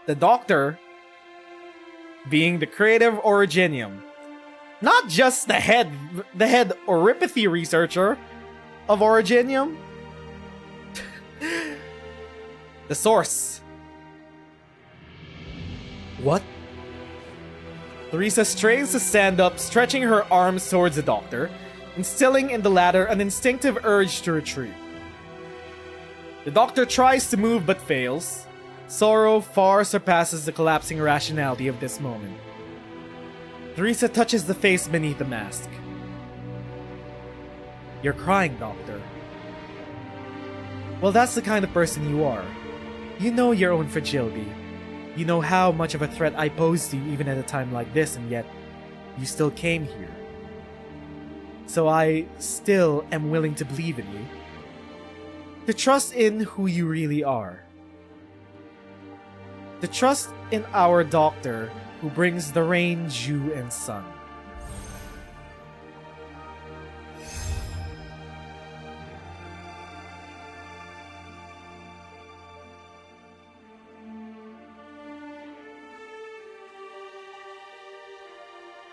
The Doctor, being the creative Originium, not just the head oropathy researcher of Originium, the source. What? Theresa strains to stand up, stretching her arms towards the Doctor, instilling in the latter an instinctive urge to retreat. The Doctor tries to move but fails. Sorrow far surpasses the collapsing rationality of this moment. Theresa touches the face beneath the mask. You're crying, Doctor. Well, that's the kind of person you are. You know your own fragility. You know how much of a threat I pose to you even at a time like this, and yet you still came here. So I still am willing to believe in you. To trust in who you really are. To trust in our Doctor who brings the rain, dew, and sun.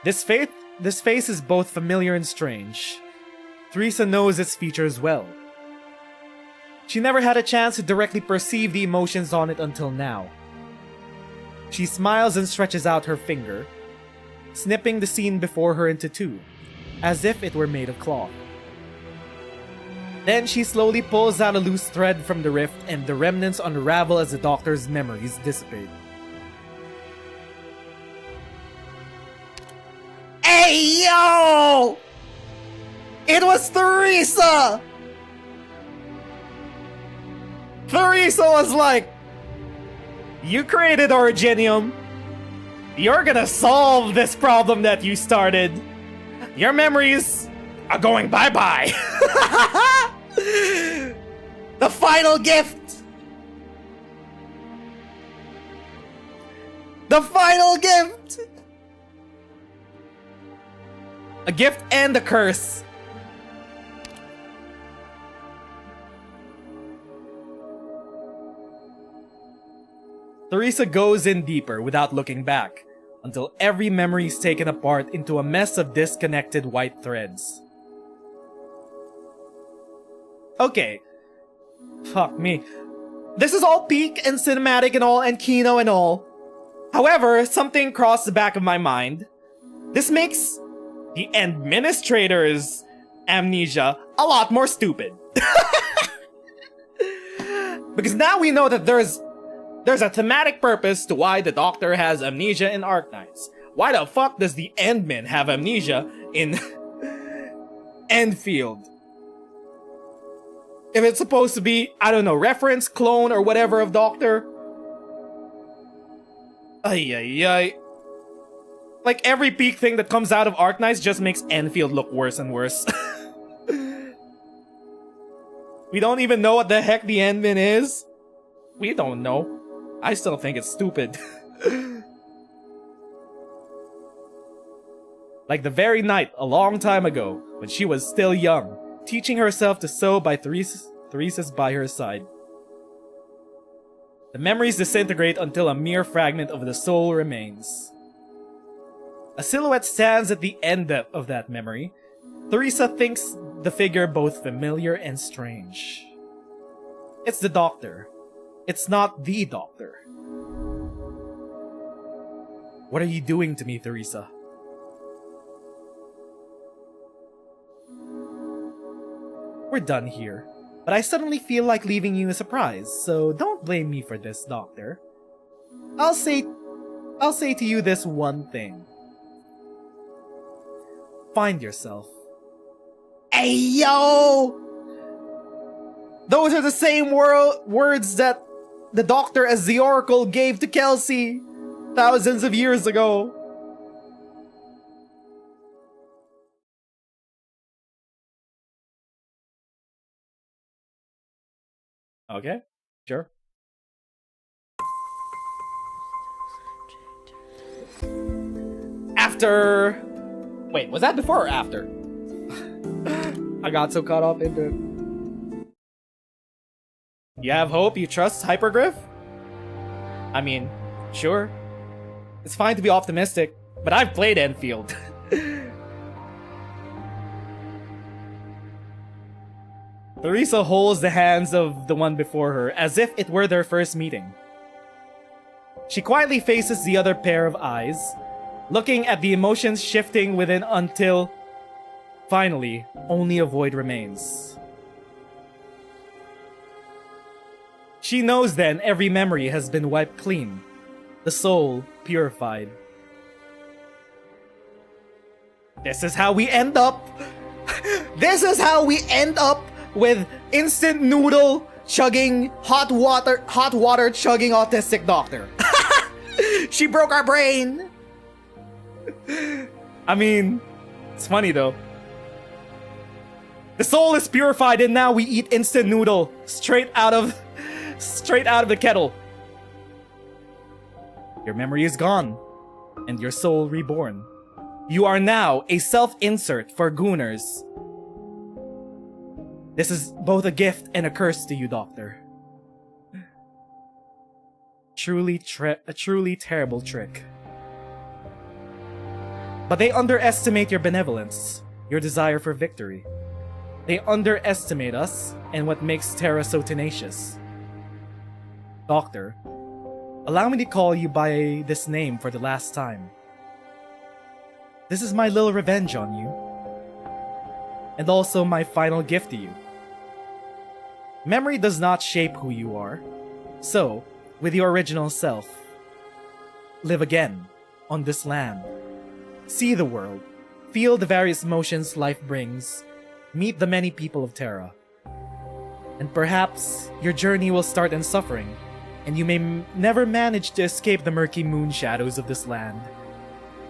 This face is both familiar and strange. Theresa knows its features well. She never had a chance to directly perceive the emotions on it until now. She smiles and stretches out her finger, snipping the scene before her into two, as if it were made of cloth. Then she slowly pulls out a loose thread from the rift, and the remnants unravel as the Doctor's memories dissipate. Hey, yo! It was Theresa! Theresa was like, you created Originium. You're gonna solve this problem that you started. Your memories are going bye-bye. The final gift. The final gift. A gift and a curse. Theresa goes in deeper without looking back, until every memory is taken apart into a mess of disconnected white threads. Okay. Fuck me. This is all peak and cinematic and all and Kino and all. However, something crossed the back of my mind. This makes the administrator's amnesia a lot more stupid. Because now we know that there's a thematic purpose to why the Doctor has amnesia in Arknights. Why the fuck does the Endman have amnesia in Enfield? If it's supposed to be, I don't know, reference, clone, or whatever of Doctor. Ay ay ay. Like every peak thing that comes out of Arknights just makes Enfield look worse and worse. We don't even know what the heck the Endman is. We don't know. I still think it's stupid. Like the very night, a long time ago, when she was still young, teaching herself to sew by Theresa's by her side. The memories disintegrate until a mere fragment of the soul remains. A silhouette stands at the end of that memory. Theresa thinks the figure both familiar and strange. It's the doctor. It's not the doctor. What are you doing to me, Teresa? We're done here, but I suddenly feel like leaving you a surprise, so don't blame me for this, Doctor. I'll say to you this one thing. Find yourself. Hey, yo! Those are the same words that the Doctor as the Oracle gave to Kelsey thousands of years ago. Okay, sure. After... Wait, was that before or after? I got so caught up into it. You have hope? You trust Hypergryph? I mean, sure. It's fine to be optimistic, but I've played Enfield. Teresa holds the hands of the one before her as if it were their first meeting. She quietly faces the other pair of eyes, looking at the emotions shifting within until, finally, only a void remains. She knows then every memory has been wiped clean, the soul purified. This is how we end up. This is how we end up with instant noodle chugging, hot water chugging autistic doctor. She broke our brain. I mean, it's funny though. The soul is purified and now we eat instant noodle straight out of the kettle. Your memory is gone and your soul reborn. You are now a self-insert for gooners. This is both a gift and a curse to you, Doctor. A truly terrible trick. But they underestimate your benevolence, your desire for victory. They underestimate us and what makes Terra so tenacious. Doctor, allow me to call you by this name for the last time. This is my little revenge on you. And also my final gift to you. Memory does not shape who you are. So, with your original self, live again on this land. See the world. Feel the various emotions life brings. Meet the many people of Terra. And perhaps your journey will start in suffering, and you may never manage to escape the murky moon shadows of this land.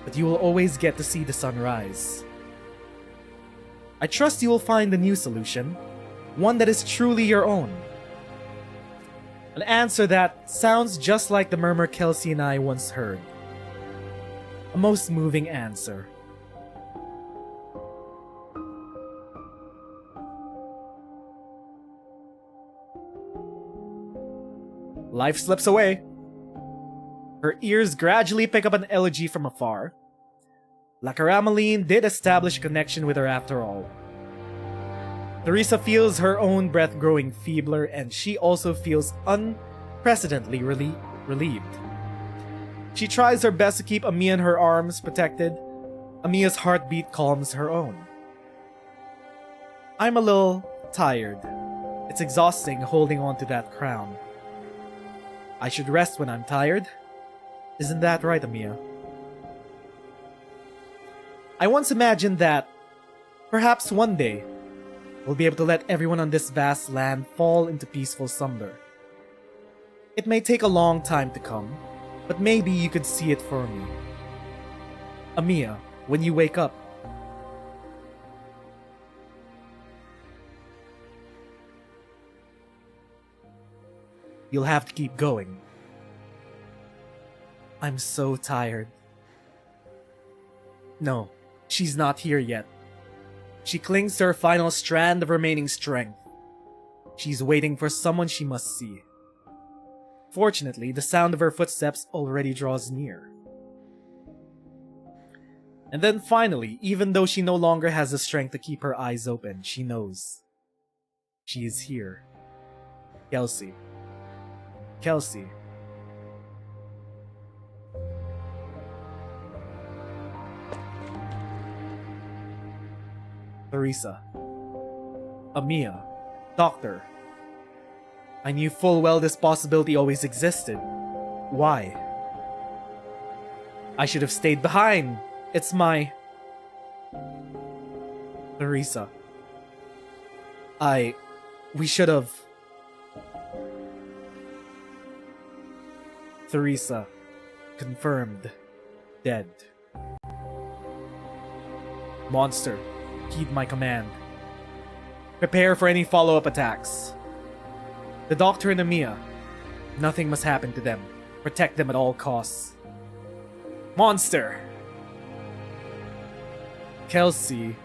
But you will always get to see the sun rise. I trust you will find a new solution, one that is truly your own. An answer that sounds just like the murmur Kelsey and I once heard. A most moving answer. Life slips away. Her ears gradually pick up an elegy from afar. La Carameline did establish a connection with her after all. Teresa feels her own breath growing feebler, and she also feels unprecedentedly relieved. She tries her best to keep Amia in her arms protected. Amia's heartbeat calms her own. I'm a little tired. It's exhausting holding on to that crown. I should rest when I'm tired. Isn't that right, Amia? I once imagined that perhaps one day we'll be able to let everyone on this vast land fall into peaceful slumber. It may take a long time to come, but maybe you could see it for me. Amia, when you wake up, you'll have to keep going. I'm so tired. No, she's not here yet. She clings to her final strand of remaining strength. She's waiting for someone she must see. Fortunately, the sound of her footsteps already draws near. And then finally, even though she no longer has the strength to keep her eyes open, she knows. She is here. Kelsey. Kelsey. Theresa. Amia. Doctor. I knew full well this possibility always existed. Why? I should have stayed behind. It's my... Theresa. We should have... Theresa. Confirmed. Dead. Monster. Heed my command. Prepare for any follow-up attacks. The doctor and Amia. Nothing must happen to them. Protect them at all costs. Monster! Kelsey.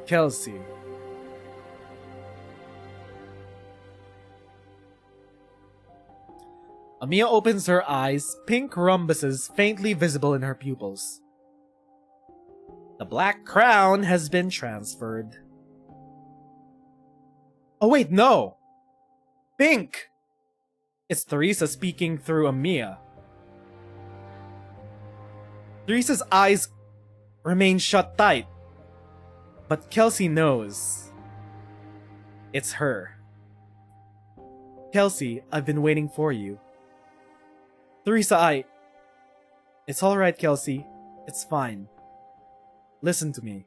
Kelsey. Amia opens her eyes, pink rhombuses faintly visible in her pupils. The black crown has been transferred. Oh wait, no! Pink! It's Theresa speaking through Amia. Theresa's eyes remain shut tight. But Kelsey knows. It's her. Kelsey, I've been waiting for you. Theresa, It's alright, Kelsey. It's fine. Listen to me.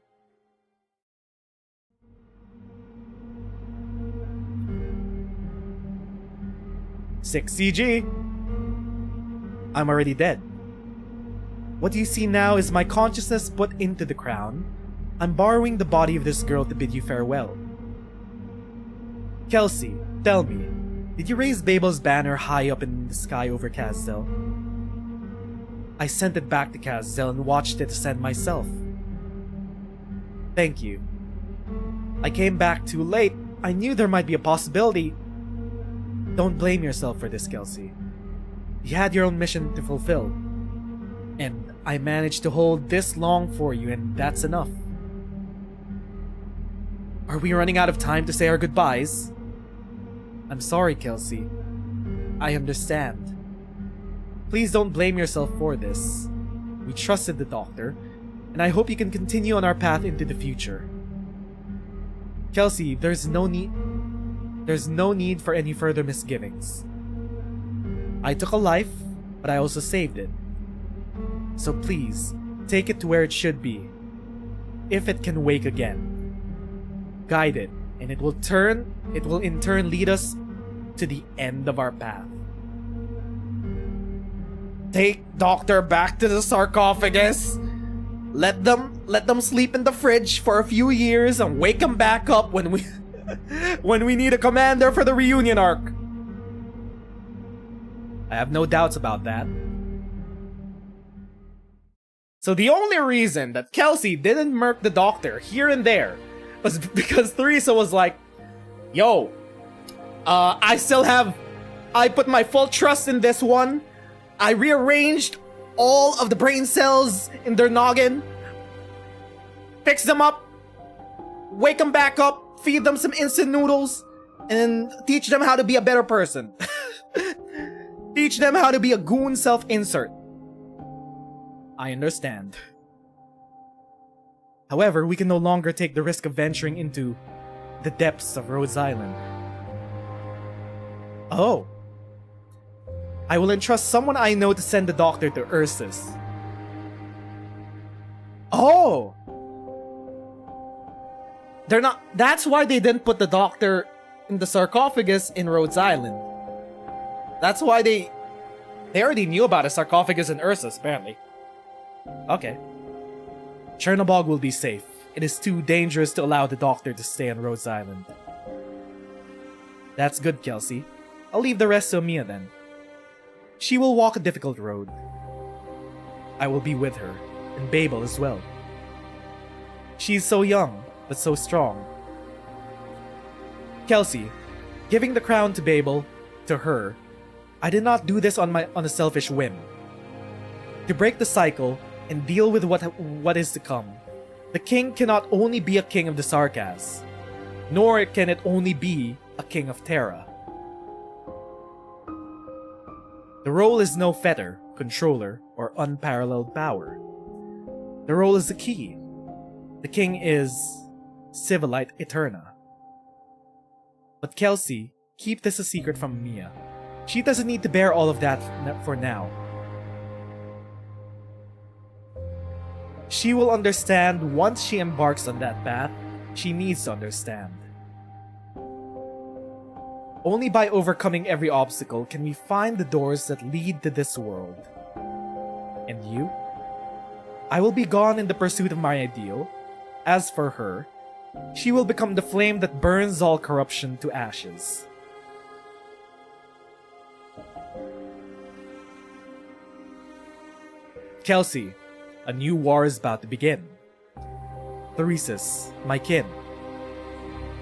Six CG. I'm already dead. What you see now is my consciousness put into the crown. I'm borrowing the body of this girl to bid you farewell. Kelsey, tell me, did you raise Babel's banner high up in the sky over Kazzel? I sent it back to Kazzel and watched it ascend myself. Thank you. I came back too late. I knew there might be a possibility. Don't blame yourself for this, Kelsey. You had your own mission to fulfill. And I managed to hold this long for you, and that's enough. Are we running out of time to say our goodbyes? I'm sorry, Kelsey. I understand. Please don't blame yourself for this. We trusted the doctor, and I hope you can continue on our path into the future. Kelsey, there's no need for any further misgivings. I took a life, but I also saved it. So please, take it to where it should be. If it can wake again. Guide it, and it will in turn lead us to the end of our path. Take Doctor back to the sarcophagus. Let them sleep in the fridge for a few years and wake them back up when we when we need a commander for the reunion arc. I have no doubts about that. So the only reason that Kelsey didn't murk the doctor here and there was because Theresa was like, yo, I put my full trust in this one. I rearranged all of the brain cells in their noggin, fix them up, wake them back up, feed them some instant noodles, and teach them how to be a better person. Teach them how to be a goon self-insert. I understand. However, we can no longer take the risk of venturing into the depths of Rhodes Island. Oh. I will entrust someone I know to send the doctor to Ursus. Oh! That's why they didn't put the doctor in the sarcophagus in Rhodes Island. That's why they already knew about a sarcophagus in Ursus, apparently. Okay. Chernobog will be safe. It is too dangerous to allow the doctor to stay on Rhodes Island. That's good, Kelsey. I'll leave the rest to Amia then. She will walk a difficult road. I will be with her, and Babel as well. She's so young, but so strong. Kelsey, giving the crown to Babel, to her, I did not do this on a selfish whim. To break the cycle and deal with what is to come, the king cannot only be a king of the Sarkas, nor can it only be a king of Terra. The role is no fetter, controller, or unparalleled power. The role is the key. The king is Civilite Eterna. But Kelsey, keep this a secret from Mia. She doesn't need to bear all of that for now. She will understand once she embarks on that path. She needs to understand. Only by overcoming every obstacle can we find the doors that lead to this world. And you? I will be gone in the pursuit of my ideal. As for her, she will become the flame that burns all corruption to ashes. Kelsey, a new war is about to begin. Theresis, my kin.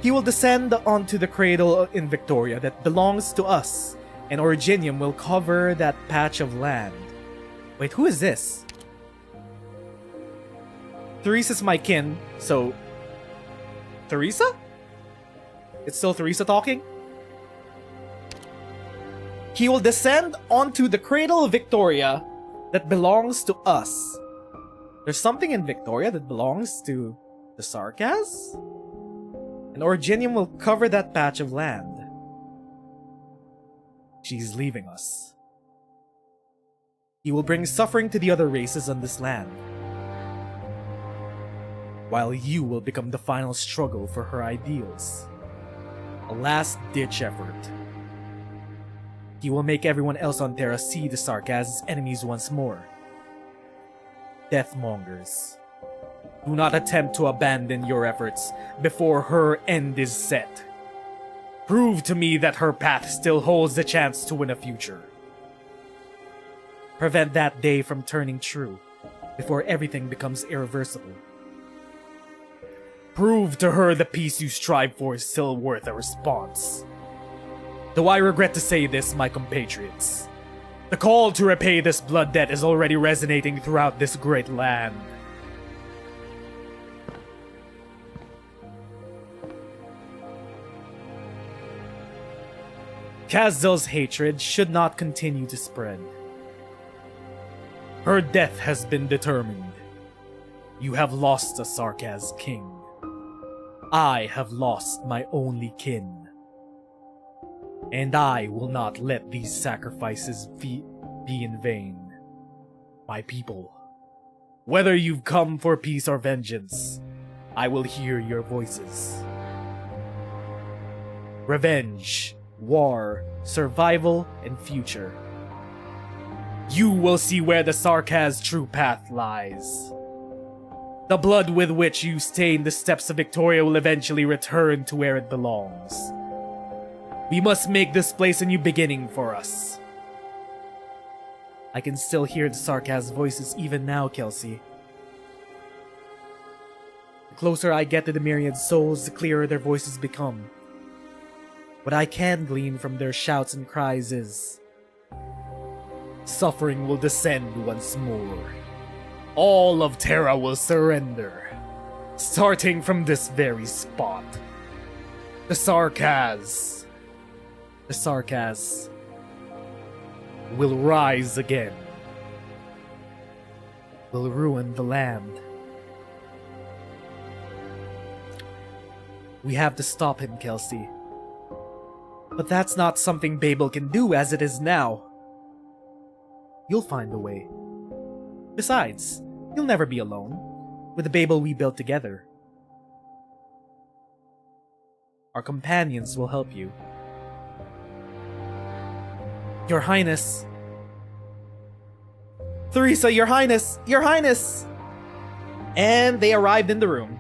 He will descend onto the cradle in Victoria that belongs to us, and Originium will cover that patch of land. Wait, who is this? Theresis, my kin, so... Theresa? It's still Theresa talking? He will descend onto the cradle of Victoria that belongs to us. There's something in Victoria that belongs to the Sarkaz? And Originium will cover that patch of land. She's leaving us. He will bring suffering to the other races on this land, while you will become the final struggle for her ideals. A last-ditch effort. He will make everyone else on Terra see the Sarkaz as enemies once more. Deathmongers, do not attempt to abandon your efforts before her end is set. Prove to me that her path still holds the chance to win a future. Prevent that day from turning true before everything becomes irreversible. Prove to her the peace you strive for is still worth a response. Though I regret to say this, my compatriots, the call to repay this blood debt is already resonating throughout this great land. Kazdel's hatred should not continue to spread. Her death has been determined. You have lost a Sarkaz king. I have lost my only kin. And I will not let these sacrifices be in vain. My people, whether you've come for peace or vengeance, I will hear your voices. Revenge, war, survival, and future. You will see where the Sarkaz true path lies. The blood with which you stain the steps of Victoria will eventually return to where it belongs. We must make this place a new beginning for us. I can still hear the Sarkaz voices even now, Kelsey. The closer I get to the myriad souls, the clearer their voices become. What I can glean from their shouts and cries is... suffering will descend once more. All of Terra will surrender, starting from this very spot. The Sarkaz will rise again. Will ruin the land. We have to stop him, Kelsey. But that's not something Babel can do as it is now. You'll find a way. Besides, you'll never be alone with the Babel we built together. Our companions will help you. Your Highness. Theresa, Your Highness! Your Highness! And they arrived in the room.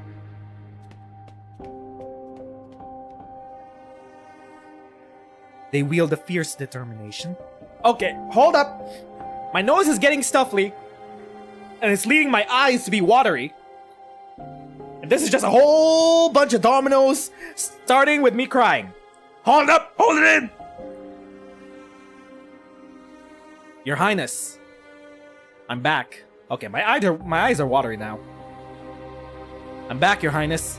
They wield a fierce determination. Okay, hold up! My nose is getting stuffy, and it's leading my eyes to be watery. And this is just a whole bunch of dominoes, starting with me crying. Hold up! Hold it in! Your Highness, I'm back. Okay, my eyes are watery now. I'm back, Your Highness.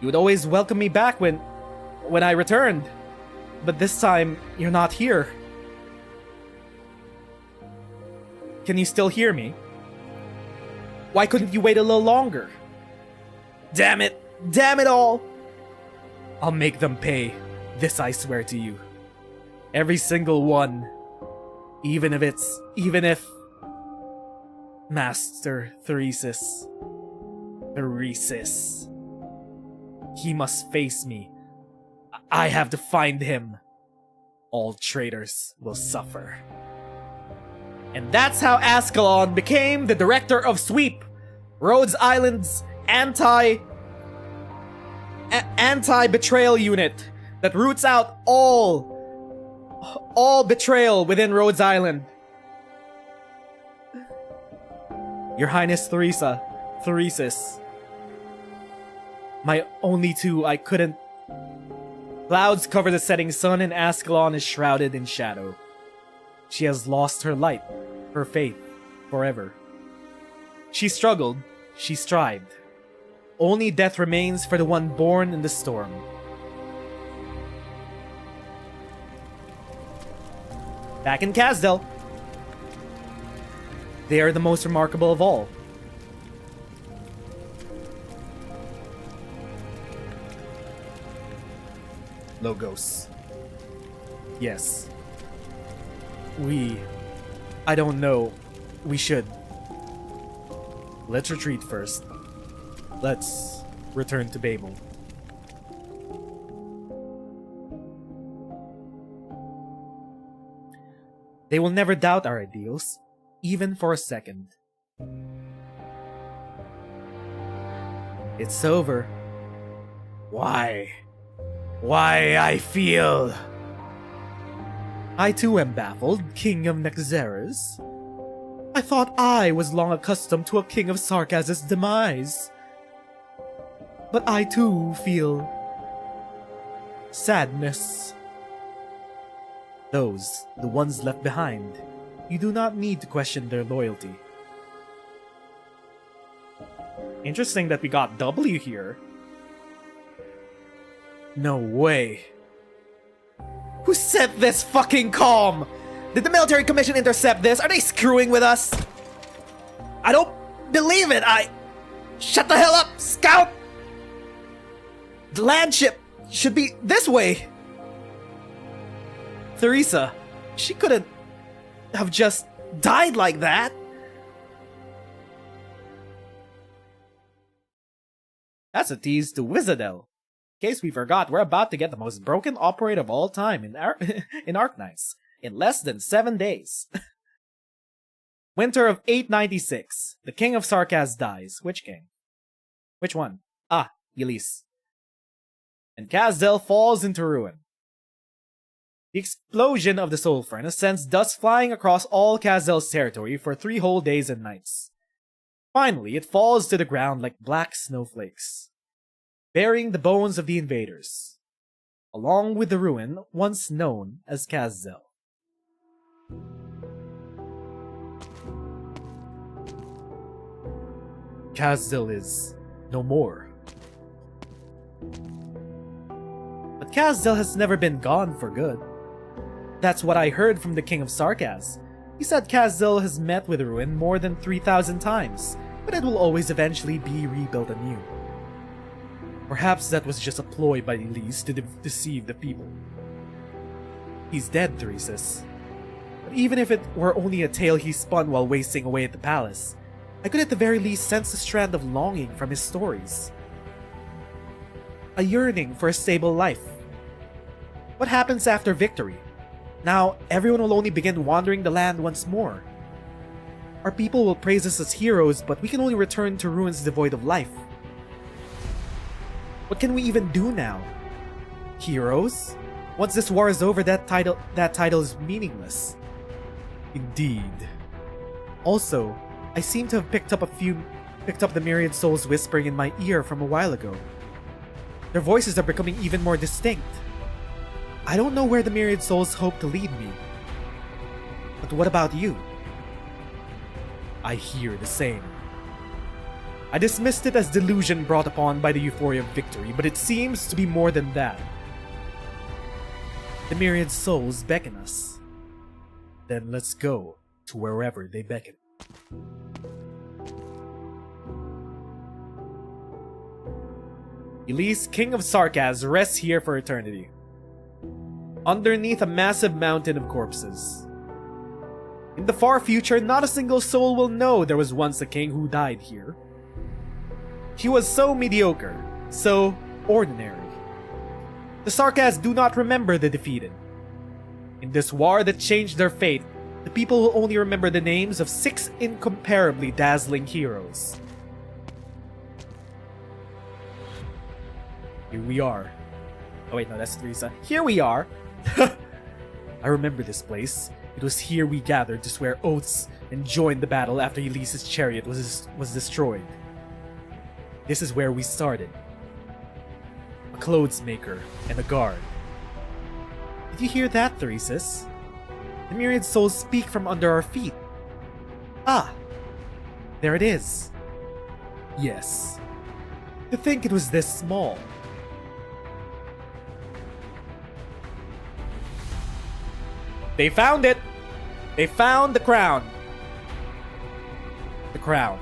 You would always welcome me back when when I returned. But this time, you're not here. Can you still hear me? Why couldn't you wait a little longer? Damn it! Damn it all! I'll make them pay. This I swear to you. Every single one. Even if... Master Theresis. He must face me. I have to find him. All traitors will suffer. And that's how Ascalon became the director of SWEEP, Rhodes Island's anti-betrayal unit that roots out all betrayal within Rhodes Island. Your Highness Theresis. My only two I couldn't. Clouds cover the setting sun and Ascalon is shrouded in shadow. She has lost her light, her faith, forever. She struggled, she strived. Only death remains for the one born in the storm. Back in Kazdel. They are the most remarkable of all. Logos. Yes. I don't know. We should. Let's retreat first. Let's return to Babel. They will never doubt our ideals, even for a second. It's over. Why? Why I feel... I too am baffled, King of Nezeru's. I thought I was long accustomed to a King of Sarkaz's demise. But I too feel... sadness. Those, the ones left behind, you do not need to question their loyalty. Interesting that we got W here. No way. Who set this fucking calm? Did the military commission intercept this? Are they screwing with us? I don't believe it. Shut the hell up, Scout! The land ship should be this way. Theresa, she couldn't have just died like that. That's a tease to Wizardel. In case we forgot, we're about to get the most broken operator of all time in Arknights in less than 7 days. Winter of 896. The King of Sarkaz dies. Which king? Which one? Ah, Elise. And Kazdel falls into ruin. The explosion of the Soul Furnace sends dust flying across all Kazdel's territory for 3 whole days and nights. Finally, it falls to the ground like black snowflakes, bearing the bones of the invaders, along with the ruin once known as Kazdel. Kazdel is no more. But Kazdel has never been gone for good. That's what I heard from the King of Sarkaz. He said Kazdel has met with ruin more than 3,000 times, but it will always eventually be rebuilt anew. Perhaps that was just a ploy by Elise to deceive the people. He's dead, Theresis. But even if it were only a tale he spun while wasting away at the palace, I could at the very least sense a strand of longing from his stories. A yearning for a stable life. What happens after victory? Now, everyone will only begin wandering the land once more. Our people will praise us as heroes, but we can only return to ruins devoid of life. What can we even do now? Heroes? Once this war is over, that title is meaningless. Indeed. Also, I seem to have picked up the myriad souls whispering in my ear from a while ago. Their voices are becoming even more distinct. I don't know where the myriad souls hope to lead me. But what about you? I hear the same. I dismissed it as delusion brought upon by the euphoria of victory, but it seems to be more than that. The myriad souls beckon us. Then let's go to wherever they beckon. Elise, King of Sarkaz, rests here for eternity. Underneath a massive mountain of corpses. In the far future, not a single soul will know there was once a king who died here. He was so mediocre, so ordinary. The Sarkaz do not remember the defeated. In this war that changed their fate, the people will only remember the names of 6 incomparably dazzling heroes. Here we are. Oh wait, no, that's Teresa. Here we are! I remember this place. It was here we gathered to swear oaths and joined the battle after Elise's chariot was destroyed. This is where we started. A clothes maker and a guard. Did you hear that, Theresis? The myriad souls speak from under our feet. Ah! There it is. Yes. To think it was this small. They found it! They found the crown! The crown.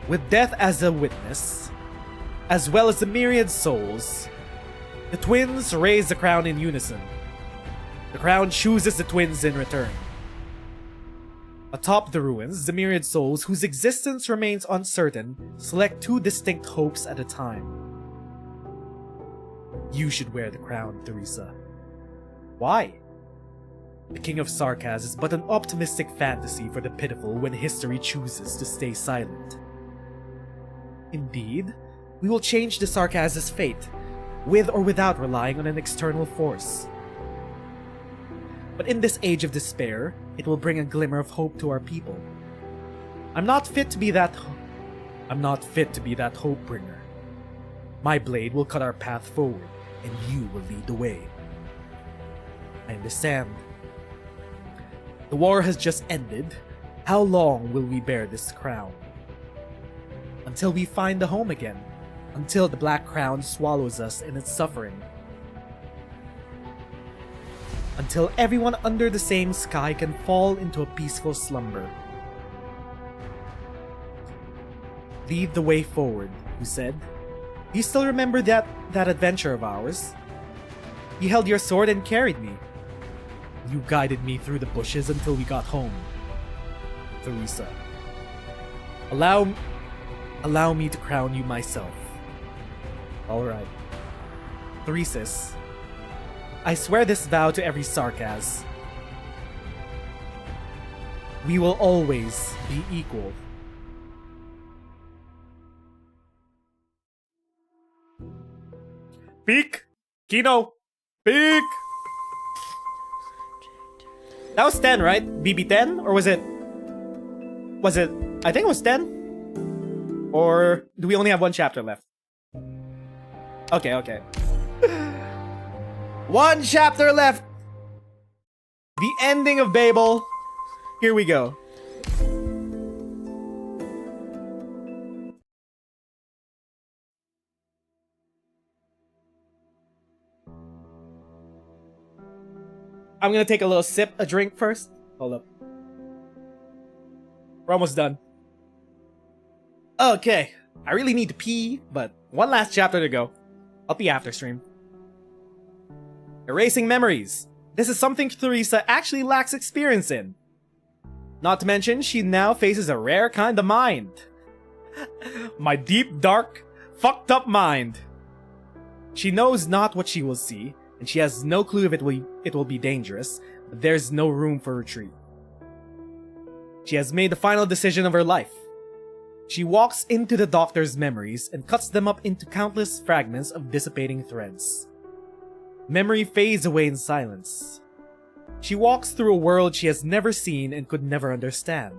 With death as a witness, as well as the myriad souls, the twins raise the crown in unison. The crown chooses the twins in return. Atop the ruins, the myriad souls, whose existence remains uncertain, select 2 distinct hopes at a time. You should wear the crown, Teresa. Why? The King of Sarkaz is but an optimistic fantasy for the pitiful when history chooses to stay silent. Indeed, we will change the Sarkaz's fate, with or without relying on an external force. But in this age of despair, it will bring a glimmer of hope to our people. I'm not fit to be that hope bringer. My blade will cut our path forward, and you will lead the way. I understand. The war has just ended. How long will we bear this crown? Until we find the home again. Until the Black Crown swallows us in its suffering. Until everyone under the same sky can fall into a peaceful slumber. Lead the way forward, you said. Do you still remember that adventure of ours? You held your sword and carried me. You guided me through the bushes until we got home. Teresa. Allow me to crown you myself. Alright. Theresis. I swear this vow to every Sarkaz. We will always be equal. Peek! Kino! Peek! That was 10, right? BB-10? Or was it... I think it was 10? Or do we only have 1 chapter left? Okay. 1 chapter left! The ending of Babel. Here we go. I'm gonna take a little sip, a drink first. Hold up. We're almost done. Okay. I really need to pee, but 1 last chapter to go. I'll pee after stream. Erasing memories. This is something Teresa actually lacks experience in. Not to mention, she now faces a rare kind of mind. My deep, dark, fucked up mind. She knows not what she will see, and she has no clue if it will be dangerous, but there's no room for retreat. She has made the final decision of her life. She walks into the doctor's memories and cuts them up into countless fragments of dissipating threads. Memory fades away in silence. She walks through a world she has never seen and could never understand.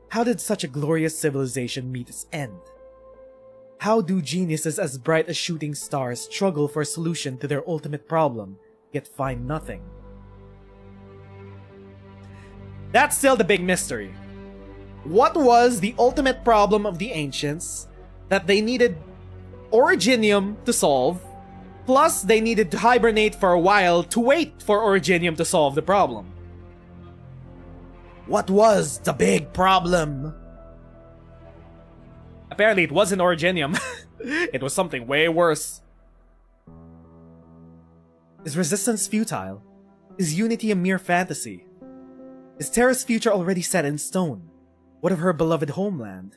How did such a glorious civilization meet its end? How do geniuses as bright as shooting stars struggle for a solution to their ultimate problem, yet find nothing? That's still the big mystery. What was the ultimate problem of the ancients that they needed Originium to solve, Plus, they needed to hibernate for a while to wait for Originium to solve the problem. What was the big problem? Apparently it wasn't Originium. It was something way worse. Is resistance futile? Is unity a mere fantasy? Is Terra's future already set in stone? What of her beloved homeland?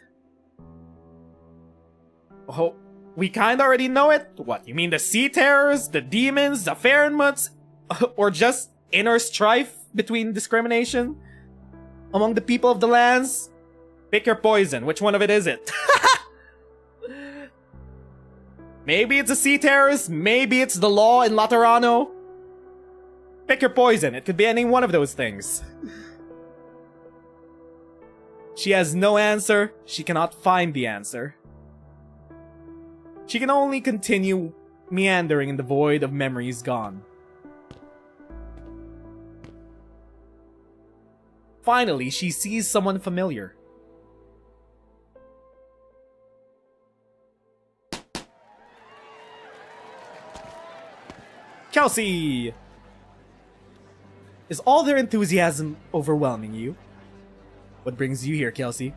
Oh, we kinda already know it? What, you mean the Sea Terrors, the Demons, the Fahrenmuts? Or just inner strife between discrimination among the people of the lands? Pick your poison, which one of it is it? Maybe it's the Sea Terrors, maybe it's the law in Laterano. Pick your poison, it could be any one of those things. She has no answer, she cannot find the answer. She can only continue meandering in the void of memories gone. Finally, she sees someone familiar. Kelsey! Is all their enthusiasm overwhelming you? What brings you here, Kelsey?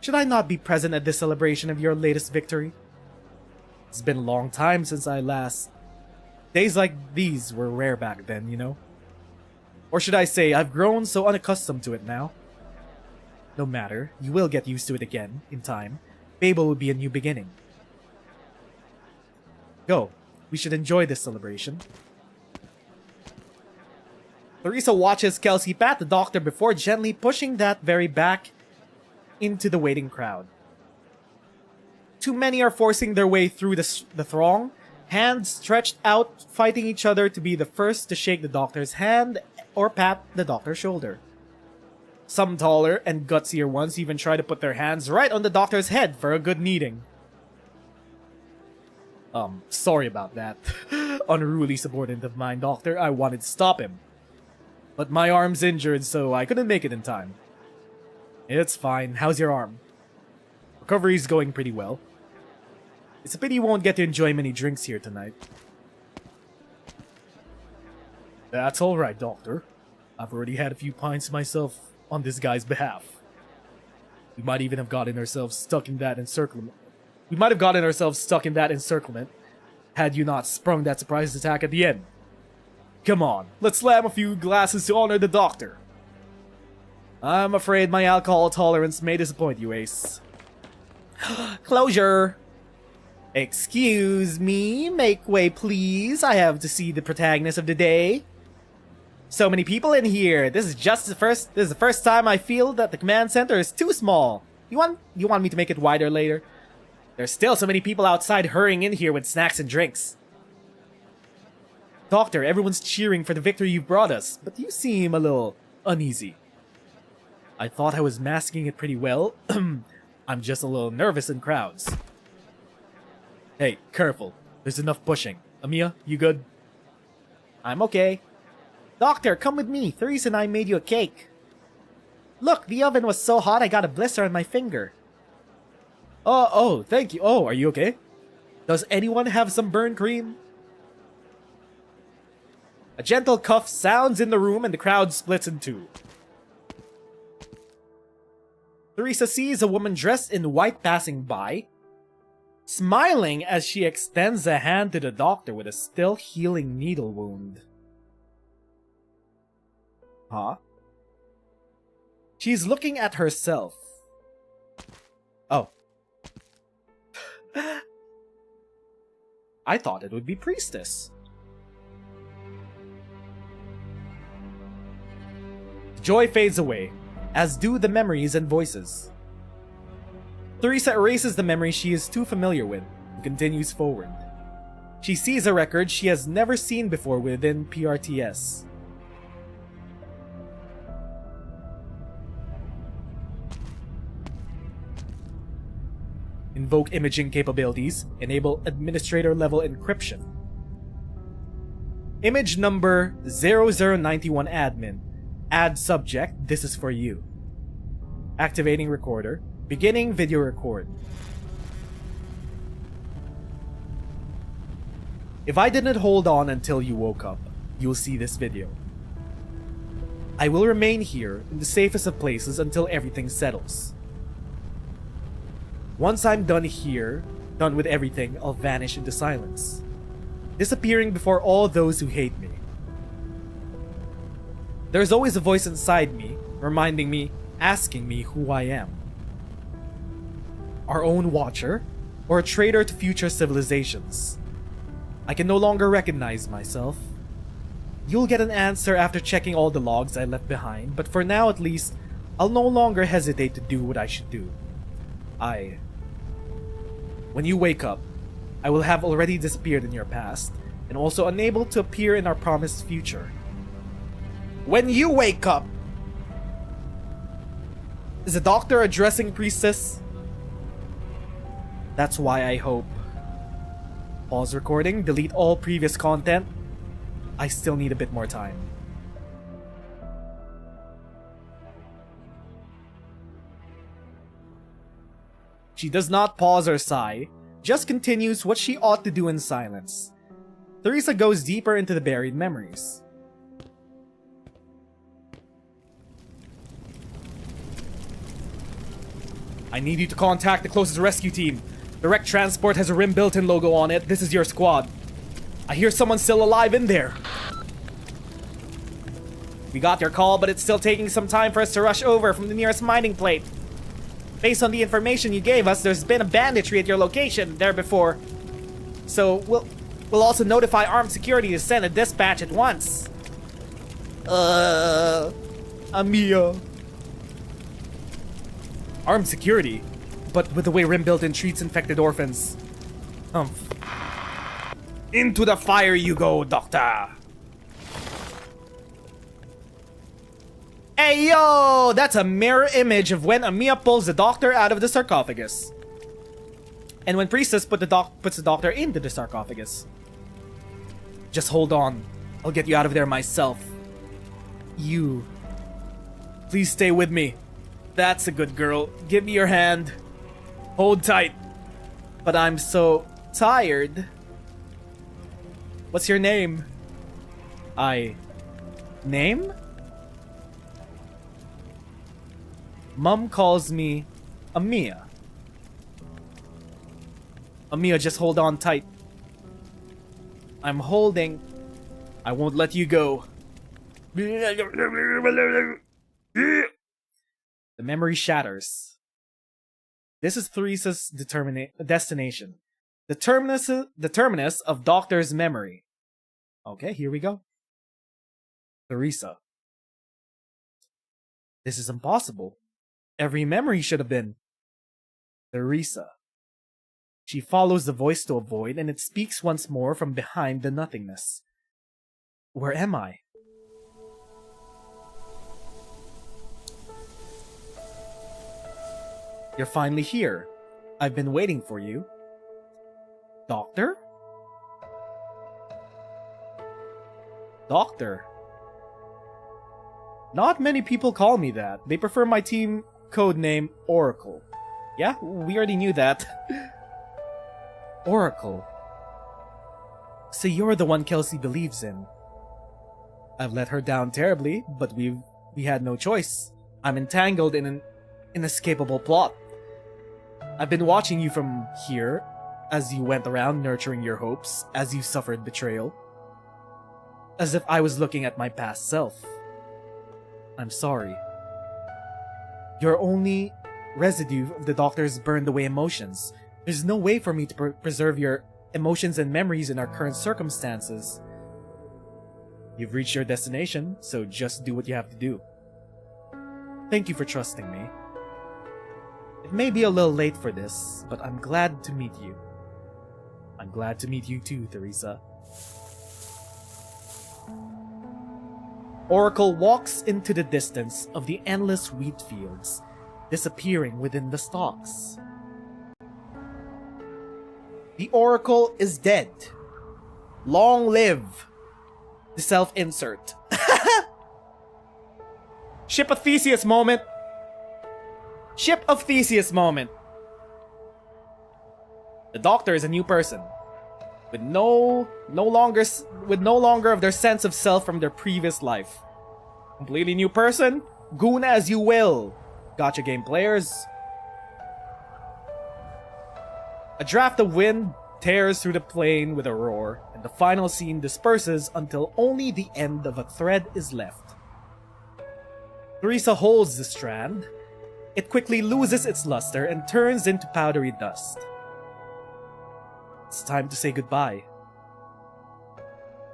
Should I not be present at this celebration of your latest victory? It's been a long time since I last... Days like these were rare back then, you know? Or should I say, I've grown so unaccustomed to it now. No matter, you will get used to it again, in time. Babel will be a new beginning. Go, we should enjoy this celebration. Teresa watches Kelsey pat the doctor before gently pushing that very back into the waiting crowd. Too many are forcing their way through the throng, hands stretched out, fighting each other to be the first to shake the doctor's hand or pat the doctor's shoulder. Some taller and gutsier ones even try to put their hands right on the doctor's head for a good kneading. Sorry about that. Unruly subordinate of mine, doctor. I wanted to stop him. But my arm's injured, so I couldn't make it in time. It's fine. How's your arm? Recovery's going pretty well. It's a pity you won't get to enjoy many drinks here tonight. That's alright, Doctor. I've already had a few pints myself on this guy's behalf. We might even have gotten ourselves stuck in that encirclement. Had you not sprung that surprise attack at the end. Come on, let's slam a few glasses to honor the Doctor. I'm afraid my alcohol tolerance may disappoint you, Ace. Closure! Excuse me, make way please. I have to see the protagonist of the day. So many people in here. This is the first time I feel that the command center is too small. You want me to make it wider later? There's still so many people outside hurrying in here with snacks and drinks. Doctor, everyone's cheering for the victory you've brought us, but you seem a little uneasy. I thought I was masking it pretty well. I'm just a little nervous in crowds. Hey, careful. There's enough pushing. Amiya, you good? I'm okay. Doctor, come with me. Therese and I made you a cake. Look, the oven was so hot I got a blister on my finger. Oh, thank you. Oh, are you okay? Does anyone have some burn cream? A gentle cough sounds in the room and the crowd splits in two. Teresa sees a woman dressed in white passing by, smiling as she extends a hand to the doctor with a still healing needle wound. Huh? She's looking at herself. Oh. I thought it would be Priestess. Joy fades away, as do the memories and voices. Teresa erases the memory she is too familiar with and continues forward. She sees a record she has never seen before within PRTS. Invoke imaging capabilities. Enable administrator-level encryption. Image number 0091 admin. Add subject. This is for you. Activating recorder. Beginning video record. If I didn't hold on until you woke up, you'll see this video. I will remain here in the safest of places until everything settles. Once I'm done here, done with everything, I'll vanish into silence, disappearing before all those who hate me. There's always a voice inside me, reminding me, asking me who I am. Our own watcher, or a traitor to future civilizations? I can no longer recognize myself. You'll get an answer after checking all the logs I left behind, but for now at least, I'll no longer hesitate to do what I should do. When you wake up, I will have already disappeared in your past, and also unable to appear in our promised future. When you wake up! Is the doctor addressing Priestess? That's why I hope. Pause recording, delete all previous content. I still need a bit more time. She does not pause or sigh, just continues what she ought to do in silence. Teresa goes deeper into the buried memories. I need you to contact the closest rescue team. Direct Transport has a Rim built-in logo on it. This is your squad. I hear someone's still alive in there. We got your call, but it's still taking some time for us to rush over from the nearest mining plate. Based on the information you gave us, there's been a banditry at your location there before. So we'll also notify armed security to send a dispatch at once. Amiya. Armed security? But with the way Rim built-in treats infected orphans. Into the fire you go, Doctor! Hey yo! That's a mirror image of when Amiya pulls the doctor out of the sarcophagus. And when Priestess puts the doctor into the sarcophagus. Just hold on. I'll get you out of there myself. You. Please stay with me. That's a good girl. Give me your hand. Hold tight. But I'm so tired. What's your name? Name? Mom calls me Amiya. Amiya, just hold on tight. I'm holding. I won't let you go. The memory shatters. This is Theresa's destination. The terminus of Doctor's memory. Okay, here we go. Theresa. This is impossible. Every memory should have been Theresa. She follows the voice to avoid, and it speaks once more from behind the nothingness. Where am I? You're finally here. I've been waiting for you. Doctor? Doctor. Not many people call me that. They prefer my team code name Oracle. Yeah, we already knew that. Oracle. So you're the one Kelsey believes in. I've let her down terribly, but we had no choice. I'm entangled in an inescapable plot. I've been watching you from here, as you went around nurturing your hopes, as you suffered betrayal. As if I was looking at my past self. I'm sorry. You're only residue of the Doctor's burned away emotions. There's no way for me to preserve your emotions and memories in our current circumstances. You've reached your destination, so just do what you have to do. Thank you for trusting me. It may be a little late for this, but I'm glad to meet you. I'm glad to meet you too, Theresa. Oracle walks into the distance of the endless wheat fields, disappearing within the stalks. The Oracle is dead. Long live the self-insert. Ship of Theseus moment. Ship of Theseus moment. The Doctor is a new person. with no longer of their sense of self from their previous life. Completely new person, goon as you will. Gotcha game players. A draft of wind tears through the plain with a roar, and the final scene disperses until only the end of a thread is left. Teresa holds the strand. It quickly loses its luster and turns into powdery dust. It's time to say goodbye.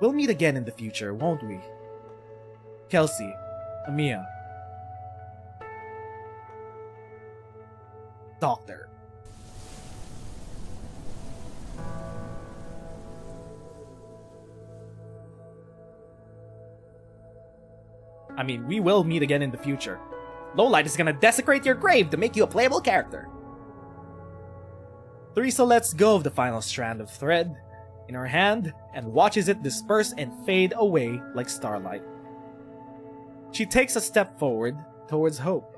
We'll meet again in the future, won't we? Kelsey, Amia. Doctor. I mean, we will meet again in the future. Lowlight is gonna desecrate your grave to make you a playable character. Teresa lets go of the final strand of thread in her hand and watches it disperse and fade away like starlight. She takes a step forward towards hope.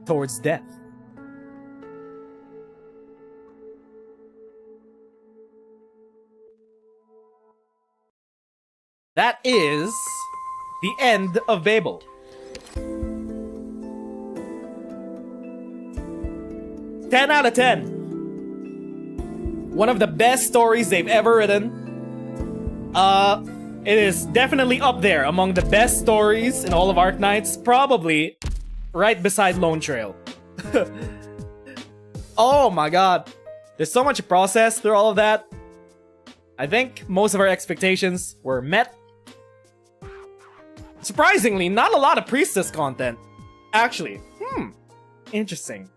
Towards death. That is the end of Babel. Ten out of 10. One of the best stories they've ever written. It is definitely up there among the best stories in all of Arknights. Probably right beside Lone Trail. Oh my god. There's so much process through all of that. I think most of our expectations were met. Surprisingly, not a lot of priestess content. Actually, interesting.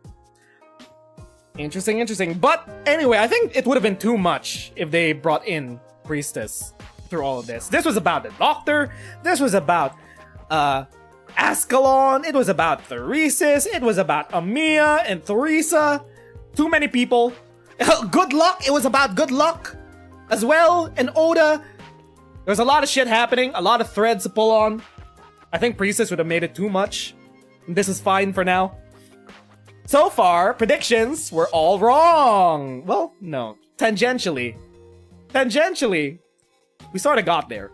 Interesting. But anyway, I think it would have been too much if they brought in priestess through all of this. This was about the doctor. This was about Ascalon. It was about Theresis. It was about Amia and Teresa. Too many people. Good luck. It was about good luck as well. And Oda. There's a lot of shit happening. A lot of threads to pull on. I think priestess would have made it too much. This is fine for now. So far, predictions were all wrong. Well, no. Tangentially, we sort of got there.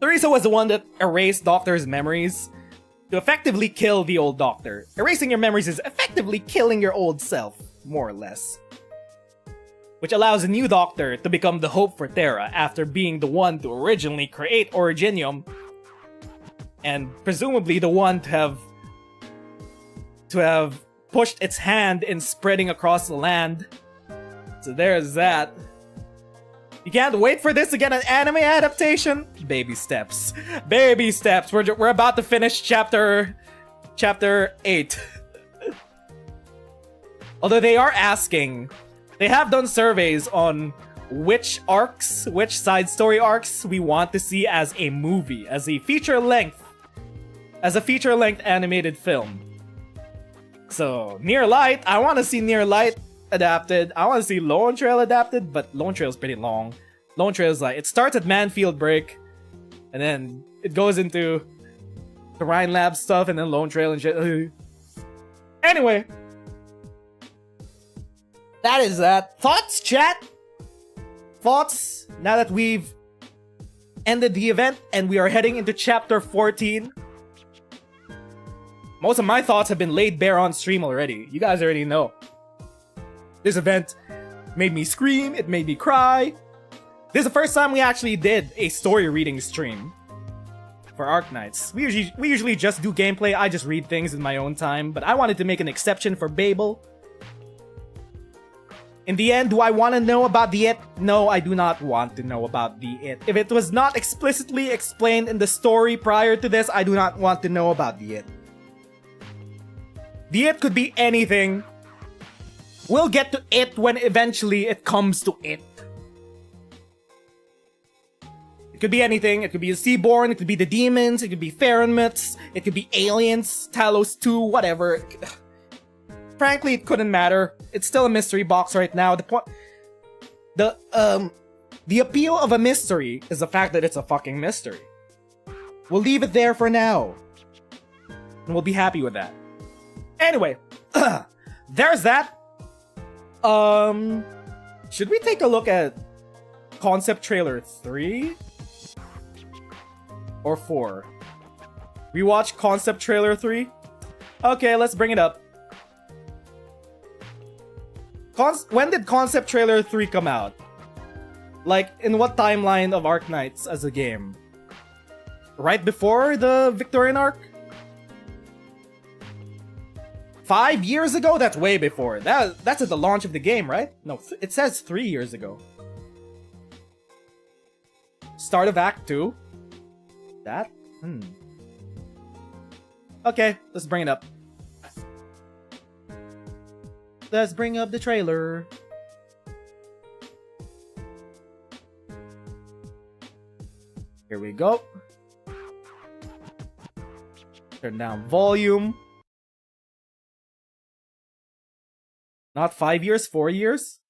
Teresa was the one that erased Doctor's memories to effectively kill the old Doctor. Erasing your memories is effectively killing your old self, more or less. Which allows a new Doctor to become the hope for Terra after being the one to originally create Originium, and presumably the one to have pushed its hand in spreading across the land. So there's that. You can't wait for this to get an anime adaptation? Baby steps. Baby steps. We're about to finish chapter 8. Although they are asking, they have done surveys on which side story arcs we want to see as a movie, as a feature-length animated film. So, Near Light, I want to see Near Light adapted. I want to see Lone Trail adapted, but Lone Trail's pretty long. Lone Trail's like, it starts at Manfield Break, and then it goes into the Rhine Lab stuff, and then Lone Trail and shit. Anyway. That is that. Thoughts, chat? Thoughts, now that we've ended the event, and we are heading into chapter 14. Most of my thoughts have been laid bare on stream already. You guys already know. This event made me scream, it made me cry. This is the first time we actually did a story reading stream for Arknights. We usually just do gameplay, I just read things in my own time, but I wanted to make an exception for Babel. In the end, do I want to know about the It? No, I do not want to know about the It. If it was not explicitly explained in the story prior to this, I do not want to know about the It. The It could be anything. We'll get to it when eventually it comes to it. It could be anything. It could be the Seaborn, it could be the demons, it could be Pharonmiths, it could be aliens, Talos 2, whatever. Frankly, it couldn't matter. It's still a mystery box right now. The appeal of a mystery is the fact that it's a fucking mystery. We'll leave it there for now. And we'll be happy with that. Anyway, there's that. Should we take a look at concept trailer 3 or 4? We watched concept trailer 3? Okay, let's bring it up. When did concept trailer 3 come out? Like, in what timeline of Arknights as a game? Right before the Victorian arc? 5 years ago? That's way before. That's at the launch of the game, right? No, it says 3 years ago. Start of Act 2? That? Okay, let's bring it up. Let's bring up the trailer. Here we go. Turn down volume. Not 5 years, 4 years?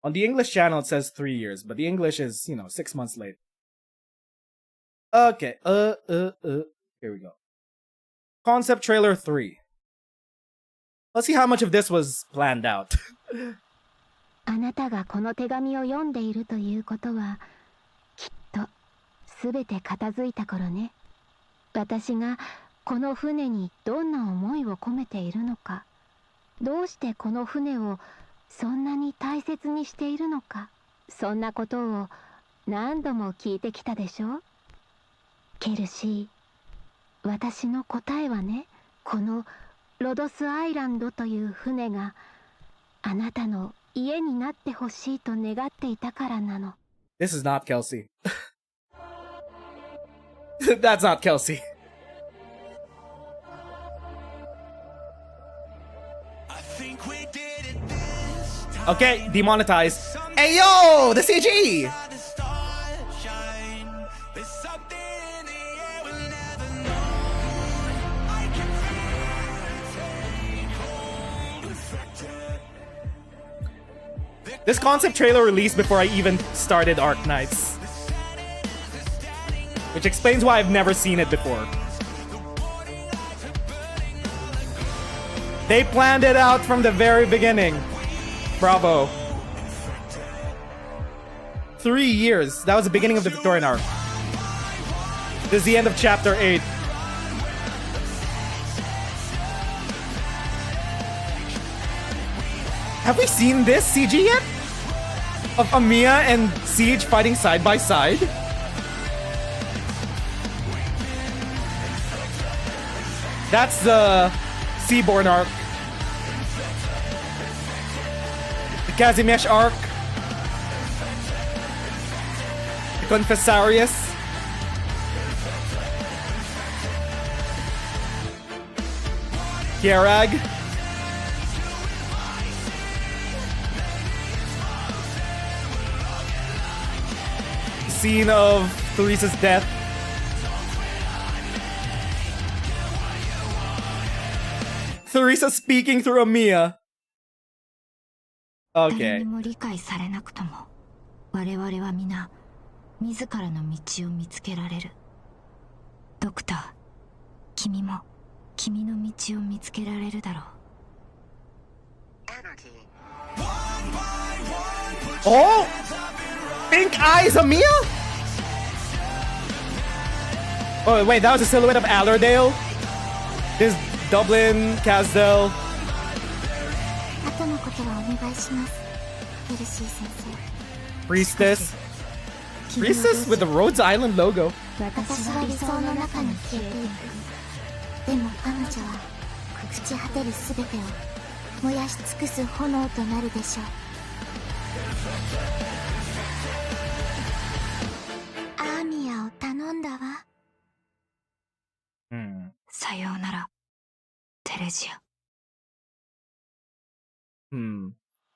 On the English channel it says 3 years, but the English is, 6 months late. Okay, here we go. Concept trailer 3. Let's see how much of this was planned out. あなたがこの手紙を読んでいるということは、きっとすべて片付いた頃ね。私がこの船にどんな思いを込めているのか、どうしてこの船をそんなに大切にしているのか、そんなことを何度も聞いてきたでしょ？ケルシー、私の答えはね、このロドスアイランドという船があなたの家になってほしいと願っていたからなの。This is not Kelsey. That's not Kelsey. Okay, demonetized. Hey yo, the CG! This concept trailer released before I even started Arknights, which explains why I've never seen it before. They planned it out from the very beginning. Bravo. 3 years. That was the beginning of the Victorian arc. This is the end of chapter 8. Have we seen this CG yet? Of Amiya and Siege fighting side by side? That's the Seaborn arc. The Kazimesh arc. The Confessarius. Kierag. Scene of Theresa's death. Theresa speaking through Amiya. Okay. 誰にも理解されなくとも、我々は皆自らの道を見つけられる。ドクター、君も君の道を見つけられるだろう。Oh! Pink eyes, Amiya? Oh, wait, that was a silhouette of Allerdale? This Dublin, Casdell. 後のことはお願いします、ケルシー先生。 Priestess. Priestess with the Rhodes Island logo. 私は理想の中に消えていく。でも彼女は朽ち果てるすべてを燃やし尽くす炎となるでしょう。アーミアを頼んだわ。さようなら、テレジア。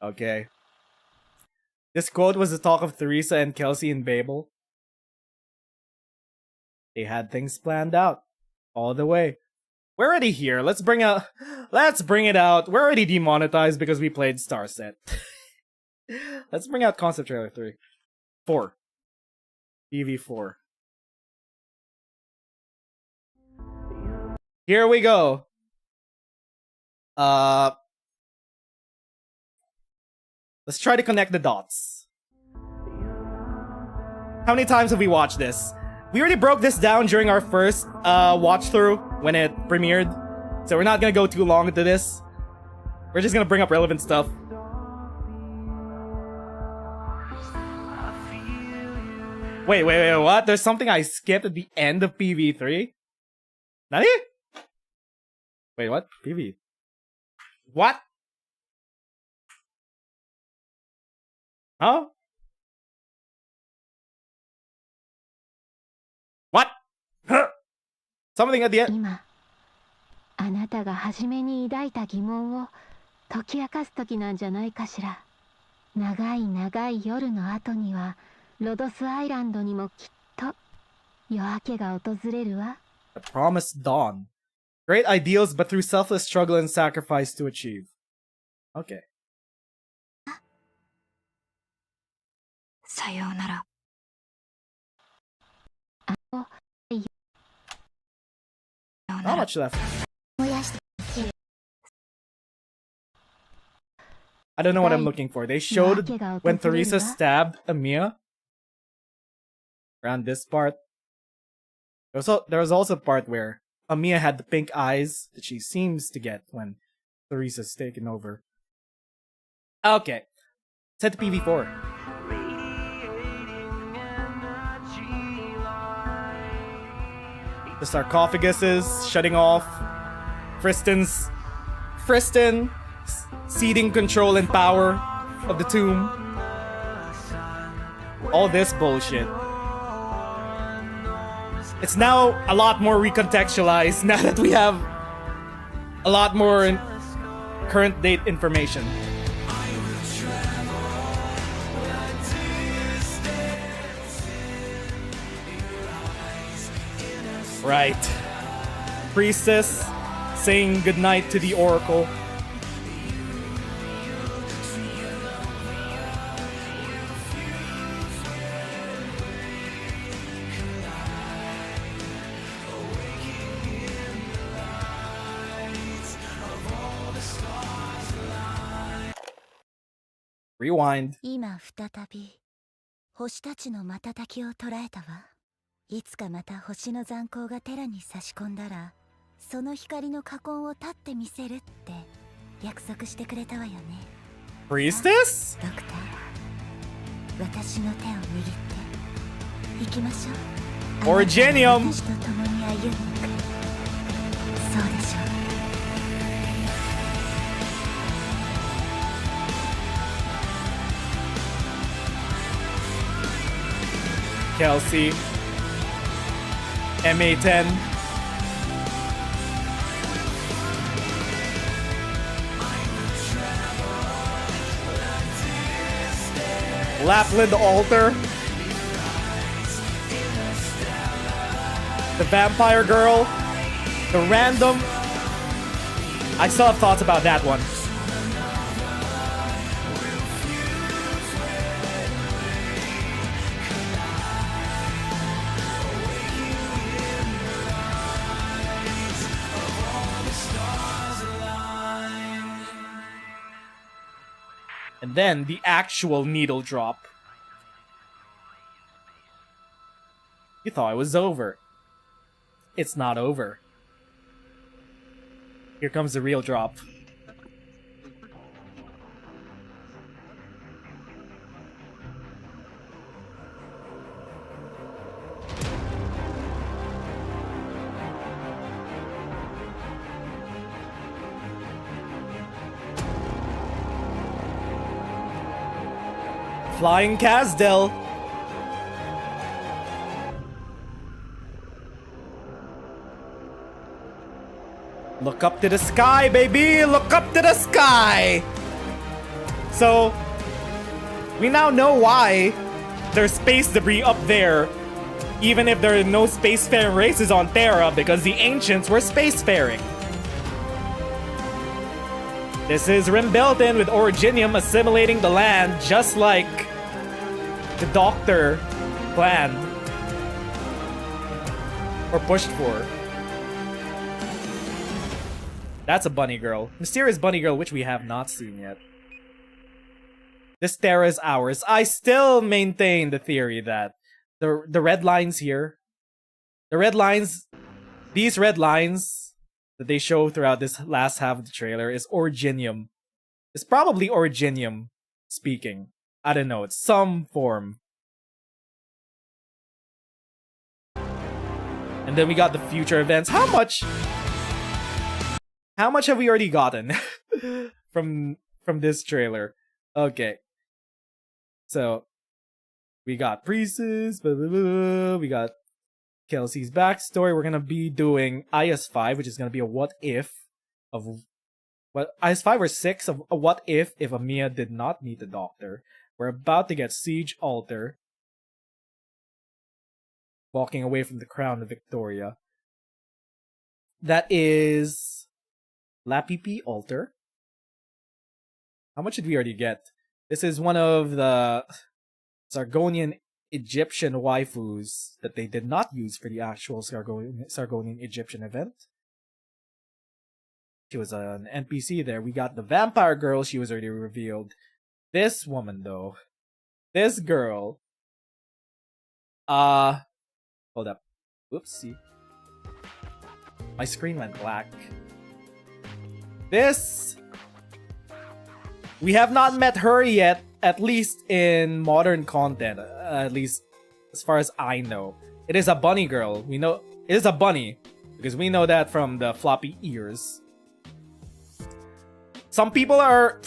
Okay. This quote was the talk of Theresa and Kelsey in Babel. They had things planned out. All the way. We're already here. Let's bring it out. We're already demonetized because we played Starset. Let's bring out Concept Trailer 3. 4. PV4. Here we go. Let's try to connect the dots. How many times have we watched this? We already broke this down during our first watch through when it premiered. So we're not gonna go too long into this. We're just gonna bring up relevant stuff. Wait, what? There's something I skipped at the end of PV3? Nani? Wait, what? PV? What? Huh? What? Huh? Something at the end. 今あなたが初めに抱いた疑問を解き明かす時なんじゃないかしら。長い長い夜の後にはロドスアイランドにもきっと夜明けが訪れるわ。 The promised dawn. Great ideals, but through selfless struggle and sacrifice to achieve. Okay. さようなら。 Not much left. I don't know what I'm looking for. They showed when Teresa stabbed Amia. Around this part. There was also a part where Amia had the pink eyes that she seems to get when Teresa's taken over. Okay. Set to PV4. The sarcophagus is shutting off. Friston ceding control and power of the tomb. All this bullshit. It's now a lot more recontextualized now that we have a lot more current date information. Right. Priestess saying goodnight to the Oracle. Rewind. 今再び星たちの瞬きを捉えたわ。いつかまた星の残光がテラに差し込んだら、その光の火痕を立ってみせるって約束してくれたわよね。Priestess? ドクター、私の手を握って行きましょう。 Origenium! 私と共に歩んでいく。そうでしょう。 Kelsey. MA10. Lapland Altar. The Vampire Girl. The Random. I still have thoughts about that one. And then the actual needle drop. You thought it was over. It's not over. Here comes the real drop. Flying Casdell. Look up to the sky, baby! Look up to the sky! So, we now know why there's space debris up there, even if there are no spacefaring races on Terra, because the ancients were spacefaring. This is Rimbelton with Originium assimilating the land just like the Doctor planned or pushed for. That's a bunny girl. Mysterious bunny girl, which we have not seen yet. This Terra is ours. I still maintain the theory that the red lines here. The red lines, these red lines that they show throughout this last half of the trailer is Originium. It's probably Originium speaking. I don't know, it's some form. And then we got the future events. How much have we already gotten from this trailer? Okay. So we got Priestess, blah, blah, blah. We got Kelsey's backstory. We're gonna be doing IS-5, which is gonna be a what if of what IS-5 or 6 of a what if Amiya did not meet the doctor. We're about to get Siege Altar. Walking away from the crown of Victoria. That is Lapipi Altar. How much did we already get? This is one of the Sargonian Egyptian waifus that they did not use for the actual Sargonian Egyptian event. She was an NPC there. We got the vampire girl. She was already revealed. This woman, though. This girl. Hold up. Whoopsie. My screen went black. This... We have not met her yet, at least in modern content. At least as far as I know. It is a bunny girl. We know... It is a bunny. Because we know that from the floppy ears. Some people are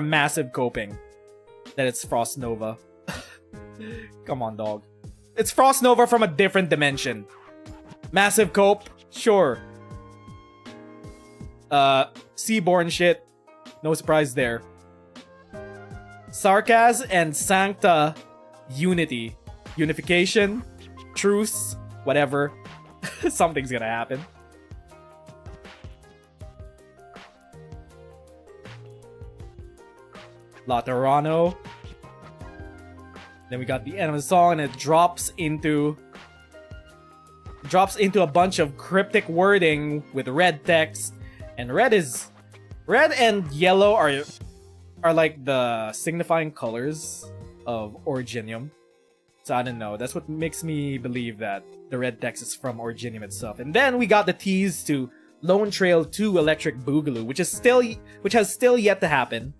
massive coping that it's Frost Nova. Come on, dog. It's Frost Nova from a different dimension. Massive cope, sure. Seaborn shit, no surprise there. Sarkaz and Sancta unity. Unification, truce, whatever. Something's gonna happen. Laterano. Then we got the end of the song, and it drops into a bunch of cryptic wording with red text. And red and yellow are like the signifying colors of Originium. So I don't know. That's what makes me believe that the red text is from Originium itself. And then we got the tease to Lone Trail 2 Electric Boogaloo, which has still yet to happen.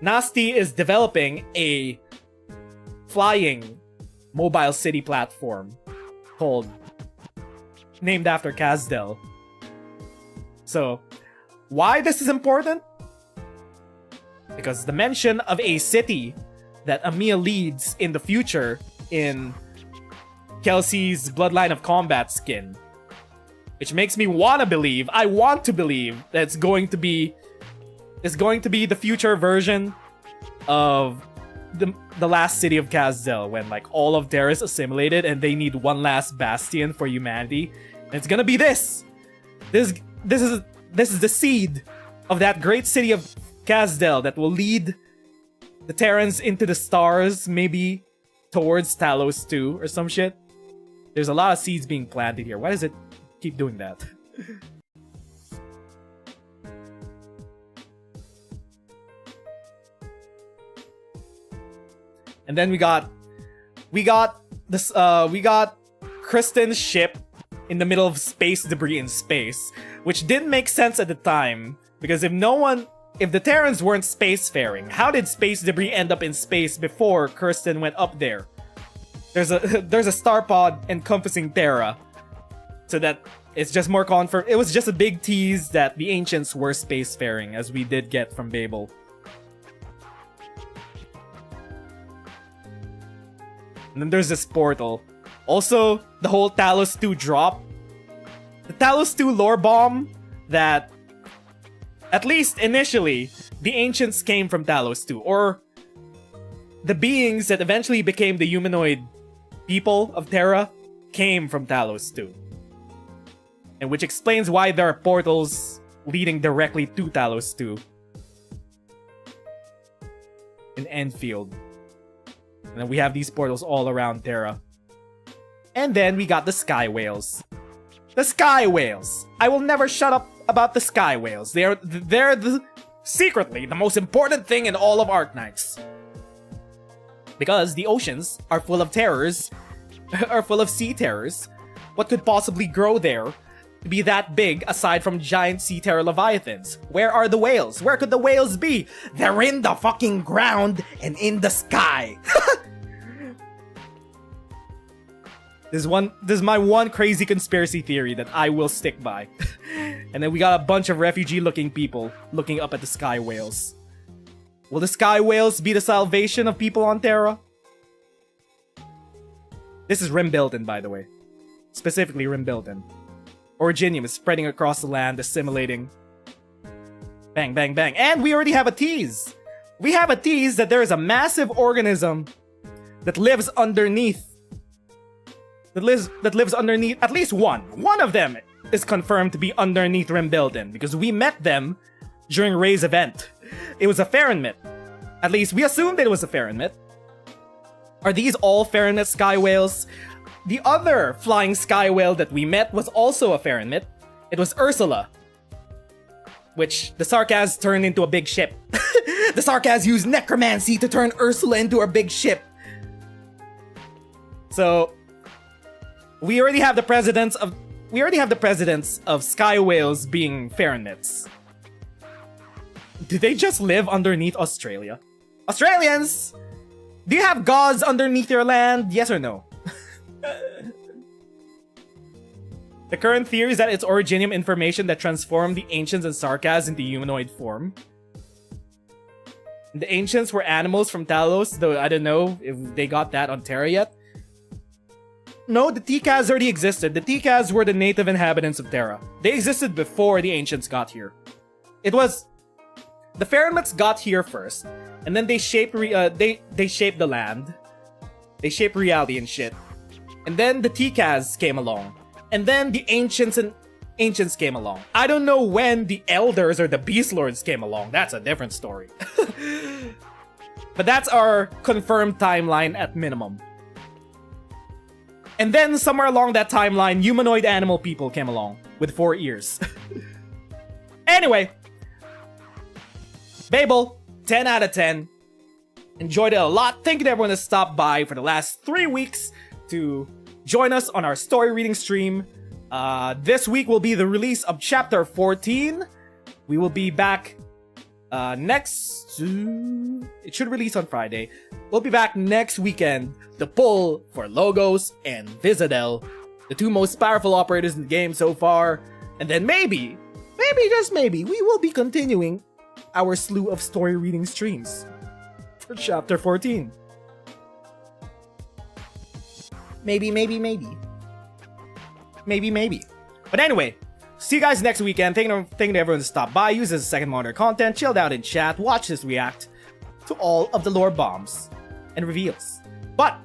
Nasty is developing a flying mobile city platform named after Kazdel. So, why this is important? Because the mention of a city that Amiya leads in the future in Kelsey's Bloodline of Combat skin. Which makes me want to believe that it's going to be the future version of the last city of Kazdel, when like all of Terra is assimilated and they need one last bastion for humanity. And it's gonna be this. This is the seed of that great city of Kazdel that will lead the Terrans into the stars, maybe towards Talos 2 or some shit. There's a lot of seeds being planted here. Why does it keep doing that? And then we got Kristen's ship in the middle of space debris in space, which didn't make sense at the time, because if the Terrans weren't spacefaring, how did space debris end up in space before Kirsten went up there? There's a star pod encompassing Terra, so that it's just more confirmed. It was just a big tease that the ancients were spacefaring, as we did get from Babel. And then there's this portal. Also, the whole Talos 2 drop. The Talos 2 lore bomb that, at least initially, the ancients came from Talos 2. Or the beings that eventually became the humanoid people of Terra came from Talos 2. And which explains why there are portals leading directly to Talos 2 in Enfield. And then we have these portals all around Terra. And then we got the Sky Whales. The Sky Whales! I will never shut up about the Sky Whales. They're secretly the most important thing in all of Arknights. Because the oceans are full of terrors, are full of sea terrors. What could possibly grow there to be that big aside from giant sea terror leviathans? Where are the whales? Where could the whales be? They're in the fucking ground and in the sky. This is my one crazy conspiracy theory that I will stick by. And then we got a bunch of refugee-looking people looking up at the sky whales. Will the sky whales be the salvation of people on Terra? This is Rimbilden, by the way. Specifically Rimbilden. Originium is spreading across the land, assimilating. Bang, bang, bang. And we already have a tease. We have a tease that there is a massive organism that lives underneath. That lives underneath at least one. One of them is confirmed to be underneath Rimbilden because we met them during Ray's event. It was a Farenmit. At least we assumed it was a Farenmit. Are these all Farenmit sky whales? The other flying sky whale that we met was also a Farenmit. It was Ursula. Which the Sarkaz turned into a big ship. The Sarkaz used necromancy to turn Ursula into a big ship. So we already have the presidents of sky whales being Farenmits. Do they just live underneath Australia? Australians! Do you have gods underneath your land? Yes or no? The current theory is that it's Originium information that transformed the Ancients and Sarkaz into humanoid form. The Ancients were animals from Talos, though I don't know if they got that on Terra yet. No, the T-Kaz already existed. The T-Kaz were the native inhabitants of Terra. They existed before the Ancients got here. It was... The Farenmits got here first, and then they shaped they shaped the land. They shaped reality and shit. And then the T-Kaz came along. And then the Ancients came along. I don't know when the Elders or the Beast Lords came along. That's a different story. But that's our confirmed timeline at minimum. And then somewhere along that timeline, humanoid animal people came along with 4 ears. Anyway, Babel, 10 out of 10. Enjoyed it a lot. Thank you to everyone that stopped by for the last 3 weeks to join us on our story reading stream. This week will be the release of Chapter 14. We will be back it should release on Friday. We'll be back next weekend to pull for Logos and Vizadel, the 2 most powerful operators in the game so far. And then maybe, just maybe, we will be continuing our slew of story reading streams for Chapter 14. Maybe. But anyway, see you guys next weekend. Thank you to everyone to stop by, use this as second monitor content, chilled out in chat, watch us react to all of the lore bombs and reveals. But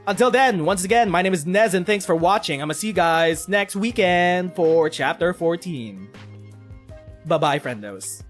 until then, once again, my name is Nez and thanks for watching. I'm gonna see you guys next weekend for Chapter 14. Bye-bye, friendos.